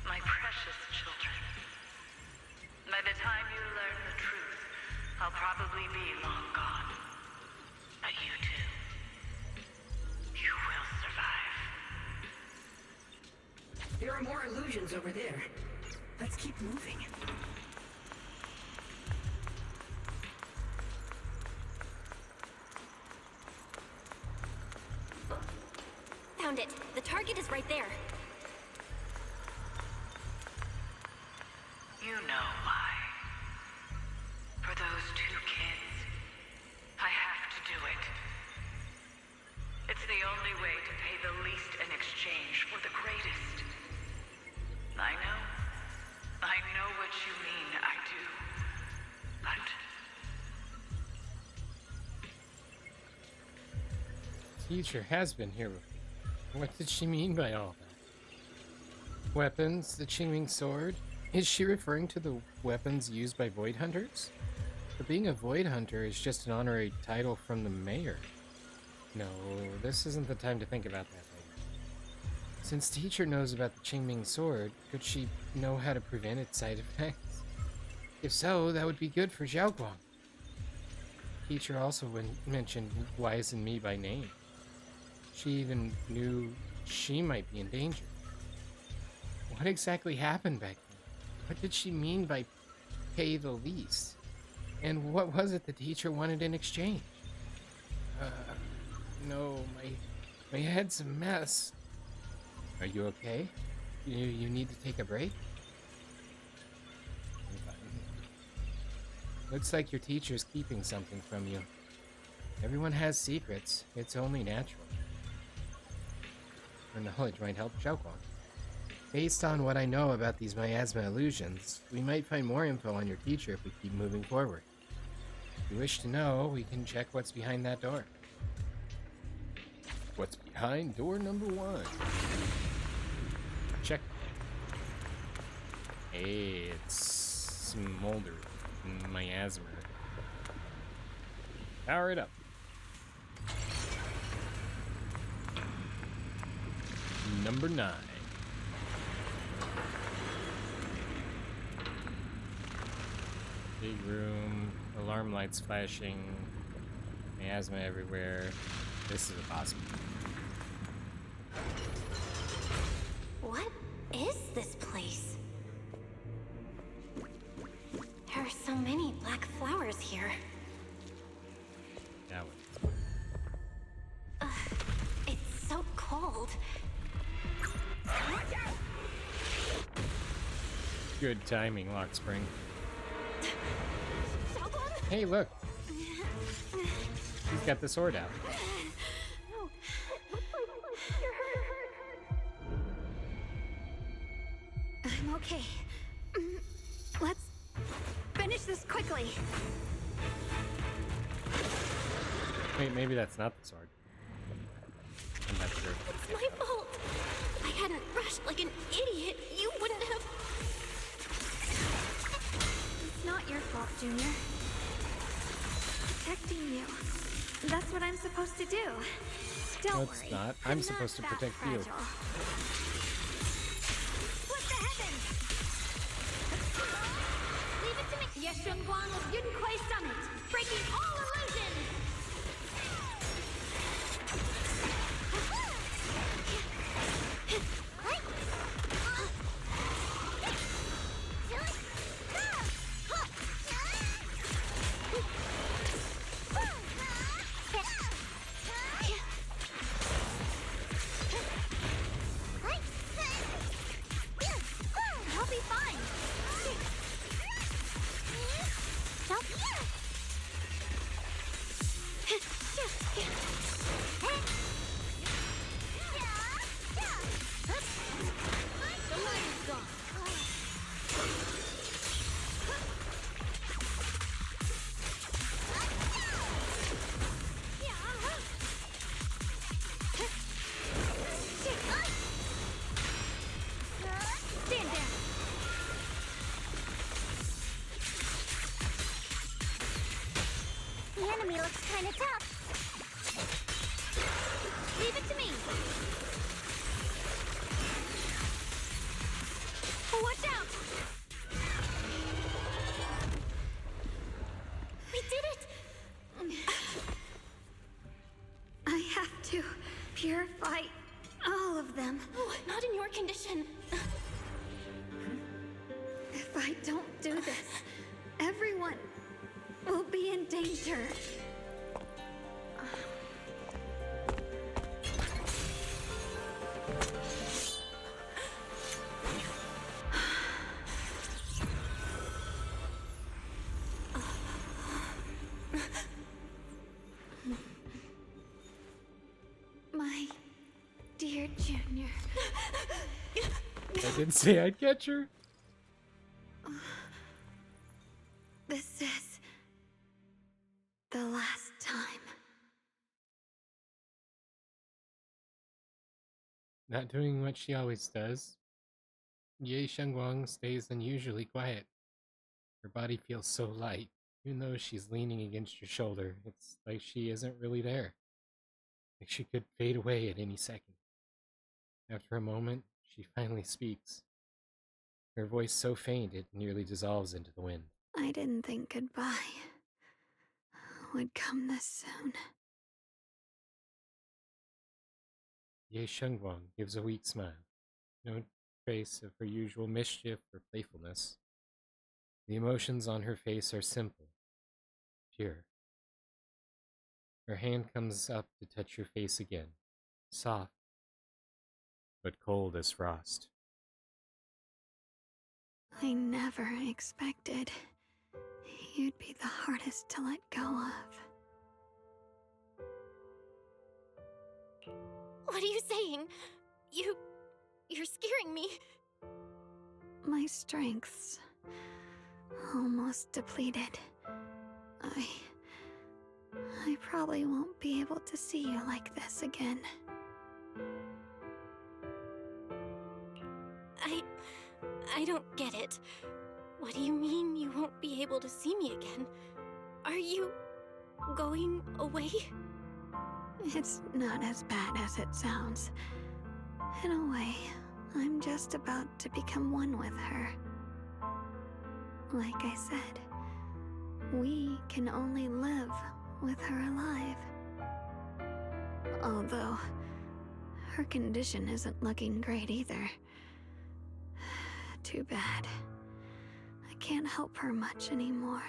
my precious children. By the time you learn the truth, I'll probably be long gone. But you too. You will survive. There are more illusions over there. Let's keep moving. Found it. The target is right there. You know why. For those two kids, I have to do it. It's the only way to pay the least in exchange for the greatest. I know what you mean, I do. But Teacher has been here before. What did she mean by all that? Weapons, the Qingming sword? Is she referring to the weapons used by Void Hunters? But being a Void Hunter is just an honorary title from the mayor. No, this isn't the time to think about that later. Since Teacher knows about the Qingming sword, could she know how to prevent its side effects? If so, that would be good for Xiaoguang. Teacher also mentioned Wise and me by name. She even knew she might be in danger. What exactly happened back then? What did she mean by pay the least? And what was it the teacher wanted in exchange? No, my head's a mess. Are you okay? You need to take a break? I'm fine. Looks like your teacher's keeping something from you. Everyone has secrets. It's only natural. Her knowledge might help Xiaoguang. Based on what I know about these miasma illusions, we might find more info on your teacher if we keep moving forward. If you wish to know, we can check what's behind that door. What's behind door number 1? Check. Hey, it's smolder miasma. Power it up. Number 9. Big room, alarm lights flashing, miasma everywhere. This is impossible. What is this place? There are so many black flowers here. That one. It's so cold. Good timing, Lockspring. Hey, look! He's got the sword out. I'm okay. Let's finish this quickly. Wait, maybe that's not the sword. I'm not sure. It's my fault. If I hadn't rushed like an idiot, you wouldn't have... It's not your fault, Junior. Protecting you. That's what I'm supposed to do. Don't No, worry. it's not. I'm supposed to that protect you. fragile. Split the heavens! Leave it to me! Yeshunguan of Yunquai Summit, breaking all illusions! I'll be fine. The light is gone. Stand down. The enemy looks kinda tough. Leave it to me. Watch out! We did it! I have to purify all of them. Oh, not in your condition. If I don't do this, everyone will be in danger. My dear Junior. I didn't say I'd catch her. This is the last time. Not doing what she always does. Ye Shengguang stays unusually quiet. Her body feels so light. Even though she's leaning against your shoulder, it's like she isn't really there. Like she could fade away at any second. After a moment, she finally speaks. Her voice so faint it nearly dissolves into the wind. I didn't think goodbye would come this soon. Ye Shengguang gives a weak smile. No trace of her usual mischief or playfulness. The emotions on her face are simple, pure. Her hand comes up to touch your face again, soft, but cold as frost. I never expected you'd be the hardest to let go of. What are you saying? You're scaring me. My strength's almost depleted. I probably won't be able to see you like this again. I don't get it. What do you mean you won't be able to see me again? Are you going away? It's not as bad as it sounds. In a way, I'm just about to become one with her. Like I said, we can only live with her alive. Although, her condition isn't looking great either. Too bad. I can't help her much anymore.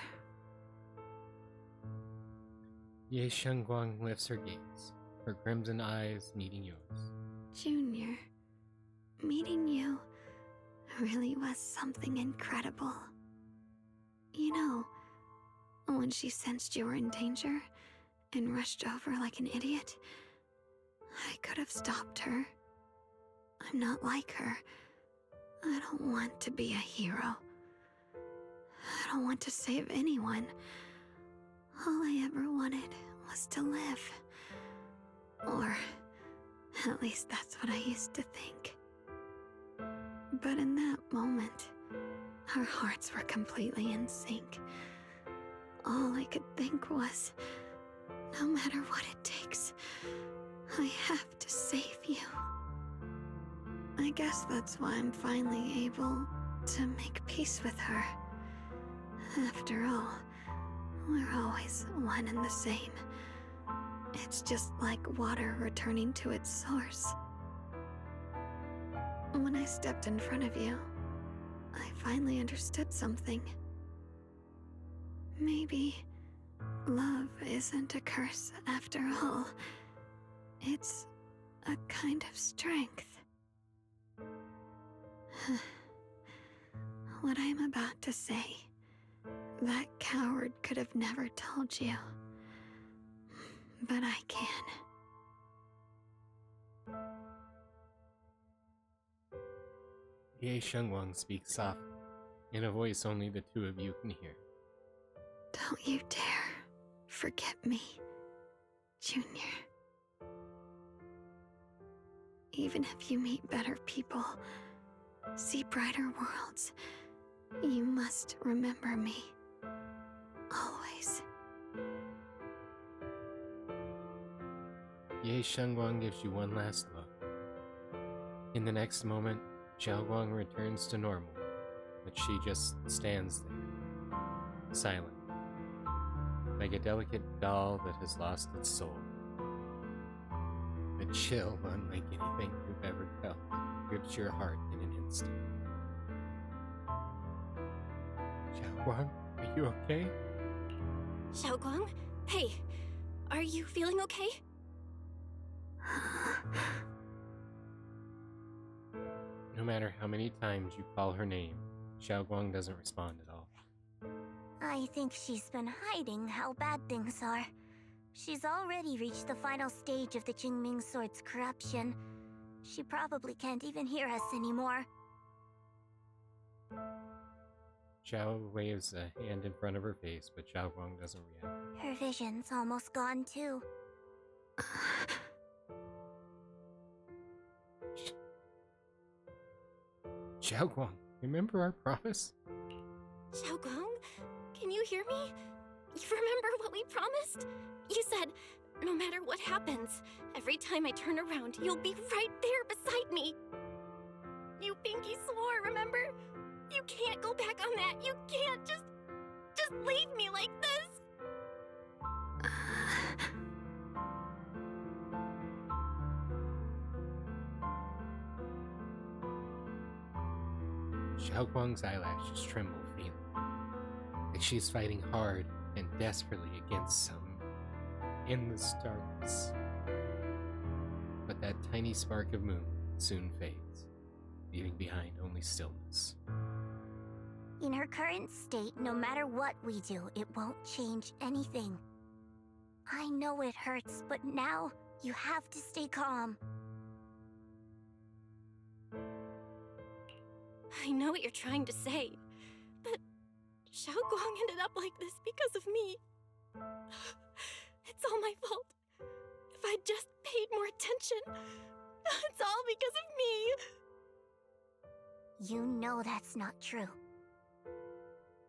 Ye Shengguang lifts her gaze, her crimson eyes meeting yours. Junior, meeting you really was something incredible. You know, when she sensed you were in danger and rushed over like an idiot, I could have stopped her. I'm not like her. I don't want to be a hero. I don't want to save anyone. All I ever wanted was to live. Or, at least that's what I used to think. But in that moment, our hearts were completely in sync. All I could think was, no matter what it takes, I have to save you. I guess that's why I'm finally able to make peace with her. After all, we're always one and the same. It's just like water returning to its source. When I stepped in front of you, I finally understood something. Maybe love isn't a curse after all. It's a kind of strength. What I'm about to say, that coward could have never told you. But I can. Ye Shengguang speaks softly, in a voice only the two of you can hear. Don't you dare forget me, Junior. Even if you meet better people, see brighter worlds, you must remember me. Always. Ye Shengguang gives you one last look. In the next moment, Xiaoguang returns to normal, but she just stands there, silent, like a delicate doll that has lost its soul. A chill unlike anything you've ever felt grips your heart in an instant. Xiaoguang, are you okay? Xiaoguang? Hey, are you feeling okay? No matter how many times you call her name, Xiaoguang doesn't respond at all. I think she's been hiding how bad things are. She's already reached the final stage of the Qingming Sword's corruption. She probably can't even hear us anymore. Xiao waves a hand in front of her face, but Xiaoguang doesn't react. Her vision's almost gone too. Xiaoguang, remember our promise? Xiaoguang, can you hear me? You remember what we promised? You said, no matter what happens, every time I turn around, you'll be right there beside me. You pinky swore, remember? You can't go back on that. You can't just leave me like this. Xiaoguang's eyelashes tremble faintly, like she's fighting hard and desperately against some endless darkness. But that tiny spark of moon soon fades, leaving behind only stillness. In her current state, no matter what we do, it won't change anything. I know it hurts, but now you have to stay calm. I know what you're trying to say, but Xiaoguang ended up like this because of me. It's all my fault. If I'd just paid more attention, it's all because of me. You know that's not true.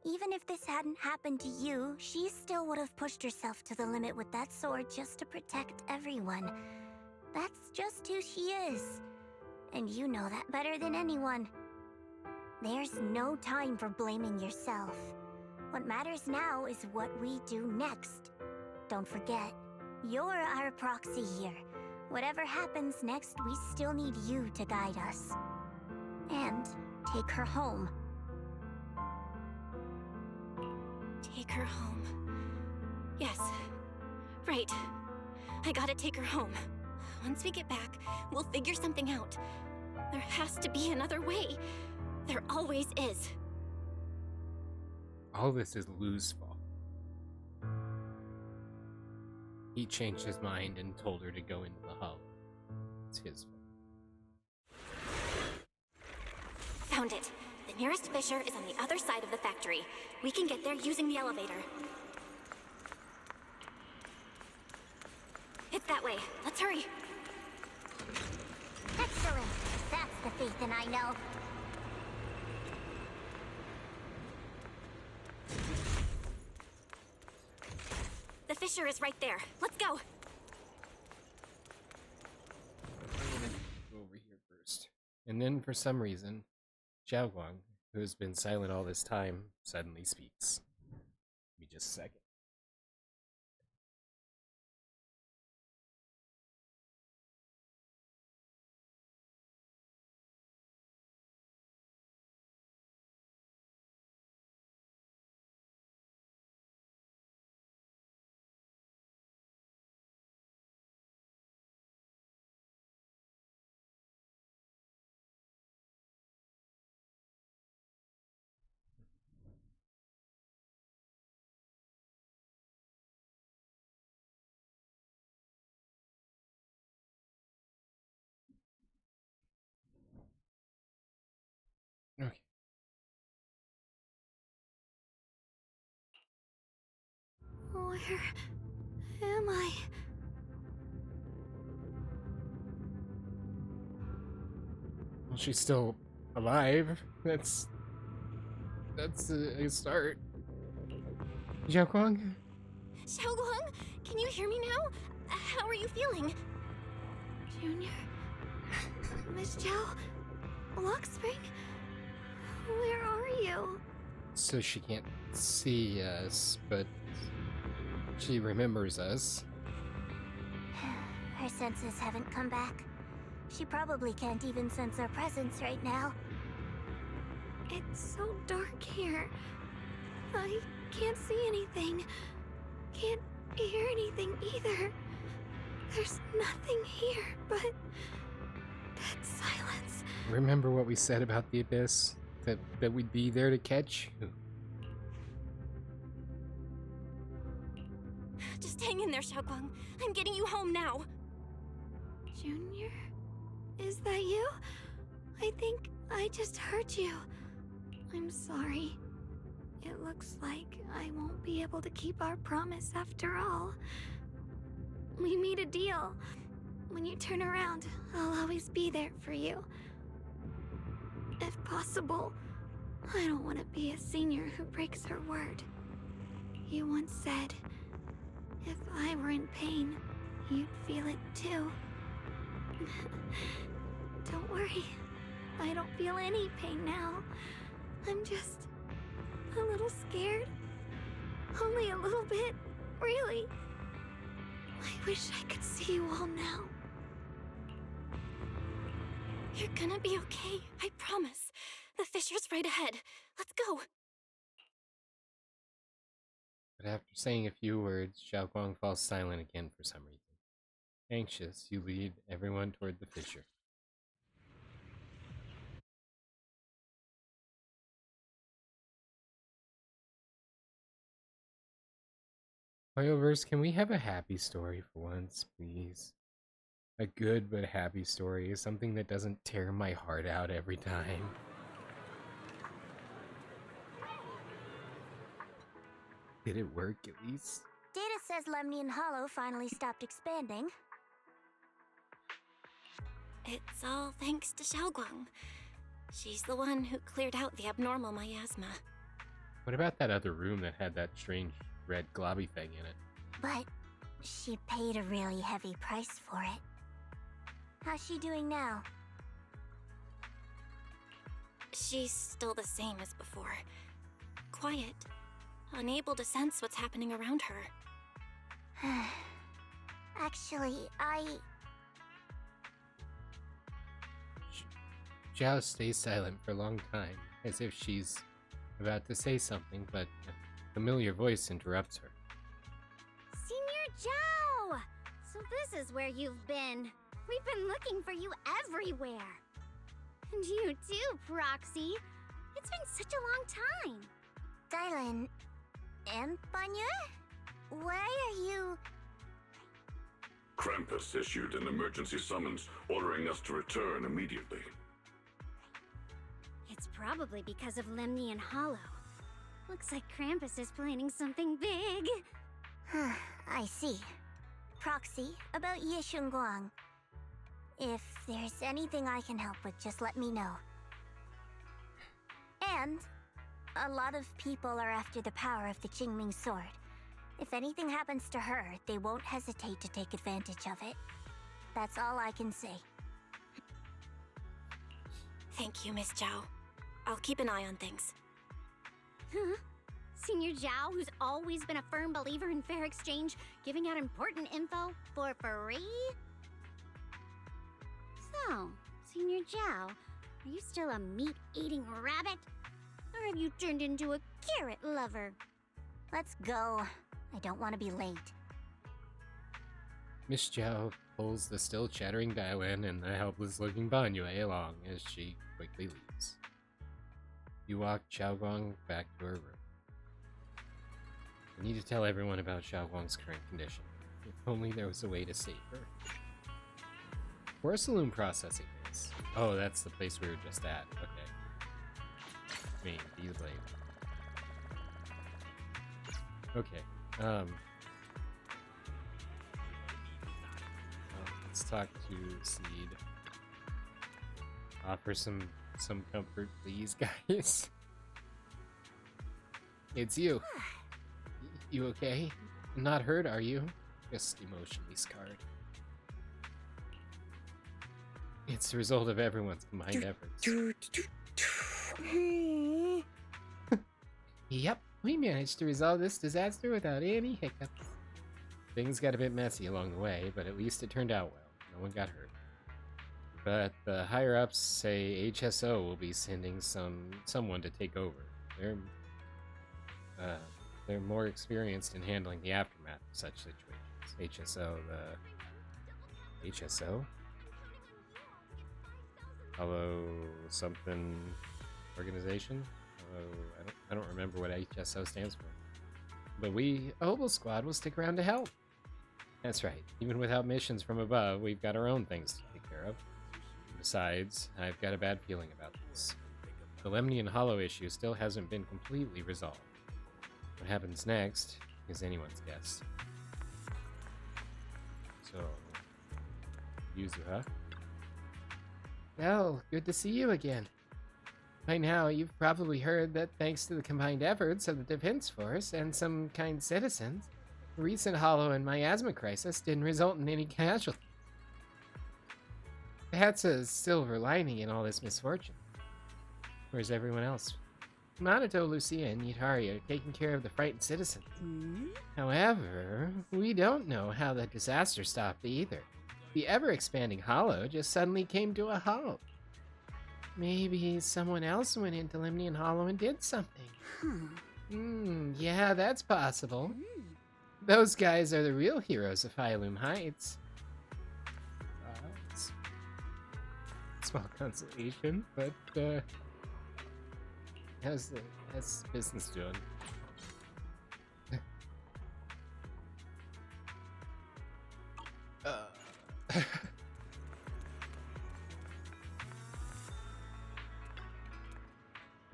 Even if this hadn't happened to you, she still would have pushed herself to the limit with that sword just to protect everyone. That's just who she is. And you know that better than anyone. There's no time for blaming yourself. What matters now is what we do next. Don't forget, you're our proxy here. Whatever happens next, we still need you to guide us. And take her home. Take her home. Yes. Right. I gotta take her home. Once we get back, we'll figure something out. There has to be another way. There always is. All this is Lou's fault. He changed his mind and told her to go into the hull. It's his fault. Found it. The nearest fissure is on the other side of the factory. We can get there using the elevator. It's that way. Let's hurry. Excellent. That's the faith in I know. The fissure is right there. Let's go. I'm gonna go over here first. And then, for some reason, Xiaoguang, who has been silent all this time, suddenly speaks. Give me just a second. Okay. Where am I? Well, she's still alive. That's a start. Xiaoguang? Xiaoguang, can you hear me now? How are you feeling? Junior? Miss Zhao? Lockspring? Where are you? So she can't see us, but she remembers us. Her senses haven't come back. She probably can't even sense our presence right now. It's so dark here. I can't see anything. Can't hear anything either. There's nothing here but dead silence. Remember what we said about the abyss? That we'd be there to catch you? Just hang in there, Xiaoguang. I'm getting you home now. Junior? Is that you? I think I just heard you. I'm sorry. It looks like I won't be able to keep our promise after all. We made a deal. When you turn around, I'll always be there for you. If possible, I don't want to be a senior who breaks her word. You once said, if I were in pain, you'd feel it too. Don't worry, I don't feel any pain now. I'm just a little scared. Only a little bit, really. I wish I could see you all now. You're gonna be okay, I promise. The fissure's right ahead. Let's go. But after saying a few words, Xiao Guang falls silent again for some reason. Anxious, you lead everyone toward the fissure. Hoyoverse, can we have a happy story for once, please? A good but happy story is something that doesn't tear my heart out every time. Did it work at least? Data says Lemnian Hollow finally stopped expanding. It's all thanks to Xiaoguang. She's the one who cleared out the abnormal miasma. What about that other room that had that strange red globby thing in it? But she paid a really heavy price for it. How's she doing now? She's still the same as before. Quiet, unable to sense what's happening around her. Actually, Zhao stays silent for a long time, as if she's about to say something, but a familiar voice interrupts her. Senior Zhao! So this is where you've been. We've been looking for you everywhere. And you too, Proxy. It's been such a long time. Dylan and Banya? Why are you... Krampus issued an emergency summons ordering us to return immediately. It's probably because of Lemnian Hollow. Looks like Krampus is planning something big. I see. Proxy, about Ye Shunguang. If there's anything I can help with, just let me know. And a lot of people are after the power of the Qingming sword. If anything happens to her, they won't hesitate to take advantage of it. That's all I can say. Thank you, Miss Zhao. I'll keep an eye on things. Huh? Senior Zhao, who's always been a firm believer in fair exchange, giving out important info for free? So, Senior Zhao, are you still a meat-eating rabbit? Or have you turned into a carrot lover? Let's go. I don't want to be late. Miss Zhao pulls the still chattering Daiwen and the helpless-looking Banyue along as she quickly leaves. You walk Xiaoguang back to her room. I need to tell everyone about Xiaoguang's current condition. If only there was a way to save her. Porcelain processing base. Oh, that's the place we were just at. Okay. Me, be the blade. Okay. Let's talk to Seed. Offer some comfort, please, guys. It's you. You okay? Not hurt, are you? Just emotionally scarred. It's the result of everyone's combined efforts. Yep, we managed to resolve this disaster without any hiccups. Things got a bit messy along the way, but at least it turned out well. No one got hurt. But the higher-ups say HSO will be sending someone to take over. They're more experienced in handling the aftermath of such situations. HSO? Hello something organization? Hello, I don't remember what HSO stands for. But Obel Squad will stick around to help. That's right. Even without missions from above, we've got our own things to take care of. Besides, I've got a bad feeling about this. The Lemnian Hollow issue still hasn't been completely resolved. What happens next is anyone's guess. So, Yuzu, huh? Well, good to see you again. By now, you've probably heard that thanks to the combined efforts of the Defense Force and some kind citizens, the recent Hollow and Miasma crisis didn't result in any casualties. That's a silver lining in all this misfortune. Where's everyone else? Minato, Lucia, and Yutari are taking care of the frightened citizens. However, we don't know how the disaster stopped either. The ever-expanding Hollow just suddenly came to a halt. Maybe someone else went into Lemnian Hollow and did something. Yeah, that's possible. Those guys are the real heroes of Hyloom Heights. It's small consolation, but how's business doing?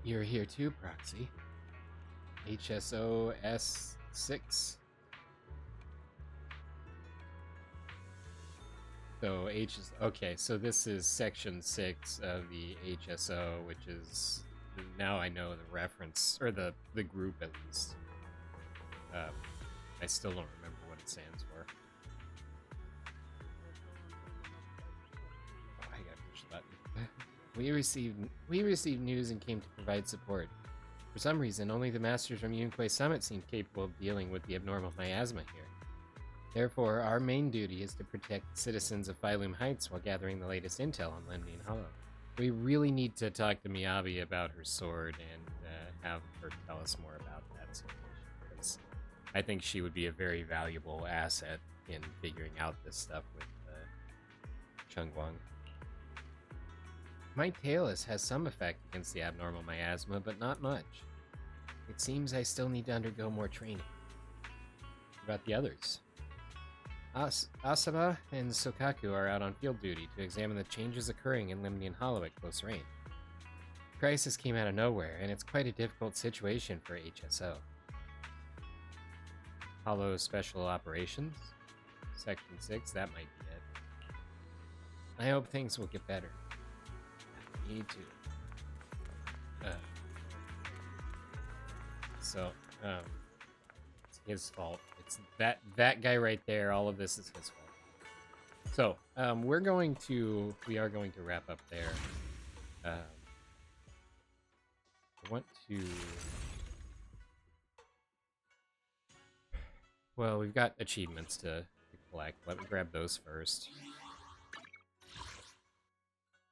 You're here too, Proxy. HSO S6. So H is okay. So this is section 6 of the HSO, which is now I know the reference or the group at least. I still don't remember what it stands for. Oh, I gotta push the button. We received news and came to provide support. For some reason, only the masters from Yunquay Summit seem capable of dealing with the abnormal miasma here. Therefore, our main duty is to protect the citizens of Hyloom Heights while gathering the latest intel on Lemnian Hollow. We really need to talk to Miyabi about her sword and have her tell us more about that situation, because I think she would be a very valuable asset in figuring out this stuff with Chungwang. My Talus has some effect against the abnormal miasma, but not much. It seems I still need to undergo more training. What about the others? Asaba and Sokaku are out on field duty to examine the changes occurring in Lemnian Hollow at close range. The crisis came out of nowhere, and it's quite a difficult situation for HSO. Hollow Special Operations? Section 6, that might be it. I hope things will get better. Me too. It's his fault. It's that guy right there. All of this is his fault. So, we are going to wrap up there. I want to. Well, we've got achievements to collect. Let me grab those first.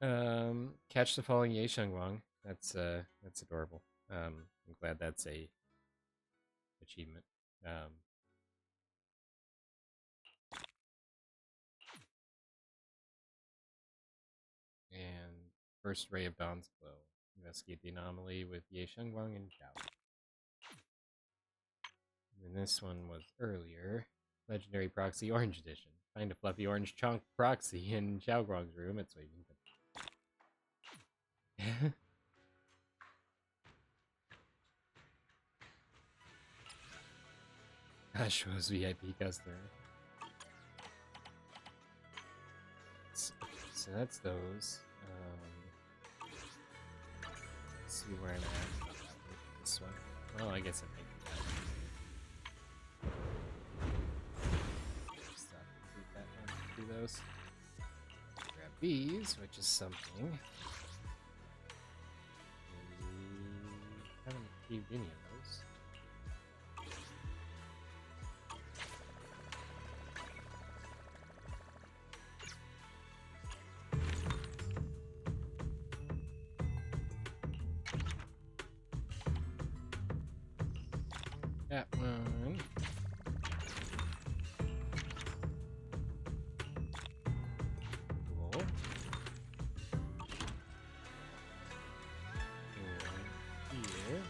Catch the falling Ye Shengwang. That's adorable. I'm glad that's a achievement. And first ray of dawn's glow. Investigate the anomaly with Ye Shengwang and Chao. And this one was earlier. Legendary Proxy Orange Edition. Find a fluffy orange chunk proxy in Chao Guang's room. It's waving. Ashua's VIP customer. So that's those. Let's see where I'm at. This one. Well, I guess I think that. Stop and keep that one. Do those. Grab these, which is something. Haven't achieved any of those. That one. Cool. And here.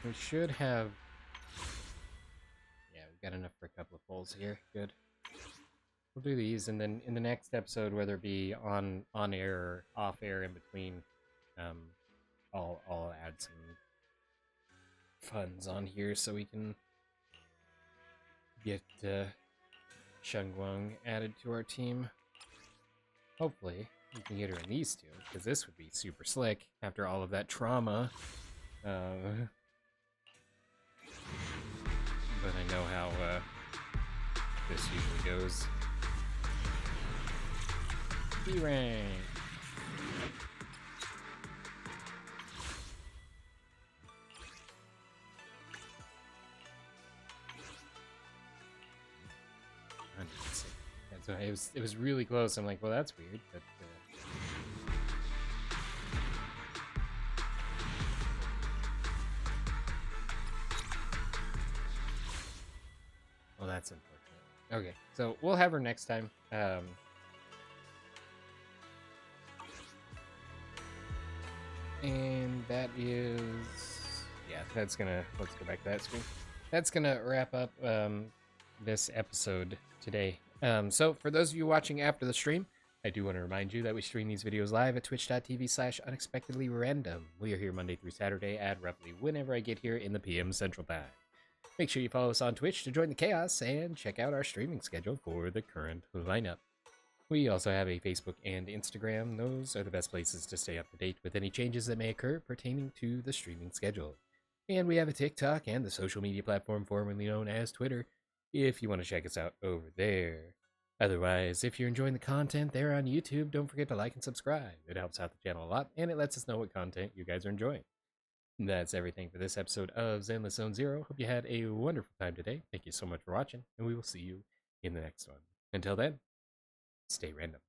We should have. Yeah, we've got enough for a couple of polls here. Good. We'll do these, and then in the next episode, whether it be on air or off air in between, I'll add some funds on here so we can get Shengwang added to our team. Hopefully, we can get her in these two, because this would be super slick after all of that trauma. But I know how goes. B rank. So it was really close. I'm like, well, that's weird, but well, that's unfortunate. Okay, so we'll have her next time. And that is, yeah, that's gonna, let's go back to that screen. That's gonna wrap up this episode today. So for those of you watching after the stream, I do want to remind you that we stream these videos live at twitch.tv/unexpectedlyrandom. We are here Monday through Saturday at roughly whenever I get here in the PM Central Time. Make sure you follow us on Twitch to join the chaos and check out our streaming schedule for the current lineup. We also have a Facebook and Instagram. Those are the best places to stay up to date with any changes that may occur pertaining to the streaming schedule. And we have a TikTok and the social media platform formerly known as Twitter, if you want to check us out over there. Otherwise, if you're enjoying the content there on YouTube, don't forget to like and subscribe. It helps out the channel a lot, and it lets us know what content you guys are enjoying. That's everything for this episode of Zenless Zone Zero. Hope you had a wonderful time today. Thank you so much for watching, and we will see you in the next one. Until then, stay random.